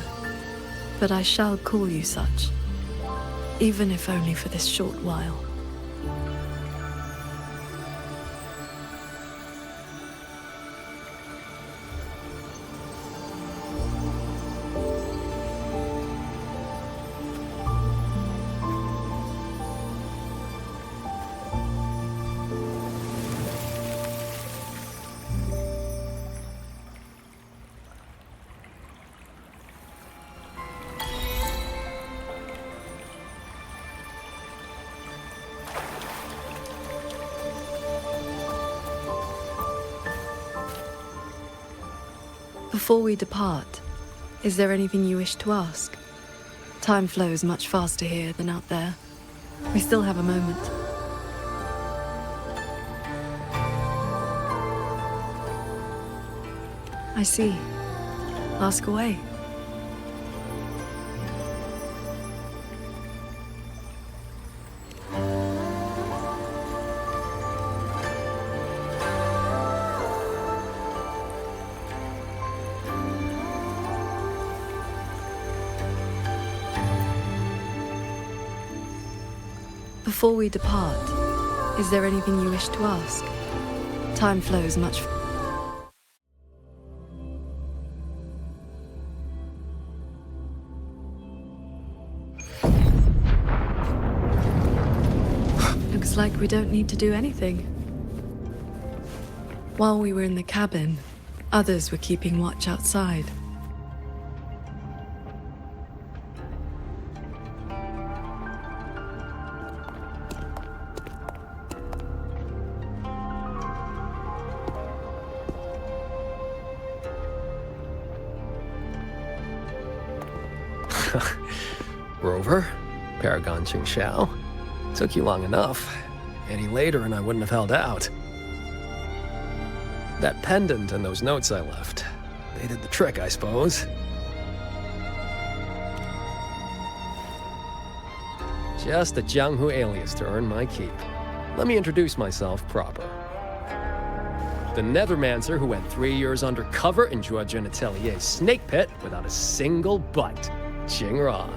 but I shall call you such, even if only for this short while. Before we depart, is there anything you wish to ask? Time flows much faster here than out there. We still have a moment. I see. Ask away. Before we depart, is there anything you wish to ask? Time flows much. Looks like we don't need to do anything. While we were in the cabin, others were keeping watch outside.
Rover, Paragon Qingxiao. Took you long enough. Any later and I wouldn't have held out. That pendant and those notes I left, they did the trick, I suppose. Just a Jianghu alias to earn my keep. Let me introduce myself proper. The Nethermancer who went 3 years undercover in Zhuo Genitelier's snake pit without a single bite. Qingran.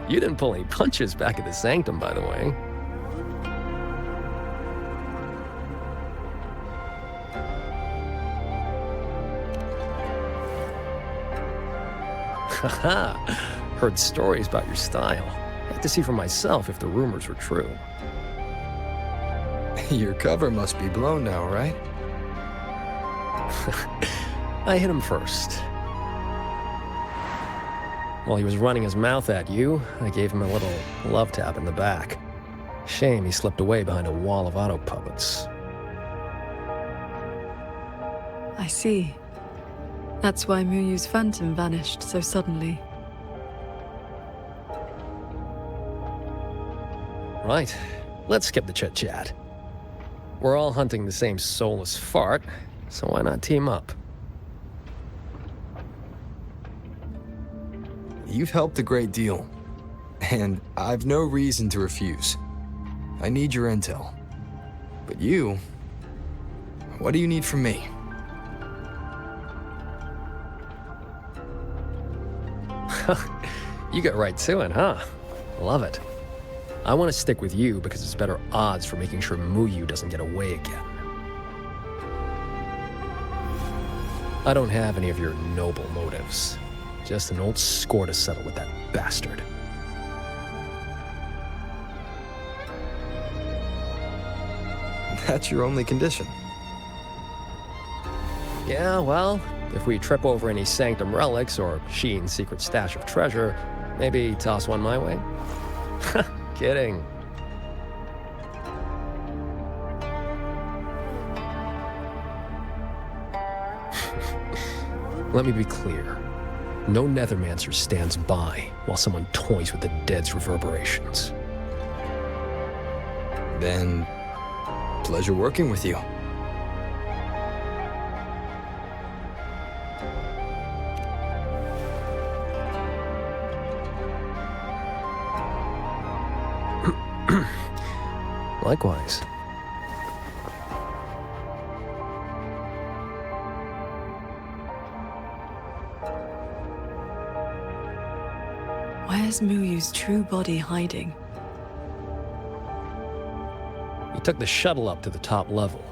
You didn't pull any punches back at the Sanctum, by the way. Haha, heard stories about your style. Had to see for myself if the rumors were true.
Your cover must be blown now, right?
I hit him first. While he was running his mouth at you, I gave him a little love tap in the back. Shame he slipped away behind a wall of auto puppets.
I see. That's why Muyu's phantom vanished so suddenly.
Right. Let's skip the chit-chat. We're all hunting the same soulless fart, so why not team up?
You've helped a great deal, and I've no reason to refuse. I need your intel. But you, what do you need from me?
You get right to it, huh? Love it. I want to stick with you because it's better odds for making sure Muyu doesn't get away again. I don't have any of your noble motives. Just an old score to settle with that bastard.
That's your only condition.
Yeah, well, if we trip over any Sanctum relics or Sheen's secret stash of treasure, maybe toss one my way? Kidding. Let me be clear. No Nethermancer stands by while someone toys with the dead's reverberations.
Then, pleasure working with you.
Likewise.
Where's Muyu's true body hiding?
He took the shuttle up to the top level,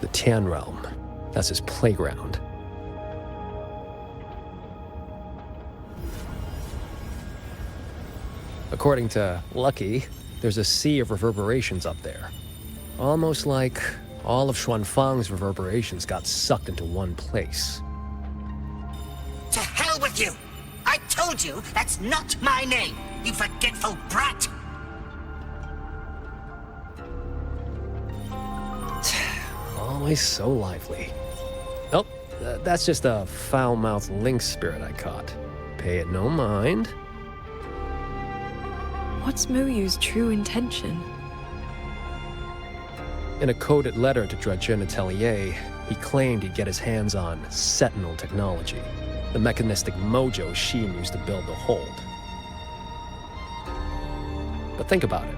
the Tian Realm. That's his playground. According to Lucky, there's a sea of reverberations up there. Almost like all of Xuanfang's reverberations got sucked into one place.
To hell with you! I told you that's not my name, you forgetful brat!
Always so lively. Oh, that's just a foul-mouthed lynx spirit I caught. Pay it no mind.
What's Muyu's true intention?
In a coded letter to Dredgen Atelier, he claimed he'd get his hands on Sentinel technology, the mechanistic mojo Sheen used to build the hold. But think about it.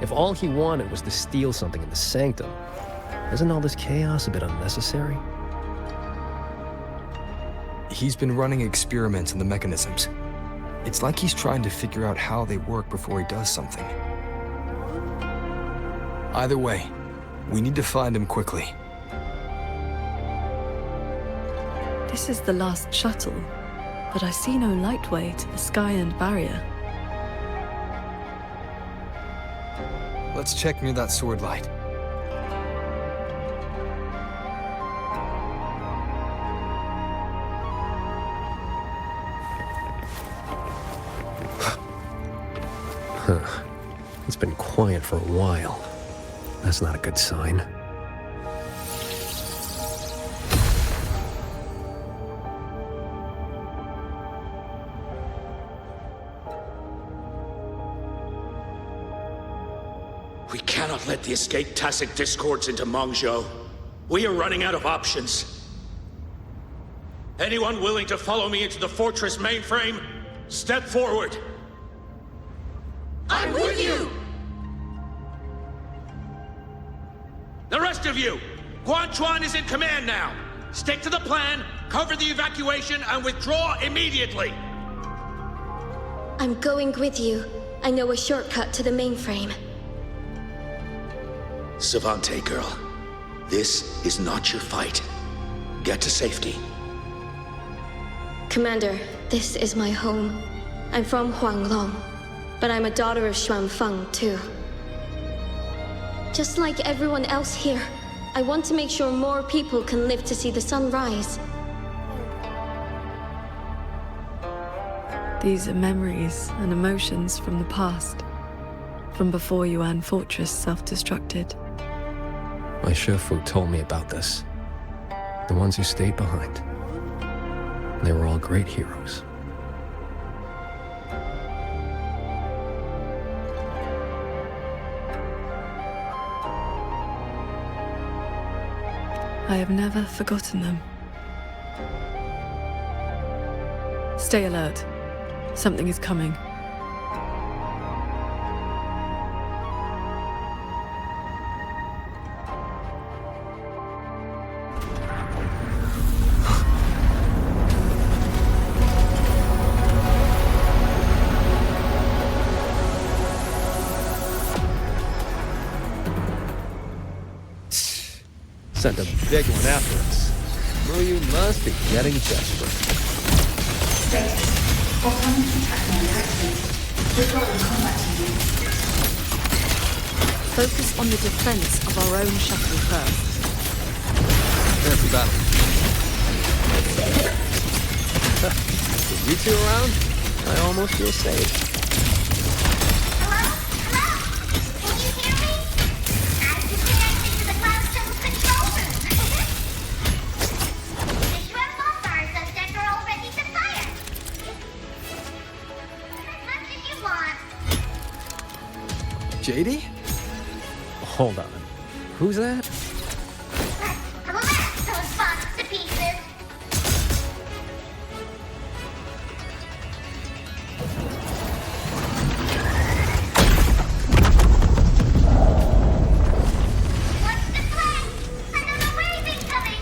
If all he wanted was to steal something in the Sanctum, isn't all this chaos a bit unnecessary?
He's been running experiments on the mechanisms. It's like he's trying to figure out how they work before he does something. Either way, we need to find him quickly.
This is the last shuttle, but I see no lightway to the Skyend barrier.
Let's check near that sword light.
Huh. It's been quiet for a while. That's not a good sign.
We cannot let the escaped Tacit discords into Mengzhou. We are running out of options. Anyone willing to follow me into the fortress mainframe? Step forward!
I'm with you!
The rest of you! Guanchuan is in command now! Stick to the plan, cover the evacuation, and withdraw immediately!
I'm going with you. I know a shortcut to the mainframe.
Savante girl, this is not your fight. Get to safety.
Commander, this is my home. I'm from Huanglong, but I'm a daughter of Xuanfeng too. Just like everyone else here, I want to make sure more people can live to see the sun rise.
These are memories and emotions from the past, from before Yuan Fortress self-destructed.
My Shifu told me about this. The ones who stayed behind. They were all great heroes.
I have never forgotten them. Stay alert. Something is coming.
Sent a big one after us. Mu must be getting desperate.
Focus on the defense of our own shuttle first.
There's the battle. With you two around, I almost feel safe.
JD?
Hold on. Who's that?
I'm a mess, those boxed to pieces. What's the plan? Another wave incoming.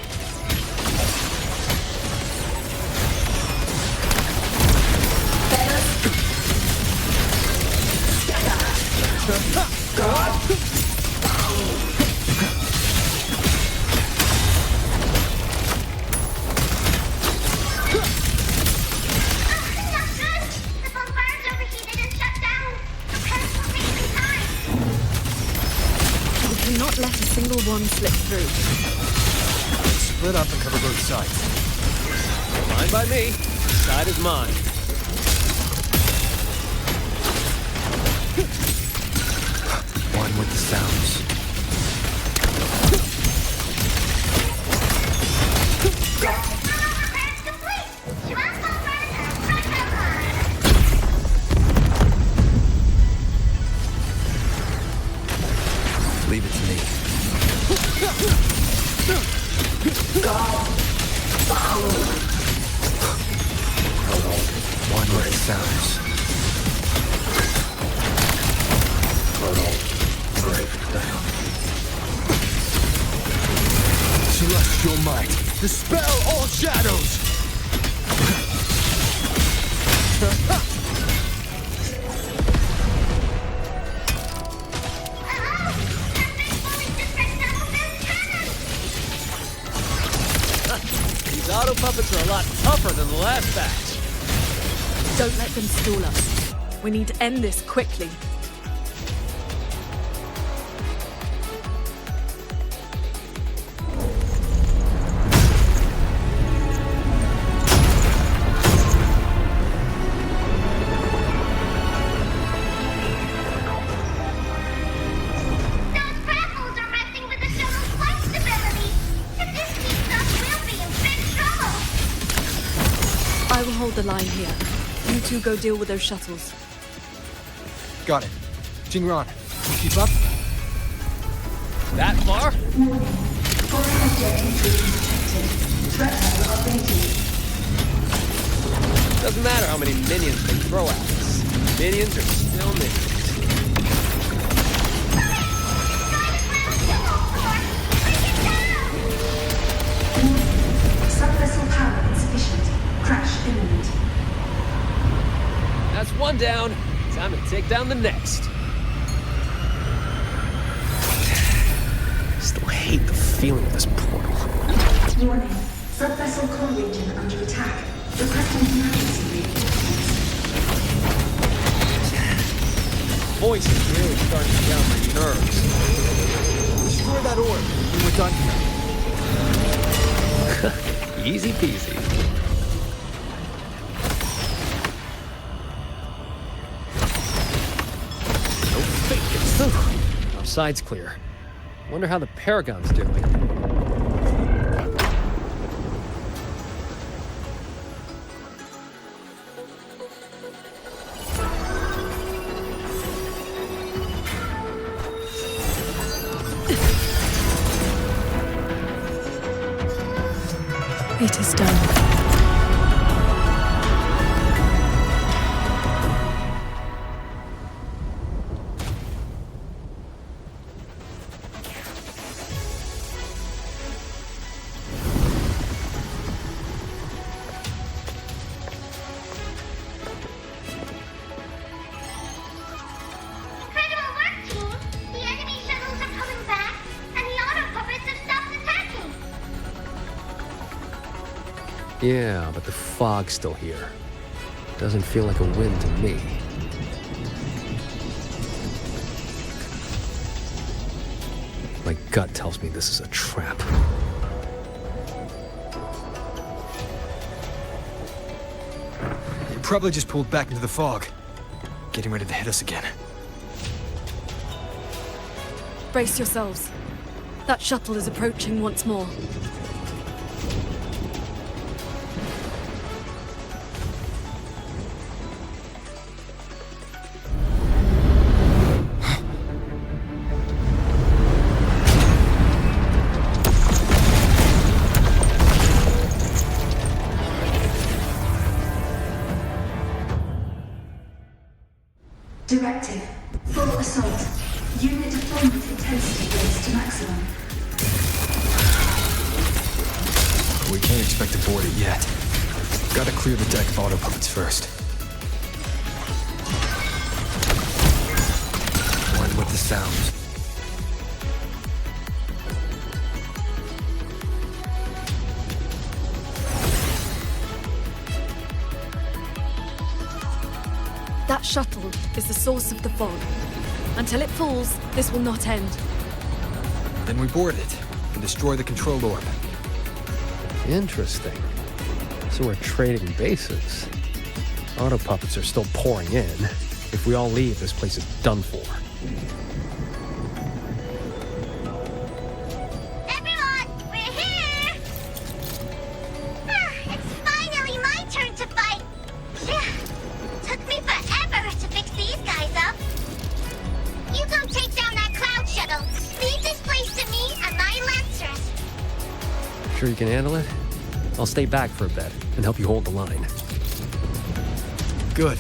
Not let a single one slip through.
Split up and cover both sides.
Fine by me. Side is mine.
One with the sounds. Leave it to me. One with the sounds.
Celestial might, dispel all shadows!
These auto puppets are a lot tougher than the last batch.
Don't let them stall us. We need to end this quickly. I will hold the line here. You two go deal with those shuttles.
Got it. Jingran, you keep up?
That far? Doesn't matter how many minions they throw at us. Minions are still minions.
Sub-vessel power insufficient. Crash imminent.
That's one down. Time to take down the next. Still hate the feeling of this portal.
Warning. Sub-vessel core region under attack. Requesting emergency
voice is really starting to get on my nerves.
Destroy that orb, and we're done here.
Easy peasy. No fake. Outside's clear. Wonder how the Paragon's doing.
It is done.
Yeah, but the fog's still here. Doesn't feel like a win to me. My gut tells me this is a trap.
You probably just pulled back into the fog. Getting ready to hit us again.
Brace yourselves. That shuttle is approaching once more.
Directive. Full assault. Unit deployment intensity raised to maximum.
We can't expect to board it yet. Gotta clear the deck of auto puppets first. One with the sounds.
That shuttle is the source of the fog. Until it falls, this will not end.
Then we board it and destroy the control orb.
Interesting. So we're trading bases. Auto puppets are still pouring in. If we all leave, this place is done for.
Everyone, we're here! It's finally my turn to fight. Took me forever to fix these guys up. You go take down that cloud shuttle. Leave this place to me and my lancers.
Sure you can handle it? I'll stay back for a bit and help you hold the line.
Good.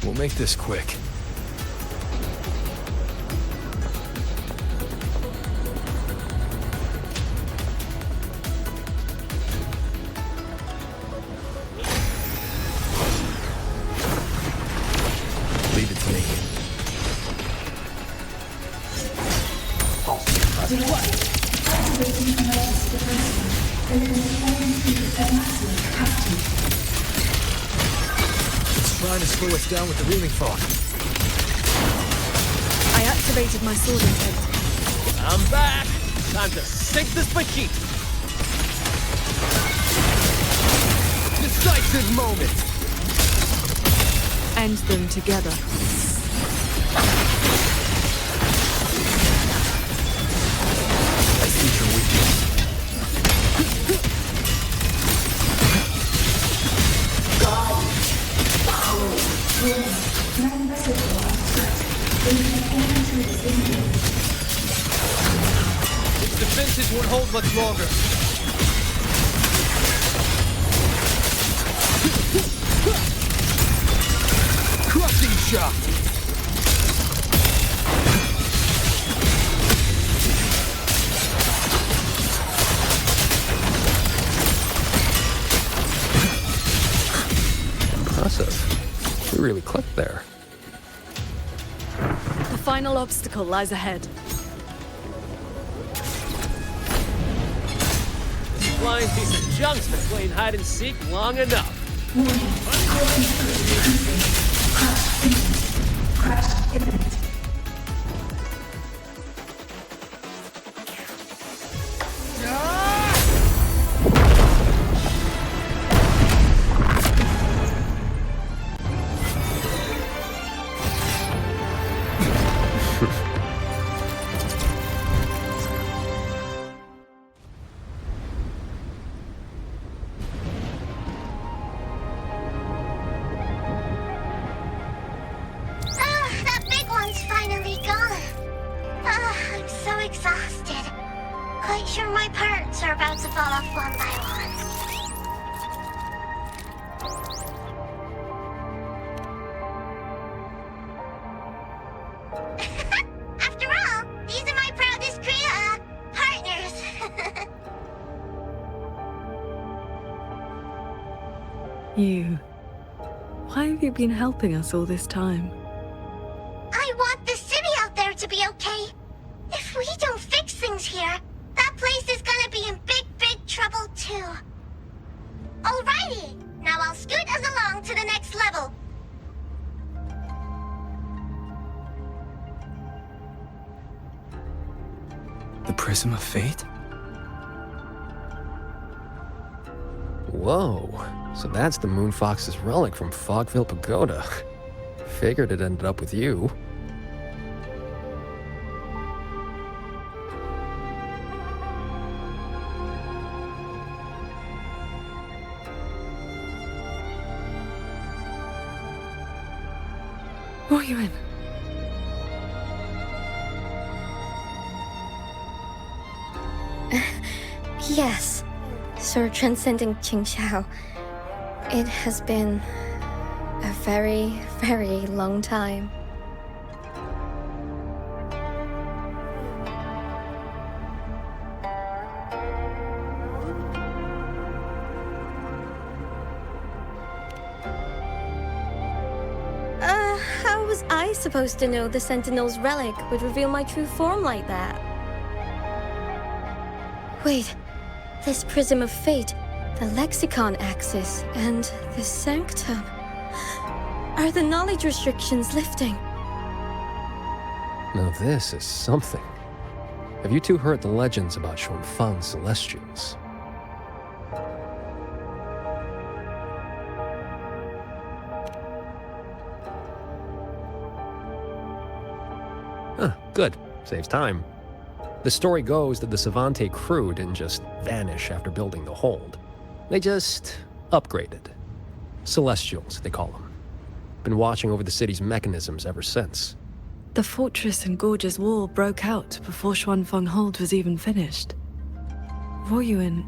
We'll make this quick. Leave it to me.
Activating emergency defense. At maximum capacity.
It's trying to slow us down with the reeling fog.
I activated my sword intent.
I'm back! Time to sink this machine!
Decisive moment!
End them together.
I see your weakness.
Its defenses won't hold much longer.
Crushing shot!
Impressive. We really clicked there.
The final obstacle lies ahead.
This flying piece of junk's been playing hide and seek long enough.
Warning. Crash. imminent.
That big one's finally gone. I'm so exhausted. Quite sure my parts are about to fall off one by one. After all, these are my proudest partners.
You. Why have you been helping us all this time?
I want the city out there to be okay. If we don't fix things here, that place is gonna be in big, big trouble too. Alrighty, now I'll scoot us along to the next level.
The Prism of Fate?
Whoa, so that's the Moonfox's relic from Fogville Pagoda. Figured it ended up with you.
Royuin.
Yes, Sir Transcending Qingxiao. It has been a very, very long time. How was I supposed to know the Sentinel's relic would reveal my true form like that? Wait, this Prism of Fate, the Lexicon Axis, and the Sanctum. Are the knowledge restrictions lifting?
Now this is something. Have you two heard the legends about Xuanfang's Celestials? Huh, good. Saves time. The story goes that the Savante crew didn't just vanish after building the hold. They just upgraded. Celestials, they call them. Been watching over the city's mechanisms ever since.
The fortress and gorgeous wall broke out before Xuanfang Hold was even finished. Royuin,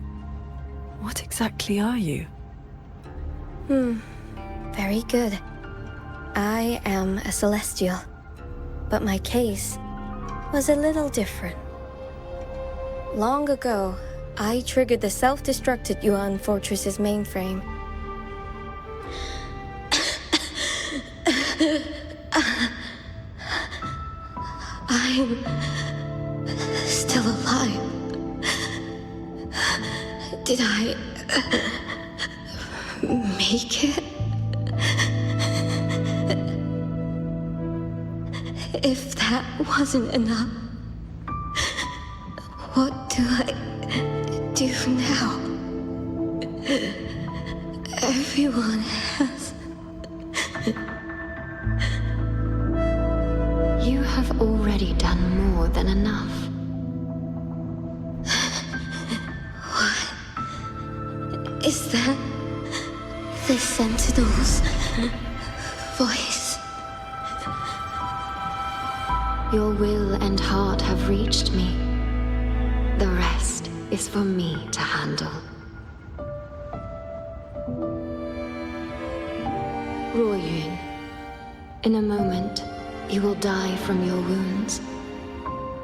what exactly are you?
Very good. I am a Celestial. But my case was a little different. Long ago, I triggered the self-destructed Yuan Fortress's mainframe. I'm still alive. Did I make it? If that wasn't enough, what do I do now? Everyone has...
You have already done more than enough.
What is that? The Sentinel's voice.
Your will and heart have reached me. The rest is for me to handle. Royuin, in a moment, you will die from your wounds.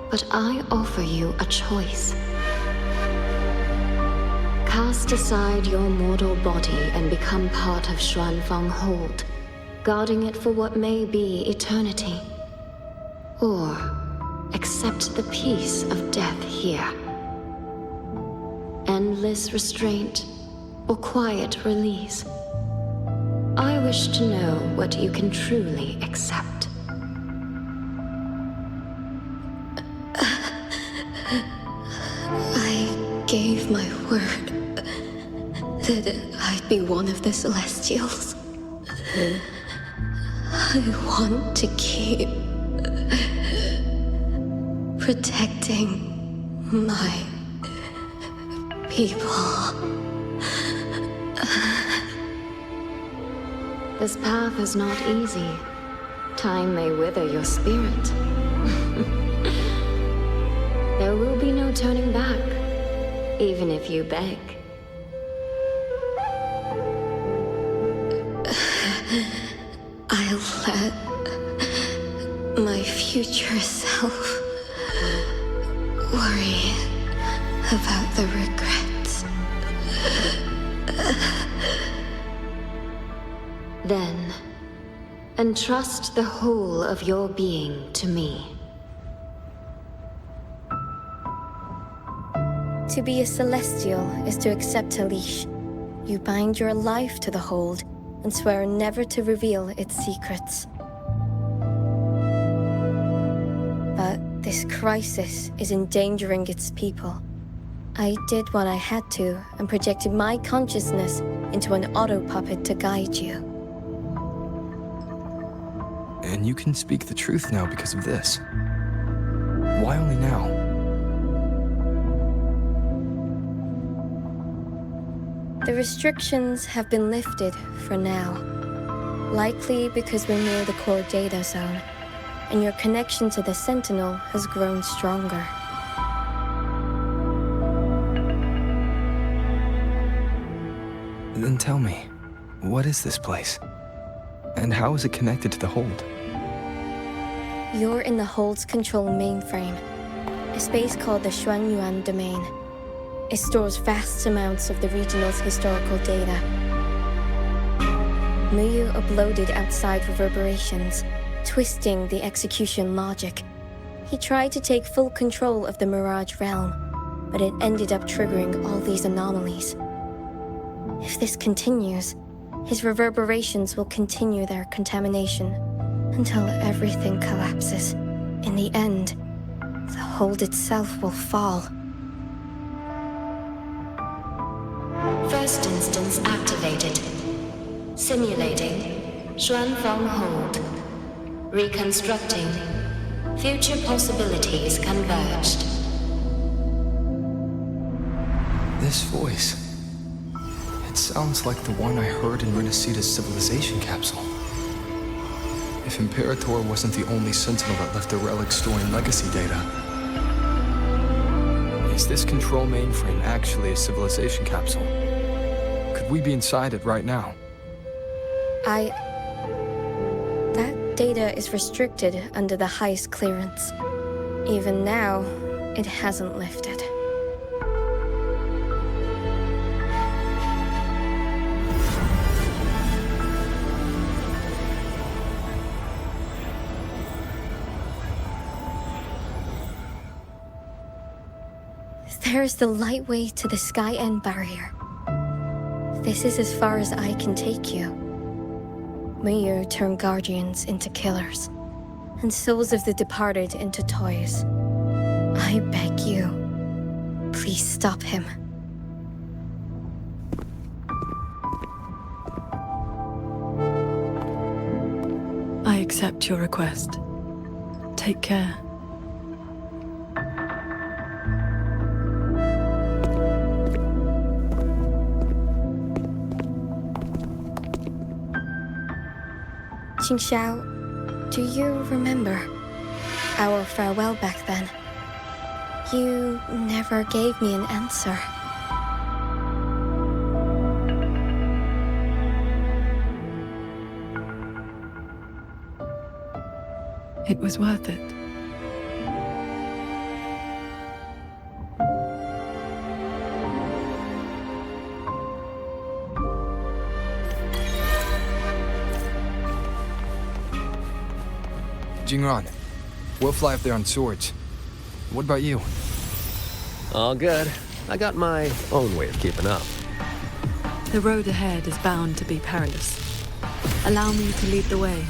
But I offer you a choice. Cast aside your mortal body and become part of Xuanfang Hold, guarding it for what may be eternity. Or accept the peace of death here. Endless restraint or quiet release. I wish to know what you can truly accept. that I'd be one of the Celestials. I want to keep protecting my people. This path is not easy. Time may wither your spirit. There will be no turning back, even if you beg. I'll let my future self worry about the regrets. Then, entrust the whole of your being to me.
To be a Celestial is to accept a leash. You bind your life to the hold and swear never to reveal its secrets. But this crisis is endangering its people. I did what I had to and projected my consciousness into an auto puppet to guide you.
And you can speak the truth now because of this. Why only now?
The restrictions have been lifted for now. Likely because we're near the core data zone, and your connection to the Sentinel has grown stronger.
Then tell me, what is this place? And how is it connected to the hold?
You're in the Hold's control mainframe, a space called the Xuanyuan Domain. It stores vast amounts of the regional's historical data. Muyu uploaded outside reverberations, twisting the execution logic. He tried to take full control of the Mirage realm, but it ended up triggering all these anomalies. If this continues, his reverberations will continue their contamination until everything collapses. In the end, the Hold itself will fall.
First instance activated. Simulating Xuanfeng Hold. Reconstructing. Future possibilities converged.
This voice. It sounds like the one I heard in Renacita's civilization capsule. If Imperator wasn't the only Sentinel that left a relic storing legacy data, is this control mainframe actually a civilization capsule? Could we be inside it right now?
That data is restricted under the highest clearance. Even now, it hasn't lifted. There's the lightway to the Sky End barrier. This is as far as I can take you. Muyu turned guardians into killers, and souls of the departed into toys. I beg you, please stop him.
I accept your request. Take care.
Qingxiao, do you remember our farewell back then? You never gave me an answer.
It was worth it.
Jingran, we'll fly up there on swords. What about you?
All good. I got my own way of keeping up.
The road ahead is bound to be perilous. Allow me to lead the way.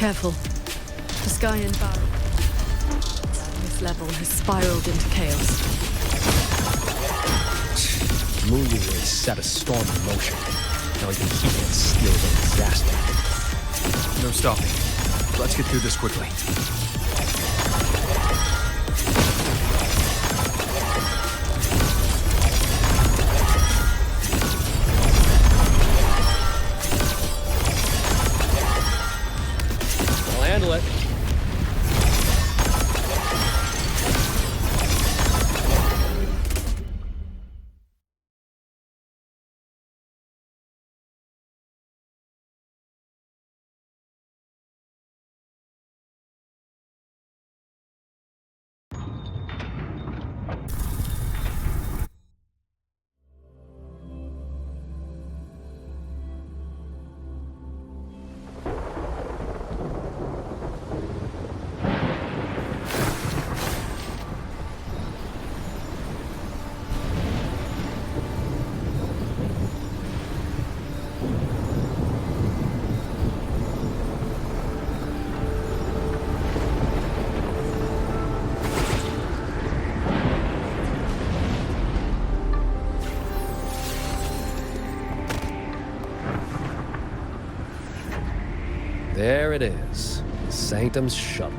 Careful. The sky and barrel. This level has spiraled into chaos.
Muyu has set a storm in motion. Now he can keep it steal the disaster.
No stopping. Let's get through this quickly.
I'll handle it. There it is. Sanctum's shuttle.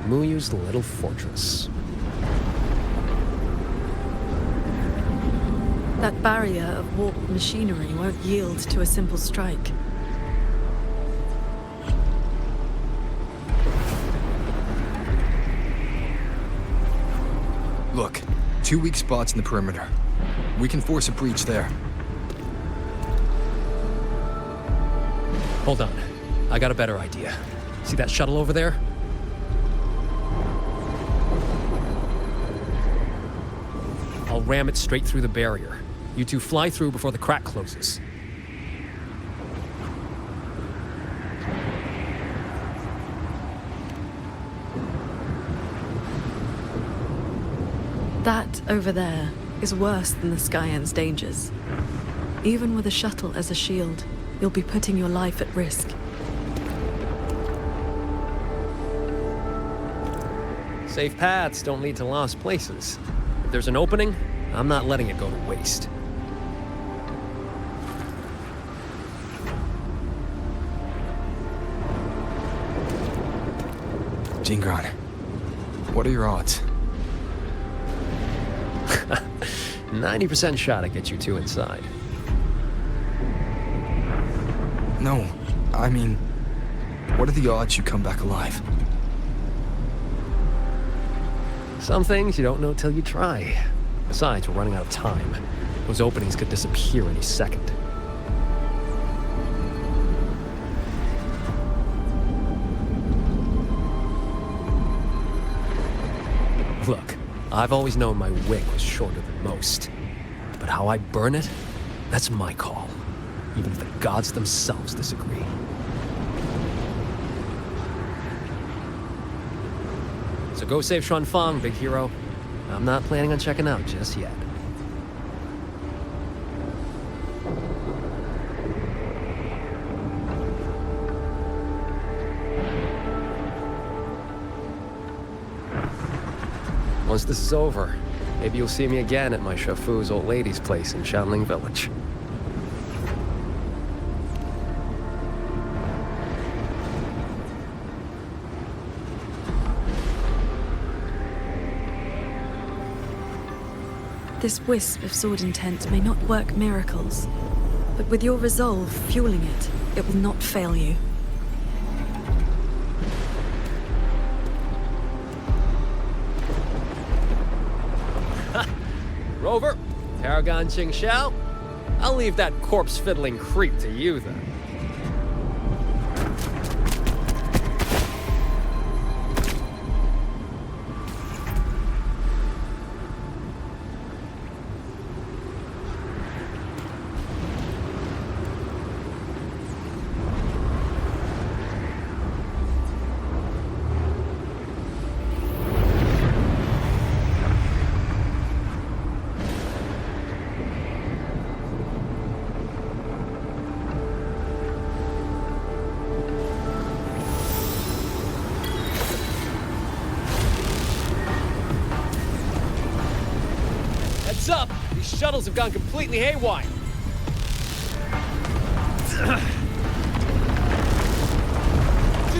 Muyu's little fortress.
That barrier of warped machinery won't yield to a simple strike.
Look, 2 weak spots in the perimeter. We can force a breach there.
Hold on. I got a better idea. See that shuttle over there? I'll ram it straight through the barrier. You two fly through before the crack closes.
That over there is worse than the Skyend's dangers. Even with a shuttle as a shield, you'll be putting your life at risk.
Safe paths don't lead to lost places. If there's an opening, I'm not letting it go to waste.
Jingron, what are your odds?
90% shot to get you two inside.
No, I mean, what are the odds you come back alive?
Some things you don't know till you try. Besides, we're running out of time. Those openings could disappear any second. Look, I've always known my wick was shorter than most. But how I burn it, that's my call. Even if the gods themselves disagree. So go save Xuanfang, big hero. I'm not planning on checking out just yet. Once this is over, maybe you'll see me again at my Shafu's old lady's place in Shanling Village.
This wisp of sword intent may not work miracles, but with your resolve fueling it, it will not fail you.
Rover, Paragon Ching Xiao, I'll leave that corpse-fiddling creep to you then. These shuttles have gone completely haywire.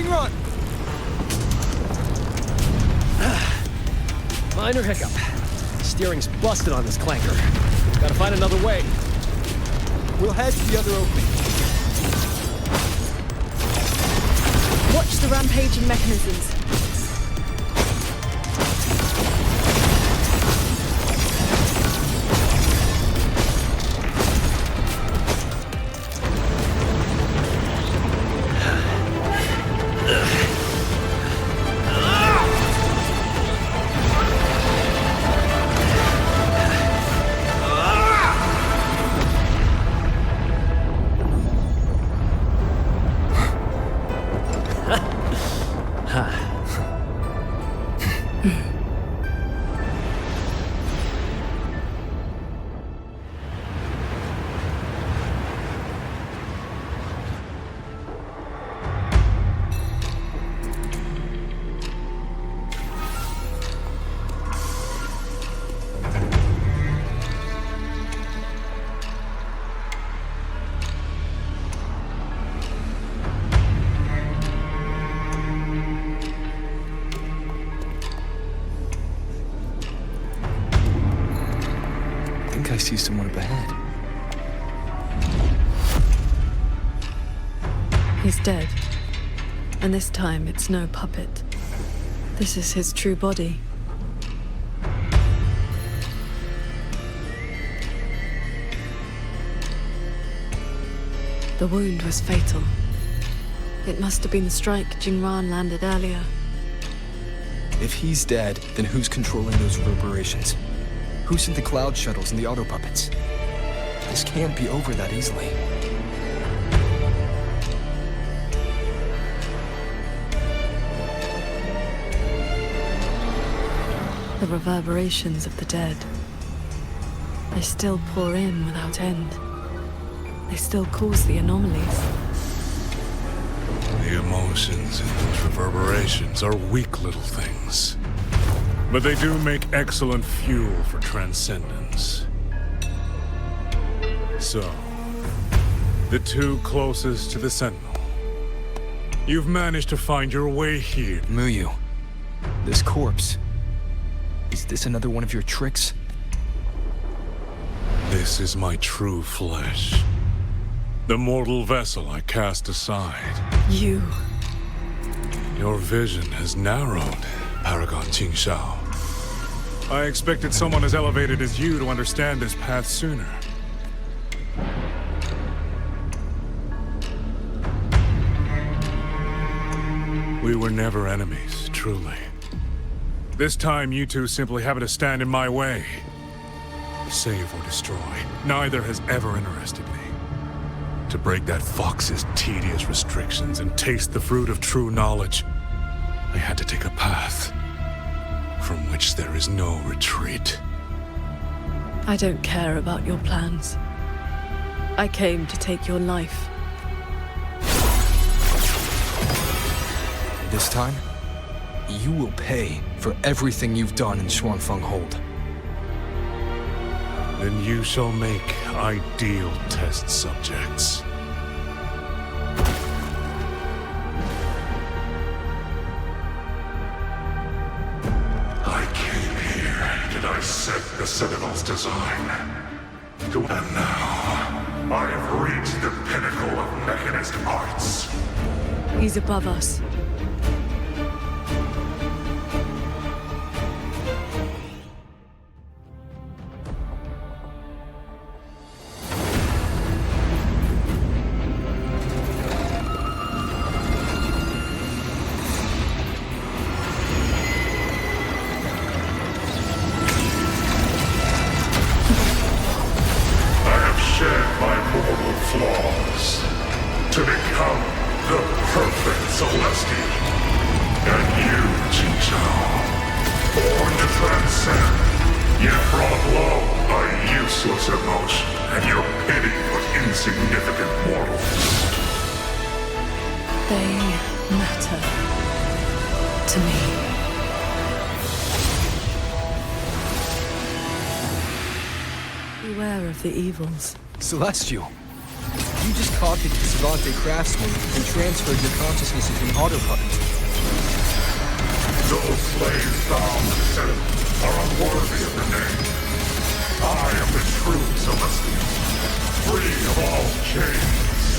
Run!
Minor hiccup. Steering's busted on this clanker. Gotta find another way.
We'll head to the other opening.
Watch the rampaging mechanisms.
I see someone up ahead.
He's dead. And this time it's no puppet. This is his true body. The wound was fatal. It must have been the strike Jingran landed earlier.
If he's dead, then who's controlling those reverberations? Who sent the cloud shuttles and the auto puppets? This can't be over that easily.
The reverberations of the dead. They still pour in without end. They still cause the anomalies.
The emotions in those reverberations are weak little things. But they do make excellent fuel for transcendence. So, the two closest to the Sentinel. You've managed to find your way here.
Muyu, this corpse. Is this another one of your tricks?
This is my true flesh. The mortal vessel I cast aside.
You.
Your vision has narrowed, Paragon Qingshao. I expected someone as elevated as you to understand this path sooner. We were never enemies, truly. This time you two simply happen to stand in my way. Save or destroy, neither has ever interested me. To break that fox's tedious restrictions and taste the fruit of true knowledge, I had to take a path from which there is no retreat.
I don't care about your plans. I came to take your life.
This time, you will pay for everything you've done in Xuanfeng Hold.
Then you shall make ideal test subjects. I came here to dissect the Sentinel's design. And now, I have reached the pinnacle of mechanist arts.
He's above us. beware of the evils.
Celestial, you just copied the Savante craftsman and transferred your consciousness into an autopuppet.
Those slaves bound to sin are unworthy of the name. I am the true Celestial, free of all chains.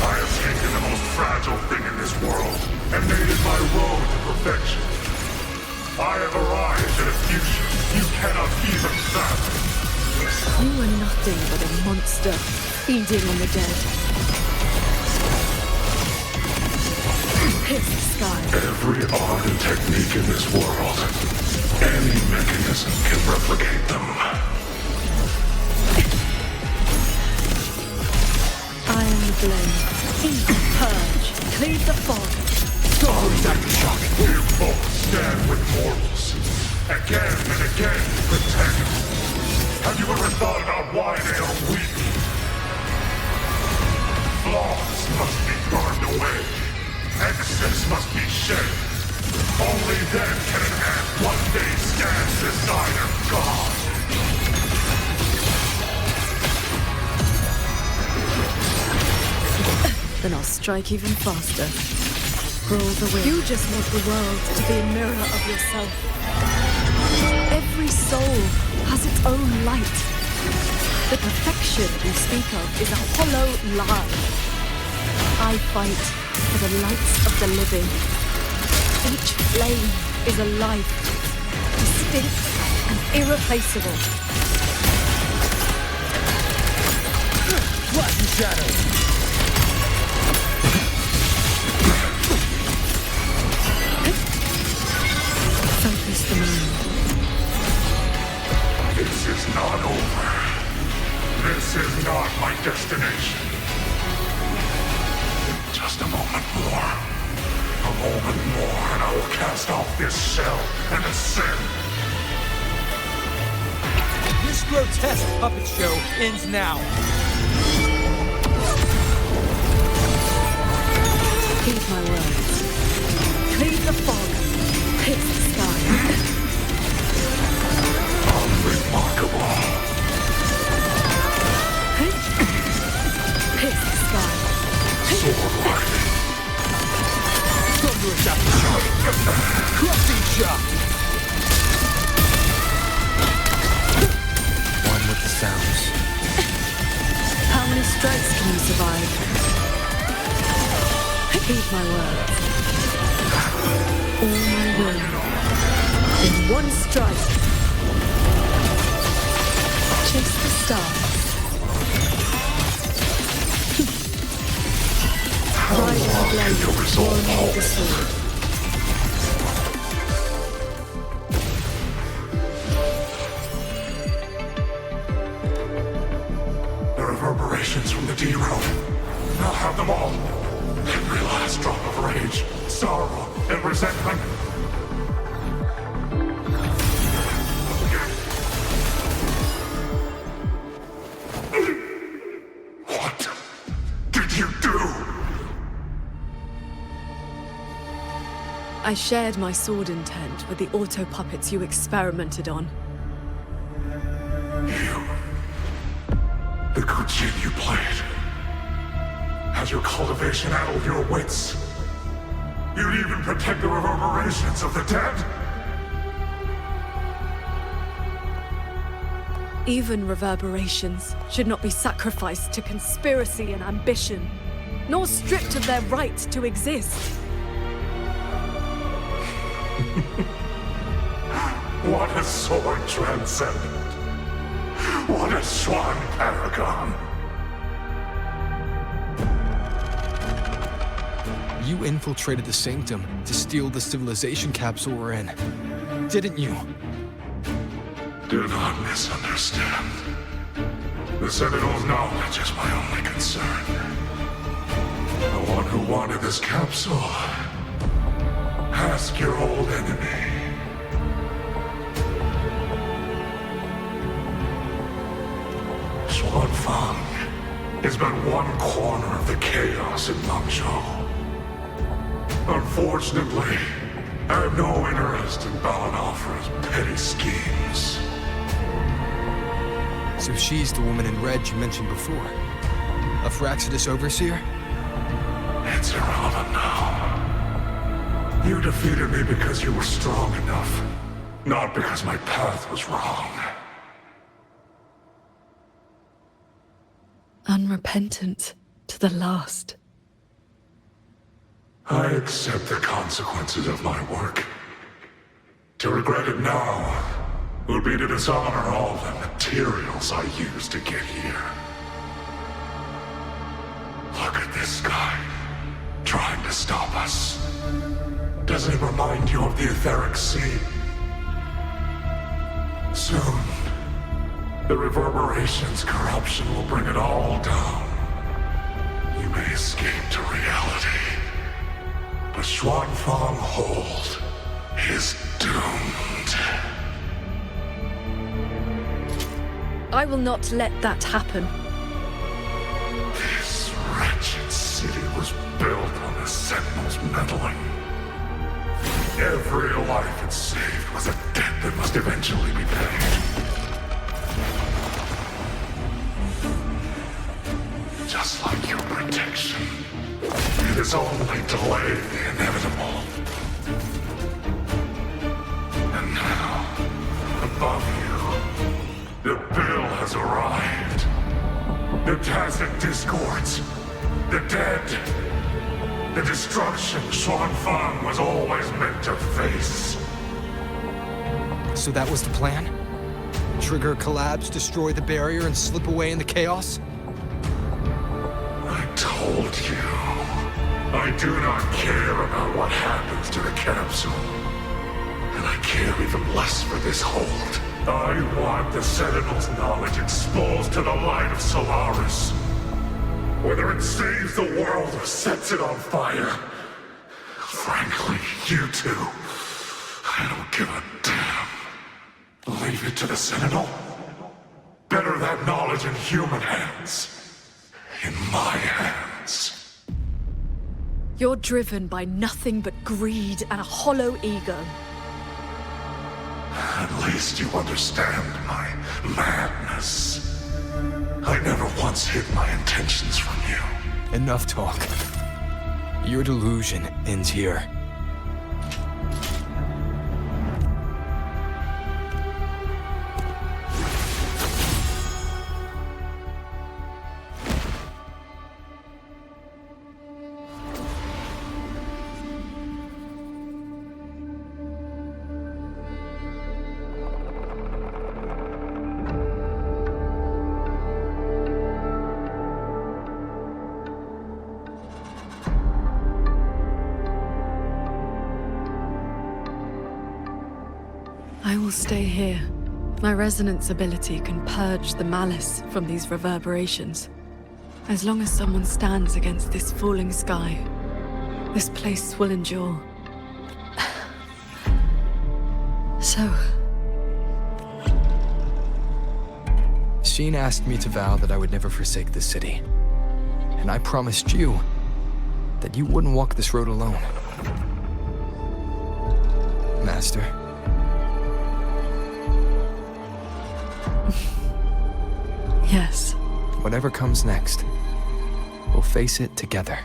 I have taken the most fragile thing in this world and made it my road to perfection. I have arrived at a future you cannot even fathom.
You are nothing but a monster, feeding on the dead. Pierce the sky.
Every art and technique in this world, any mechanism can replicate them.
I am the blade. Eat, purge, cleave the fog.
Shock. You both stand with mortals. Again and again, protect. Have you ever thought about why they are weak? Flaws must be burned away. Excess must be shed. Only then can an ant one day stand beside a god.
Then I'll strike even faster. Rule the wind. You just want the world to be a mirror of yourself. Every soul has its own light. The perfection you speak of is a hollow lie. I fight for the lights of the living. Each flame is a life, distinct and irreplaceable.
Flash and shadow!
Focus the mind.
This is not over. This is not my destination. Just a moment more. A moment more and I will cast off this shell and ascend.
This grotesque puppet show ends now.
Heed my words. Cleave the fog. Pierce the sky.
Unremarkable.
Pierce the sky.
Sword-like.
Thunderous aftershock. Crushing shock. One with the sounds.
How many strikes can you survive? Heed my words. All my will. In one strike. Chase the stars. Ride the blade, warm the sword.
The reverberations from the D-Realm. I'll have them all. Every last drop of rage, sorrow, and resentment. What did you do?
I shared my sword intent with the auto-puppets you experimented on.
The good shit you played. Has your cultivation addled your wits? You'd even protect the reverberations of the dead?
Even reverberations should not be sacrificed to conspiracy and ambition, nor stripped of their right to exist.
What a sword transcendent. What a swan paragon.
You infiltrated the Sanctum to steal the civilization capsule we're in, didn't you?
Do not misunderstand. The Citadel's knowledge is my only concern. The one who wanted this capsule. Ask your old enemy. Xuanfang is but one corner of the chaos in Mangzhou. Unfortunately, I have no interest in Balanofra's petty schemes.
So she's the woman in red you mentioned before. A Fraxidus overseer?
It's irrelevant now. You defeated me because you were strong enough, not because my path was wrong.
Unrepentant to the last.
I accept the consequences of my work. To regret it now would be to dishonor all the materials I used to get here. Look at this guy, trying to stop us. Doesn't it remind you of the Etheric Sea? Soon, the reverberation's corruption will bring it all down. You may escape to reality, but Xuanfang Hold is doomed.
I will not let that happen.
This wretched city was built on the Sentinel's meddling. Every life it saved was a debt that must eventually be paid. Just like your protection, it has only delayed the inevitable. And now, above you, the bill has arrived. The tacit discords, the dead, the destruction Xuanfang was always meant to face.
So that was the plan? Trigger a collapse, destroy the barrier, and slip away in the chaos?
I told you. I do not care about what happens to the capsule. And I care even less for this hold. I want the Sentinel's knowledge exposed to the light of Solaris. Whether it saves the world or sets it on fire. Frankly, you two, I don't give a damn. Leave it to the Sentinel? Better that knowledge in human hands. In my hands.
You're driven by nothing but greed and a hollow ego.
At least you understand my madness. I never once hid my intentions from you.
Enough talk. Your delusion ends here.
I will stay here. My resonance ability can purge the malice from these reverberations. As long as someone stands against this falling sky, this place will endure. So...
Sheen asked me to vow that I would never forsake this city. And I promised you that you wouldn't walk this road alone. Master.
Yes.
Whatever comes next, we'll face it together.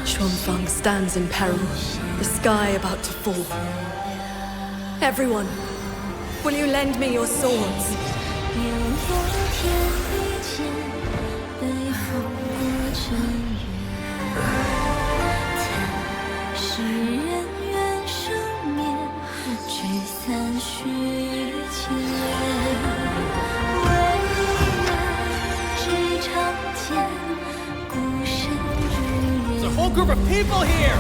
Xuanfang stands in peril, the sky about to fall. Everyone, will you lend me your swords?
There's a whole group of people here!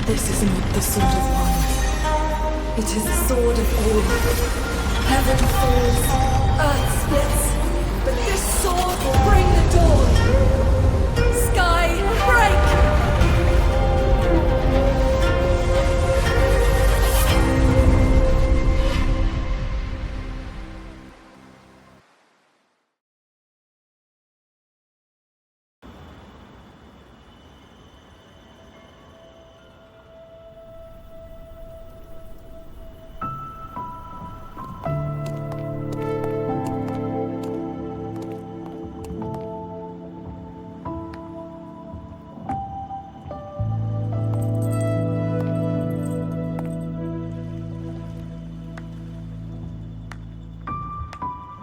This is not the sword of one. It is the sword of all. Heaven falls, earth splits, but this sword will bring the dawn. Sky, break!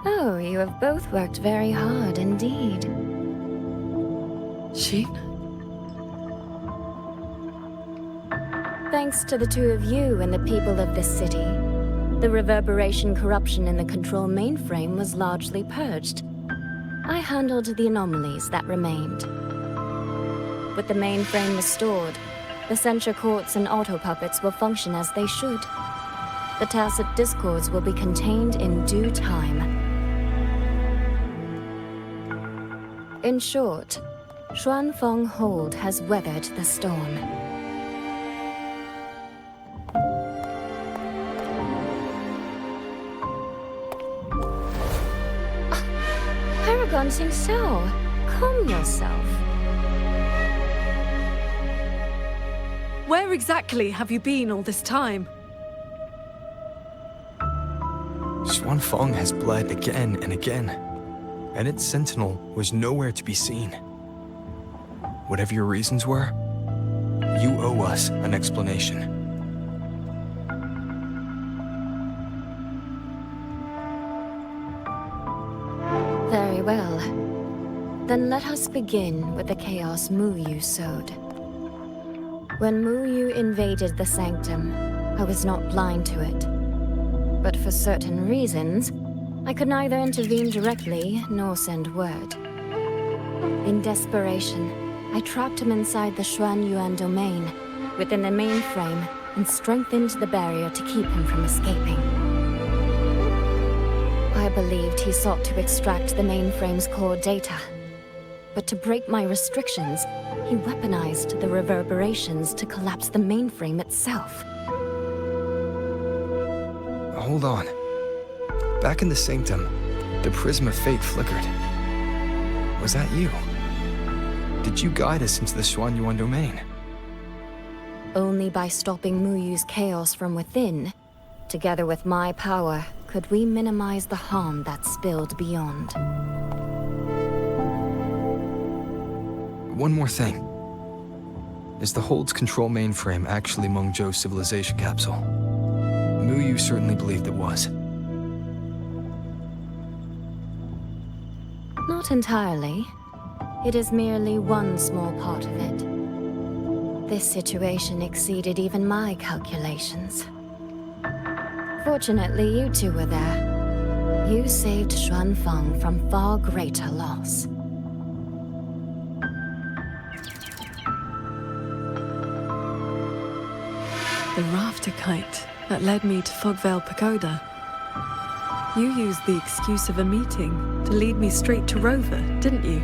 Oh, you have both worked very hard indeed.
Sheen?
Thanks to the two of you and the people of this city, the reverberation corruption in the control mainframe was largely purged. I handled the anomalies that remained. With the mainframe restored, the censure courts and auto-puppets will function as they should. The tacit discords will be contained in due time. In short, Xuanfeng Hold has weathered the storm. Paragon Sing Sao, calm yourself.
Where exactly have you been all this time?
Xuanfeng has bled again and again, and its sentinel was nowhere to be seen. Whatever your reasons were, you owe us an explanation.
Very well. Then let us begin with the chaos Mu Yu sowed. When Mu Yu invaded the sanctum, I was not blind to it. But for certain reasons, I could neither intervene directly nor send word. In desperation, I trapped him inside the Xuan Yuan domain, within the mainframe, and strengthened the barrier to keep him from escaping. I believed he sought to extract the mainframe's core data. But to break my restrictions, he weaponized the reverberations to collapse the mainframe itself.
Hold on. Back in the sanctum, the prism of fate flickered. Was that you? Did you guide us into the Xuan Yuan domain?
Only by stopping Mu Yu's chaos from within, together with my power, could we minimize the harm that spilled beyond.
One more thing. Is the Hold's control mainframe actually Meng Zhou's civilization capsule? Mu Yu certainly believed it was.
Not entirely. It is merely one small part of it. This situation exceeded even my calculations. Fortunately, you two were there. You saved Xuanfeng from far greater loss.
The rafter kite that led me to Fogvale Pagoda. You used the excuse of a meeting to lead me straight to Rover, didn't you?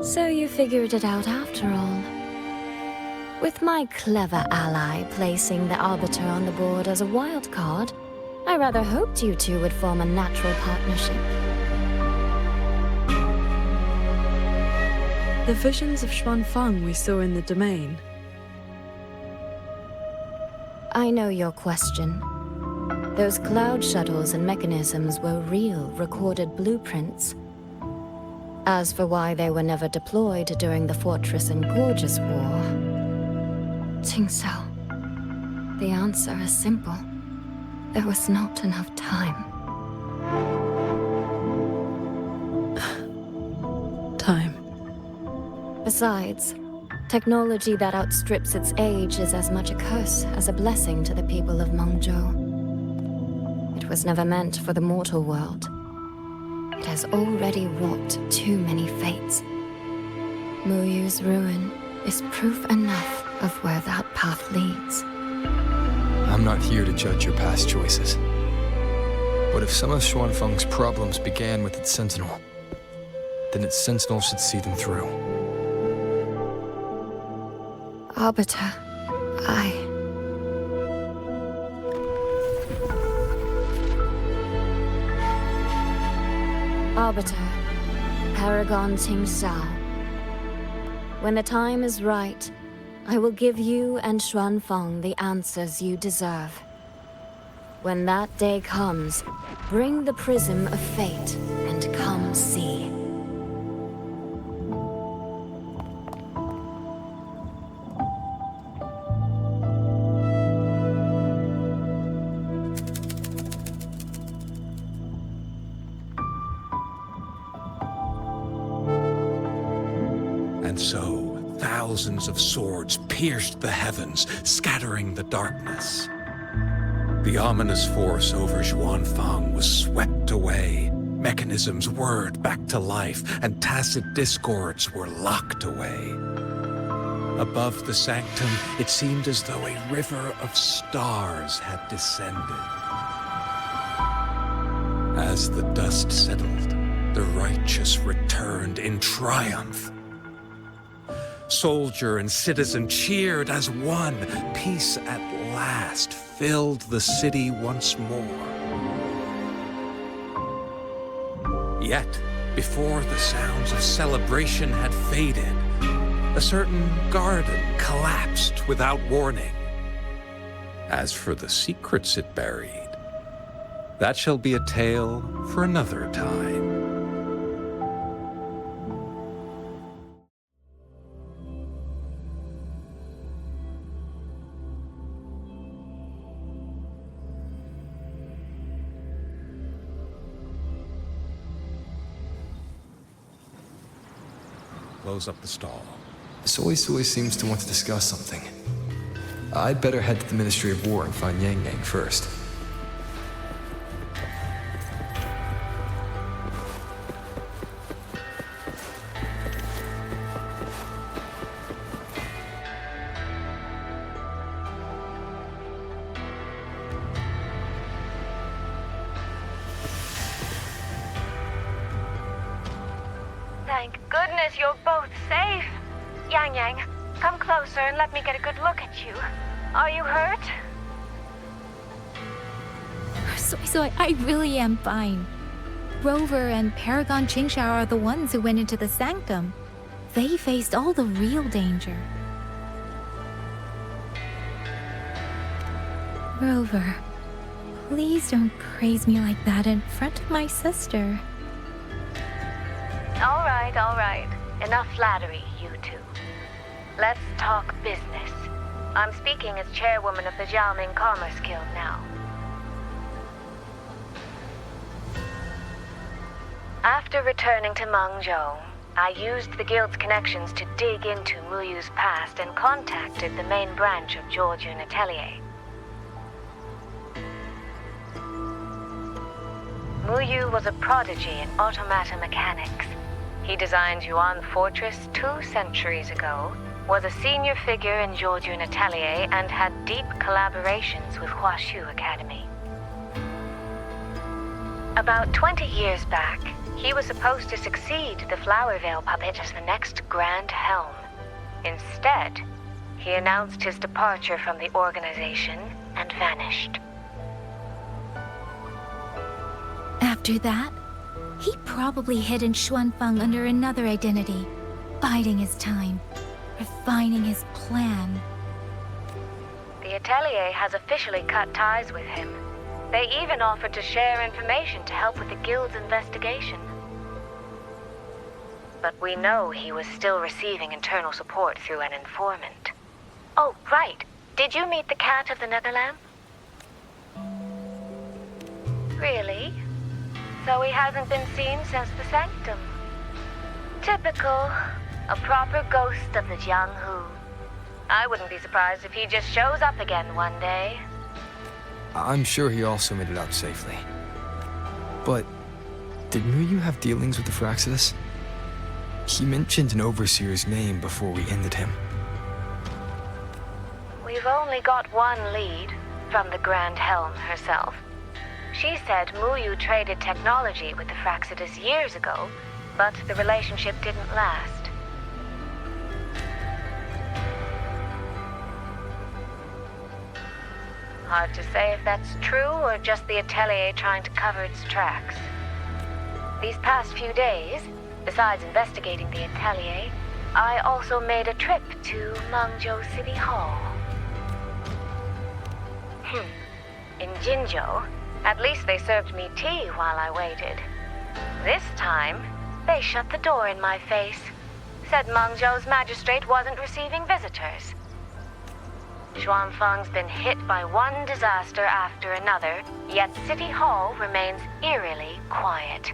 So you figured it out after all.
With my clever ally placing the Arbiter on the board as a wild card, I rather hoped you two would form a natural partnership.
The visions of Xuanfang we saw in the domain.
I know your question. Those cloud shuttles and mechanisms were real, recorded blueprints. As for why they were never deployed during the Fortress and Gorgeous War, Qingzhou, the answer is simple. There was not enough time.
Time.
Besides, technology that outstrips its age is as much a curse as a blessing to the people of Mengzhou. It was never meant for the mortal world. It has already wrought too many fates. Muyu's ruin is proof enough of where that path leads.
I'm not here to judge your past choices. But if some of Xuanfeng's problems began with its sentinel, then its sentinel should see them through.
Arbiter, Arbiter, Paragon Qingzhou. When the time is right, I will give you and Xuanfeng the answers you deserve. When that day comes, bring the prism of fate and come see.
And so, thousands of swords pierced the heavens, scattering the darkness. The ominous force over Xuanfeng was swept away. Mechanisms whirred back to life, and tacit discords were locked away. Above the sanctum, it seemed as though a river of stars had descended. As the dust settled, the righteous returned in triumph. Soldier and citizen cheered as one. Peace at last filled the city once more. Yet, before the sounds of celebration had faded, a certain garden collapsed without warning. As for the secrets it buried, that shall be a tale for another time. Close up the stall.
Soy seems to want to discuss something. I'd better head to the Ministry of War and find Yang Yang first.
Thank goodness you're both safe. Yang Yang, come closer and let me get a good look at you. Are you hurt?
So I really am fine. Rover and Paragon Qingzhou are the ones who went into the sanctum. They faced all the real danger. Rover, please don't praise me like that in front of my sister.
All right. Enough flattery, you two. Let's talk business. I'm speaking as chairwoman of the Jiaoming Commerce Guild now. After returning to Mengzhou, I used the guild's connections to dig into Muyu's past and contacted the main branch of Georgian Atelier. Muyu was a prodigy in automata mechanics. He designed Yuan Fortress 2 centuries ago, was a senior figure in Georgian Atelier, and had deep collaborations with Huashu Academy. About 20 years back, he was supposed to succeed the Flower Veil puppet as the next Grand Helm. Instead, He announced his departure from the organization and vanished.
After that, he probably hid in Xuanfang under another identity, biding his time, refining his plan.
The Atelier has officially cut ties with him. They even offered to share information to help with the Guild's investigation. But we know he was still receiving internal support through an informant. Oh, right. Did you meet the cat of the Netherlamp? Really? So he hasn't been seen since the Sanctum. Typical. A proper ghost of the Jianghu. I wouldn't be surprised if he just shows up again one day.
I'm sure he also made it out safely. But did Muyu have dealings with the Firaxidus? He mentioned an overseer's name before we ended him.
We've only got one lead, from the Grand Helm herself. She said Muyu traded technology with the Firaxidus years ago, but the relationship didn't last. Hard to say if that's true or just the Atelier trying to cover its tracks. These past few days, besides investigating the Atelier, I also made a trip to Mangzhou City Hall. In Jinzhou, at least they served me tea while I waited. This time, they shut the door in my face. Said Mangzhou's magistrate wasn't receiving visitors. Xuanfang's been hit by one disaster after another, yet City Hall remains eerily quiet.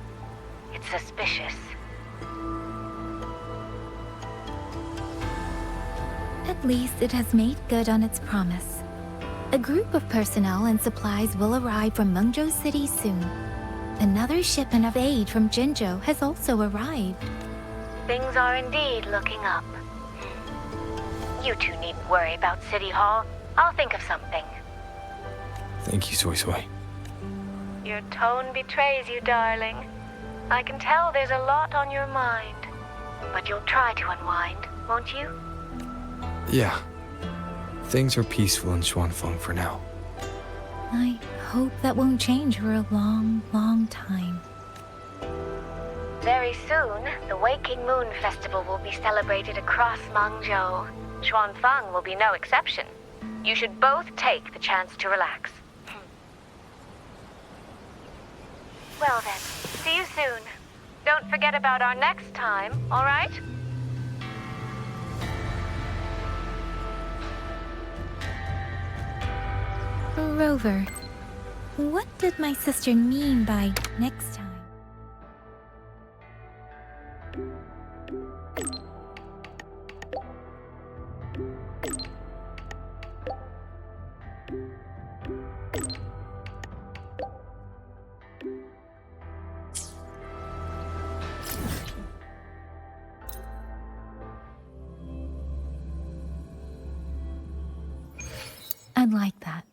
It's suspicious.
At least it has made good on its promise. A group of personnel and supplies will arrive from Mengzhou City soon. Another shipment of aid from Jinzhou has also arrived.
Things are indeed looking up. You two needn't worry about City Hall. I'll think of something.
Thank you, Soy Soy.
Your tone betrays you, darling. I can tell there's a lot on your mind. But you'll try to unwind, won't you?
Yeah. Things are peaceful in Xuanfeng for now.
I hope that won't change for a long, long time.
Very soon, the Waking Moon Festival will be celebrated across Mangzhou. Xuanfeng will be no exception. You should both take the chance to relax. Well then, see you soon. Don't forget about our next time, all right?
Rover, what did my sister mean by next time? I'd like that.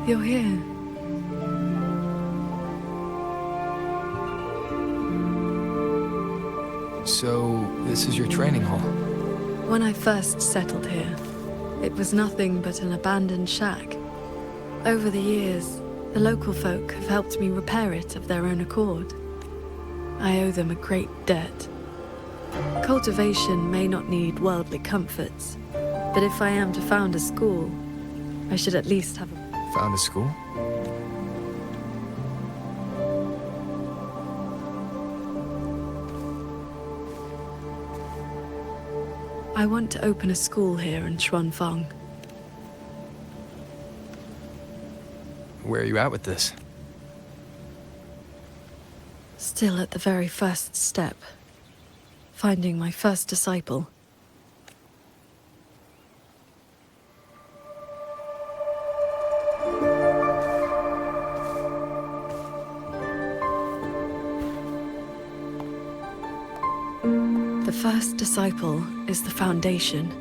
You're here.
So, this is your training hall?
When I first settled here, it was nothing but an abandoned shack. Over the years, the local folk have helped me repair it of their own accord. I owe them a great debt. Cultivation may not need worldly comforts, but if I am to found a school, I should at least have a...
Found a school?
I want to open a school here in Xuanfeng.
Where are you at with this?
Still at the very first step. Finding my first disciple. The first disciple is the foundation.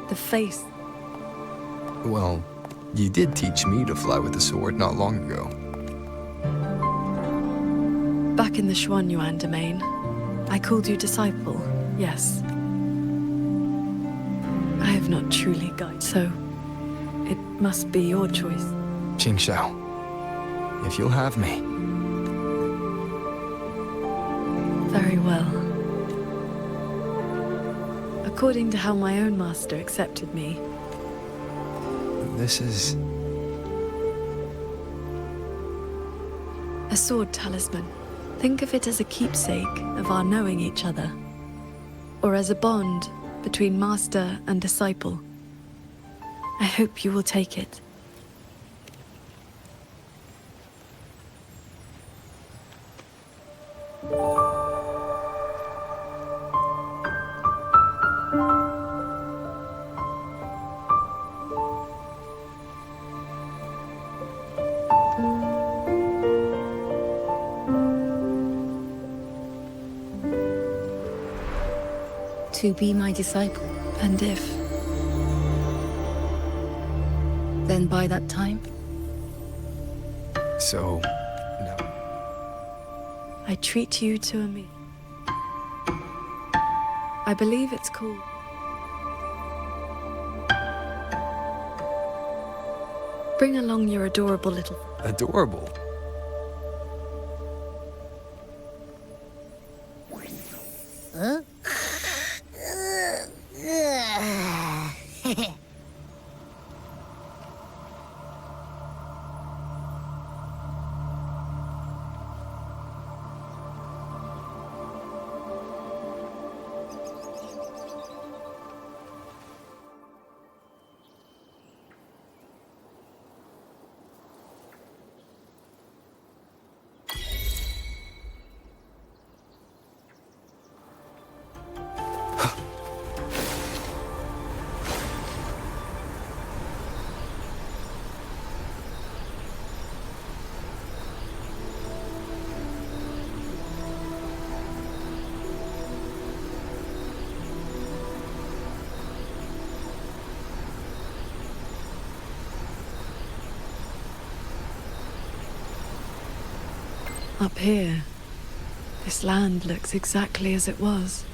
The face.
Well, you did teach me to fly with a sword not long ago.
Back in the Xuanyuan domain, I called you disciple, yes. I have not truly guided, so it must be your choice.
Qingshao, if you'll have me.
Very well. According to how my own master accepted me.
This is...
a sword talisman. Think of it as a keepsake of our knowing each other. Or as a bond between master and disciple. I hope you will take it.
To be my disciple.
And if...
then by that time?
So... no.
I treat you to a meal. I believe it's called... Bring along your adorable little...
Adorable?
Huh?
Up here, this land looks exactly as it was.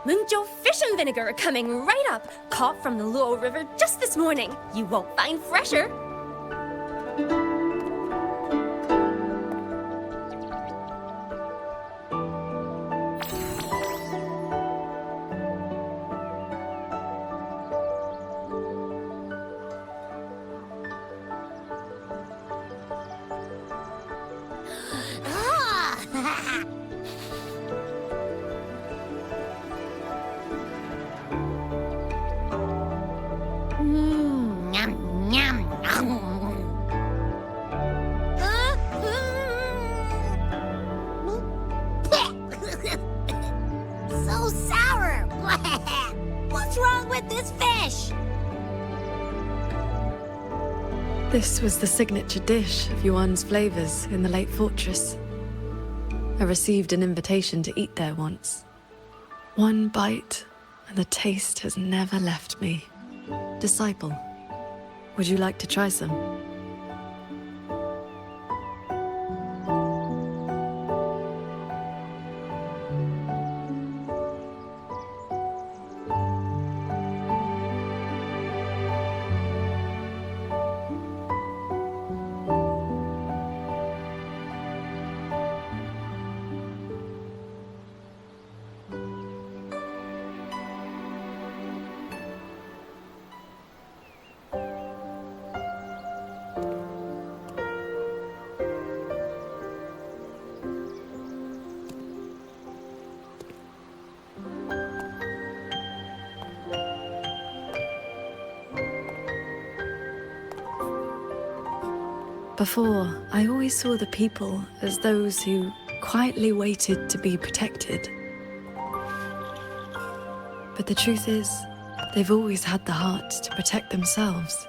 Mungzhou fish and vinegar are coming right up. Caught from the Luo River just this morning. You won't find fresher. dish!
This was the signature dish of Yuan's flavors in the late fortress. I received an invitation to eat there once. One bite, and the taste has never left me. Disciple, would you like to try some? Before, I always saw the people as those who quietly waited to be protected. But the truth is, they've always had the heart to protect themselves.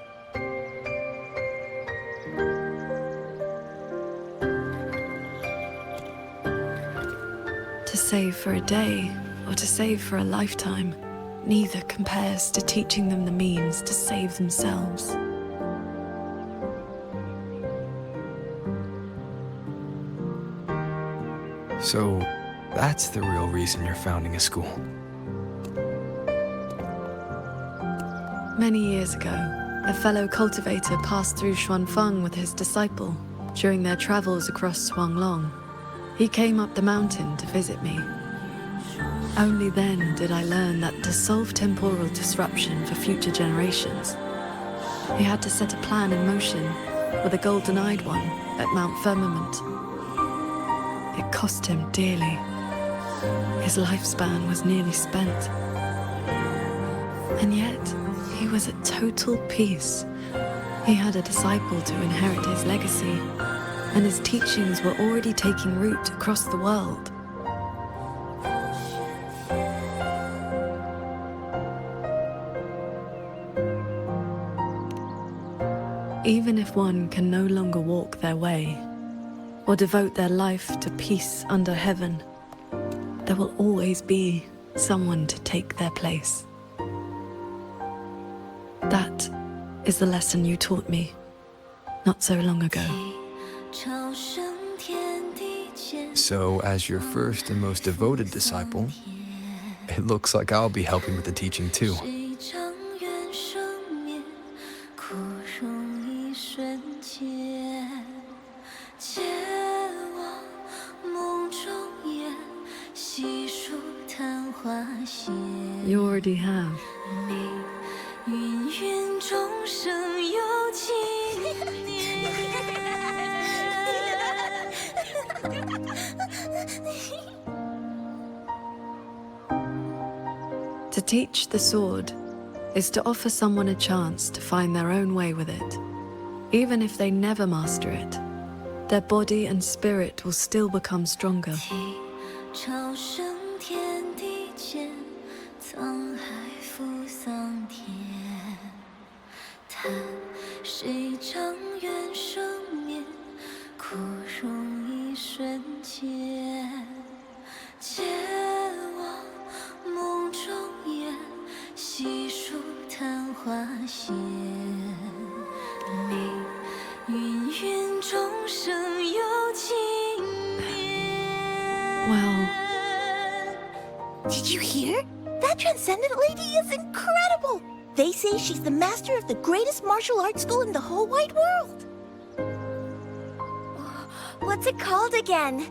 To save for a day, or to save for a lifetime, neither compares to teaching them the means to save themselves.
So, that's the real reason you're founding a school.
Many years ago, a fellow cultivator passed through Xuanfeng with his disciple during their travels across Shuanglong. He came up the mountain to visit me. Only then did I learn that to solve temporal disruption for future generations, he had to set a plan in motion with a golden-eyed one at Mount Firmament. It cost him dearly. His lifespan was nearly spent. And yet, he was at total peace. He had a disciple to inherit his legacy, and his teachings were already taking root across the world. Even if one can no longer walk their way, or devote their life to peace under heaven, there will always be someone to take their place. That is the lesson you taught me not so long ago.
So, as your first and most devoted disciple, it looks like I'll be helping with the teaching too.
You already have. To teach the sword is to offer someone a chance to find their own way with it. Even if they never master it, their body and spirit will still become stronger. Well,
did you hear? That Transcendent lady is incredible! They say she's the master of the greatest martial arts school in the whole wide world. What's it called again?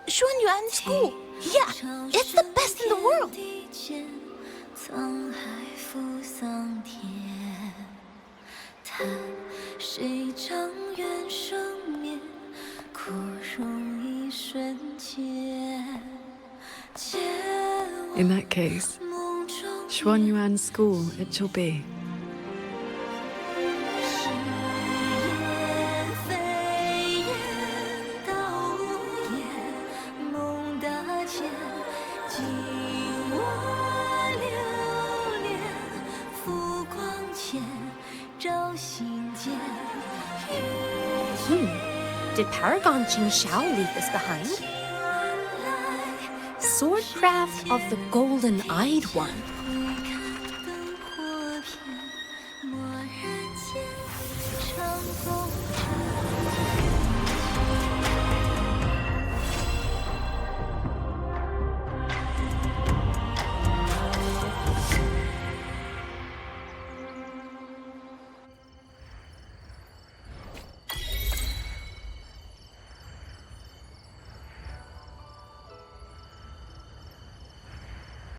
Xuan Yuan School. Yeah, it's the best in the world.
In that case, Xuanyuan School it shall be.
Did Paragon Jing Shao leave this behind? Swordcraft of the Golden-Eyed One.